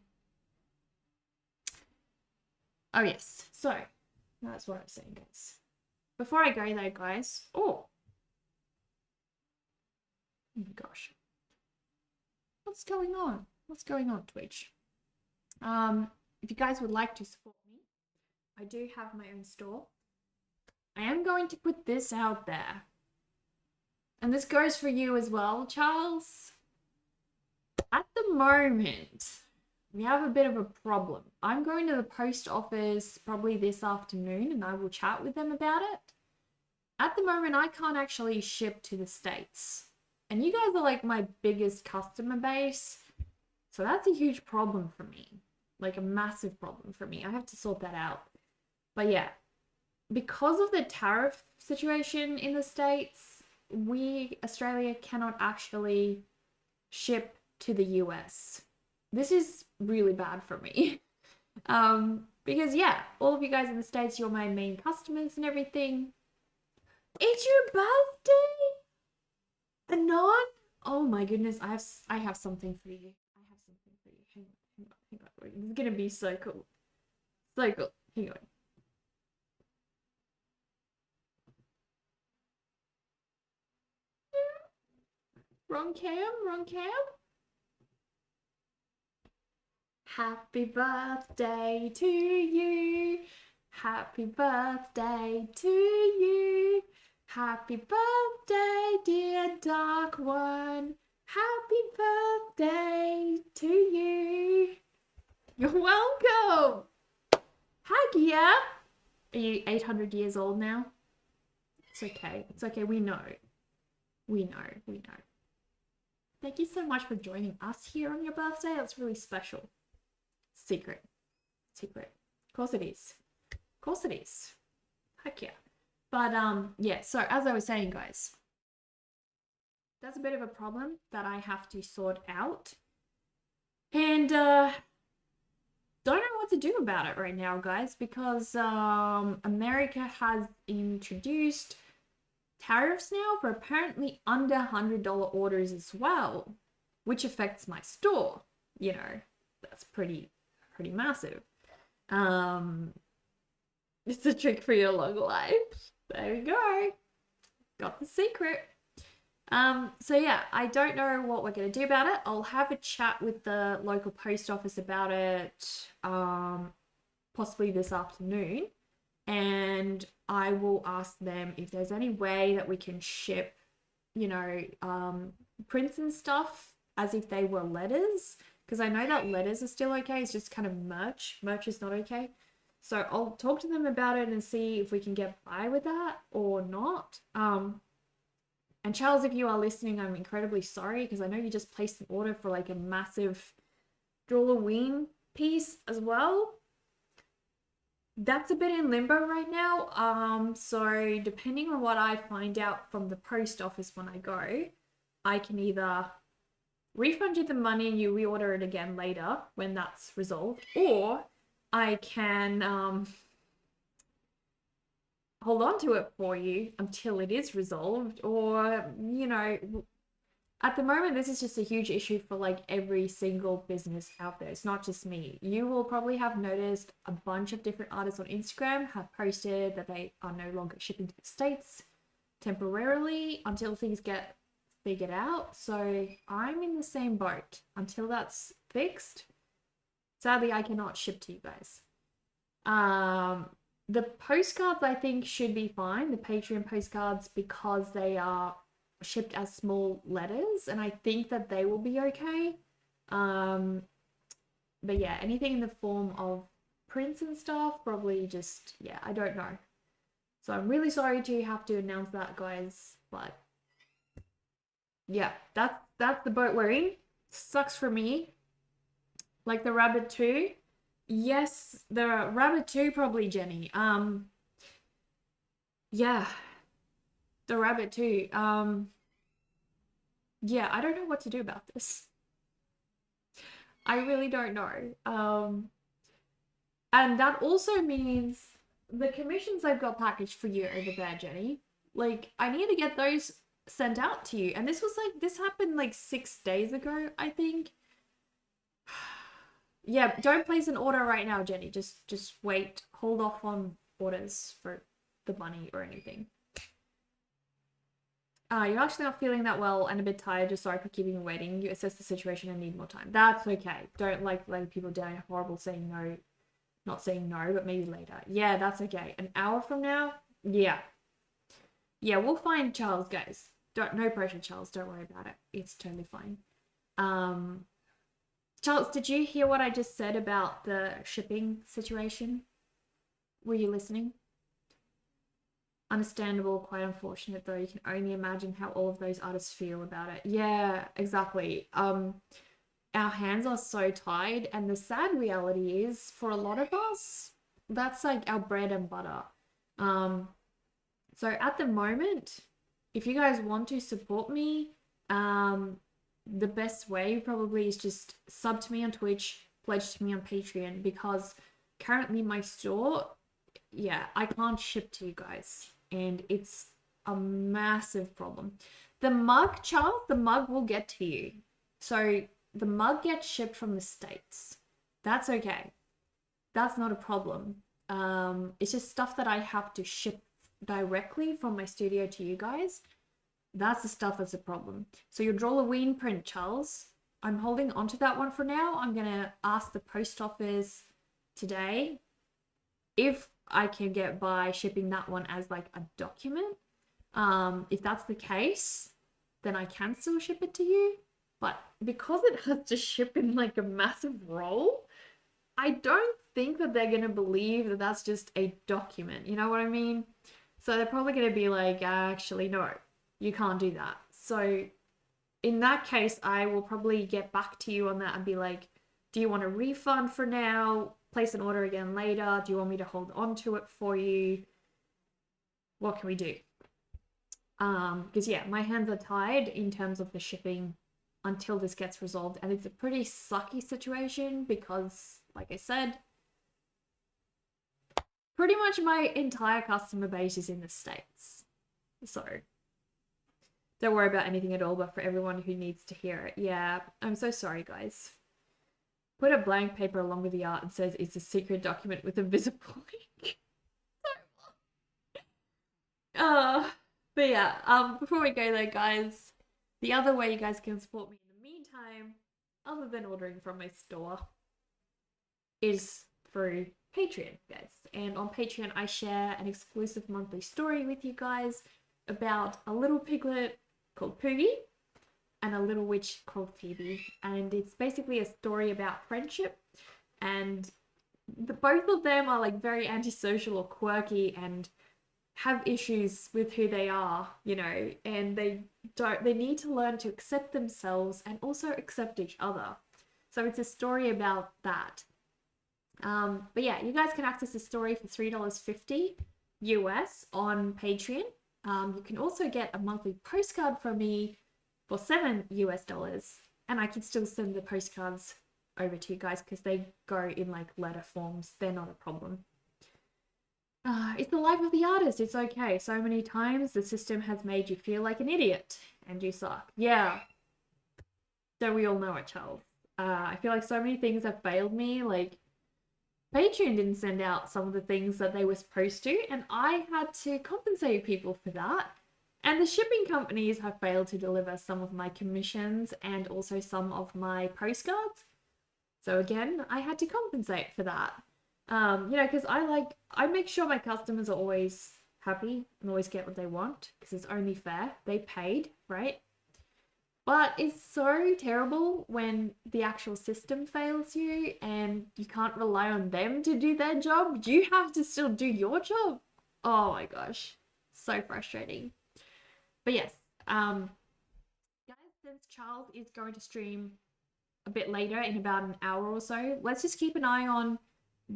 Oh yes, so that's what I was saying, guys. Before I go though, guys, oh my gosh, what's going on? What's going on, Twitch? If you guys would like to support me, I do have my own store. I am going to put this out there. And this goes for you as well, Charles. At the moment, we have a bit of a problem. I'm going to the post office probably this afternoon and I will chat with them about it. At the moment, I can't actually ship to the States. And you guys are like my biggest customer base. So that's a huge problem for me. Like a massive problem for me. I have to sort that out. But yeah, because of the tariff situation in the States, Australia cannot actually ship to the US. This is really bad for me. Because yeah, all of you guys in the States, you're my main customers and everything. It's your birthday? Anon? Oh my goodness, I have something for you. Hang on. This is gonna be so cool. So cool. Hang on. Wrong cam. Happy birthday to you. Happy birthday to you. Happy birthday, dear Dark One. Happy birthday to you. You're welcome. Heck yeah. Are you 800 years old now? It's okay. It's okay. We know. Thank you so much for joining us here on your birthday. That's really special. Secret. Of course it is. Heck yeah. But yeah, so as I was saying, guys, that's a bit of a problem that I have to sort out. And don't know what to do about it right now, guys, because America has introduced tariffs now for apparently under $100 orders as well, which affects my store. You know, that's pretty massive. It's a trick for your long life. There we go. Got the secret. So yeah, I don't know what we're gonna do about it. I'll have a chat with the local post office about it, possibly this afternoon, and I will ask them if there's any way that we can ship, you know, prints and stuff as if they were letters, because I know that letters are still okay. It's just kind of merch. Merch is not okay. So I'll talk to them about it and see if we can get by with that or not. And Charles, if you are listening, I'm incredibly sorry because I know you just placed an order for like a massive Drawlloween piece as well. That's a bit in limbo right now. So depending on what I find out from the post office when I go, I can either refund you the money and you reorder it again later when that's resolved, or I can hold on to it for you until it is resolved, or, you know, at the moment, this is just a huge issue for like every single business out there. It's not just me. You will probably have noticed a bunch of different artists on Instagram have posted that they are no longer shipping to the States temporarily until things get figured out. So I'm in the same boat. Until that's fixed, sadly, I cannot ship to you guys. The postcards I think should be fine, the Patreon postcards, because they are shipped as small letters, and I think that they will be okay. But yeah, anything in the form of prints and stuff, probably just, yeah, I don't know. So I'm really sorry to have to announce that, guys, but yeah, that's the boat we're in. Sucks for me. Like the rabbit too. Yes, the rabbit too, probably, Jenny. Yeah, the rabbit too. Yeah, I don't know what to do about this. I really don't know. And that also means the commissions I've got packaged for you over there, Jenny. Like, I need to get those sent out to you. And this happened like 6 days ago, I think. Yeah, don't place an order right now, Jenny. Just wait. Hold off on orders for the money or anything. You're actually not feeling that well and a bit tired. Just sorry for keeping you waiting. You assess the situation and need more time. That's okay. Don't like letting people down. Horrible saying no. Not saying no, but maybe later. Yeah, that's okay. An hour from now? Yeah. Yeah, we'll find Charles, guys. No pressure, Charles. Don't worry about it. It's totally fine. Charles, did you hear what I just said about the shipping situation? Were you listening? Understandable, quite unfortunate though. You can only imagine how all of those artists feel about it. Yeah, exactly. Our hands are so tied, and the sad reality is for a lot of us, that's like our bread and butter. So at the moment, if you guys want to support me, the best way probably is just sub to me on Twitch, pledge to me on Patreon, because currently my store, yeah, I can't ship to you guys, and it's a massive problem. The mug, Charles, the mug will get to you. So the mug gets shipped from the States. That's okay. That's not a problem. It's just stuff that I have to ship directly from my studio to you guys. That's the stuff that's a problem. So your Drawlloween print, Charles, I'm holding onto that one for now. I'm going to ask the post office today if I can get by shipping that one as like a document. If that's the case, then I can still ship it to you. But because it has to ship in like a massive roll, I don't think that they're going to believe that that's just a document. You know what I mean? So they're probably going to be like, actually, no, you can't do that. So in that case, I will probably get back to you on that and be like, do you want a refund for now? Place an order again later? Do you want me to hold on to it for you? What can we do? Because yeah, my hands are tied in terms of the shipping until this gets resolved, and it's a pretty sucky situation because, like I said, pretty much my entire customer base is in the States. So don't worry about anything at all, but for everyone who needs to hear it, yeah, I'm so sorry, guys. Put a blank paper along with the art and says it's a secret document with a visible link. But yeah, before we go though, guys, the other way you guys can support me in the meantime, other than ordering from my store, is through Patreon, guys. And on Patreon, I share an exclusive monthly story with you guys about a little piglet called Poogie and a little witch called Phoebe. And it's basically a story about friendship. And both of them are like very antisocial or quirky and have issues with who they are, you know, and they need to learn to accept themselves and also accept each other. So it's a story about that. But yeah, you guys can access the story for $3.50 US on Patreon. You can also get a monthly postcard from me for $7 US, and I can still send the postcards over to you guys because they go in like letter forms. They're not a problem. It's the life of the artist. It's okay. So many times the system has made you feel like an idiot and you suck. Yeah. Don't we all know it, Charles? I feel like so many things have failed me. Like, Patreon didn't send out some of the things that they were supposed to, and I had to compensate people for that. And the shipping companies have failed to deliver some of my commissions and also some of my postcards. So again, I had to compensate for that. You know, because I make sure my customers are always happy and always get what they want because it's only fair. They paid, right? But it's so terrible when the actual system fails you and you can't rely on them to do their job. You have to still do your job. Oh my gosh. So frustrating. But yes, guys, since Charles is going to stream a bit later in about an hour or so, let's just keep an eye on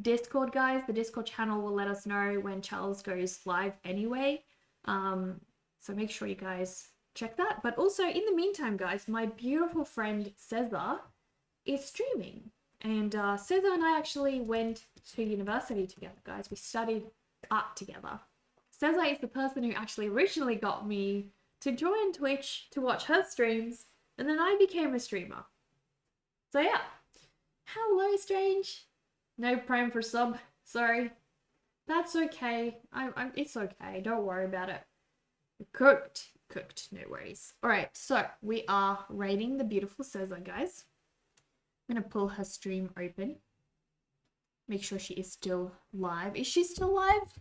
Discord, guys. The Discord channel will let us know when Charles goes live anyway. So make sure you guys check that. But also, in the meantime, guys, my beautiful friend Cesar is streaming. And Cesar and I actually went to university together, guys. We studied art together. Cesar is the person who actually originally got me to join Twitch to watch her streams, and then I became a streamer. So yeah. Hello, Strange. No prime for sub. Sorry. That's okay. It's okay. Don't worry about it. Cooked. No worries. Alright, so we are rating the beautiful Cesar, guys. I'm going to pull her stream open. Make sure she is still live. Is she still live?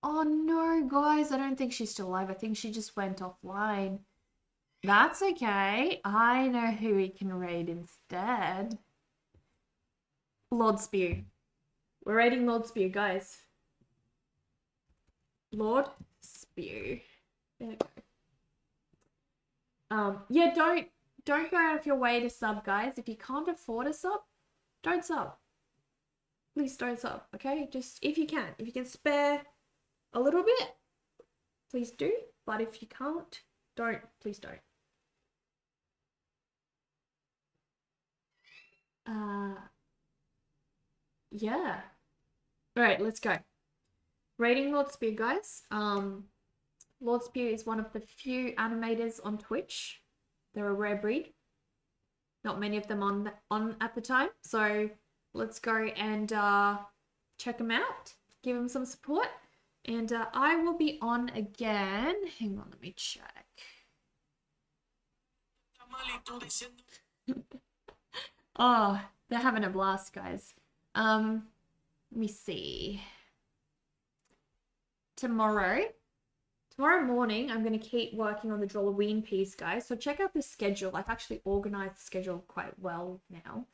Oh no, guys. I don't think she's still live. I think she just went offline. That's okay. I know who we can raid instead. Lord Spew. We're raiding Lord Spew, guys. Lord Spew. There we go. Yeah, don't go out of your way to sub, guys. If you can't afford a sub, don't sub. Please don't sub, okay? Just if you can spare a little bit, please do. But if you can't, please don't. Yeah. All right, let's go. Rating Lord Spear, guys. Lord Spear is one of the few animators on Twitch. They're a rare breed. Not many of them on at the time. So let's go and check them out. Give them some support. And I will be on again. Hang on, let me check. Oh, they're having a blast, guys. Let me see. Tomorrow morning, I'm going to keep working on the Drawlloween piece, guys. So check out the schedule. I've actually organized the schedule quite well now.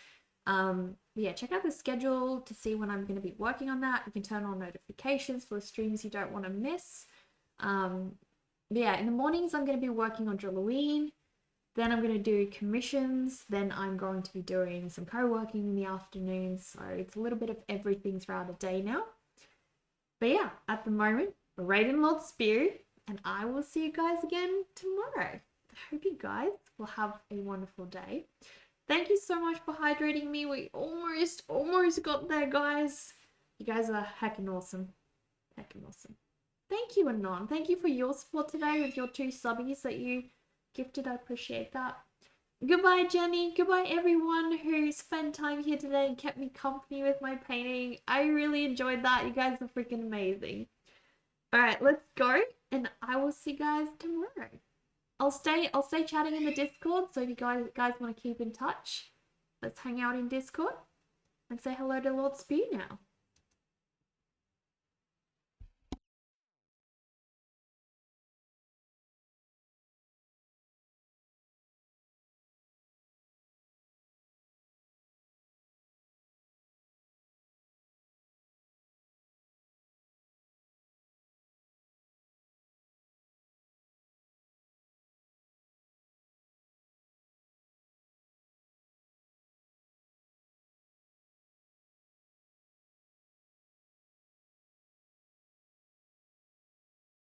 Yeah, check out the schedule to see when I'm going to be working on that. You can turn on notifications for the streams you don't want to miss. Yeah, in the mornings, I'm going to be working on Drawlloween. Then I'm going to do commissions. Then I'm going to be doing some co-working in the afternoons. So it's a little bit of everything throughout the day now. But yeah, at the moment, we're raiding Lord Spear. And I will see you guys again tomorrow. I hope you guys will have a wonderful day. Thank you so much for hydrating me. We almost got there, guys. You guys are heckin' awesome. Heckin' awesome. Thank you, Anon. Thank you for your support today with your 2 subbies that you gifted. I appreciate that. Goodbye, Jenny. Goodbye, everyone who spent time here today and kept me company with my painting. I really enjoyed that. You guys are freaking amazing. All right, let's go. And I will see you guys tomorrow. I'll stay chatting in the Discord. So if you guys want to keep in touch, let's hang out in Discord and say hello to Lord Spear now.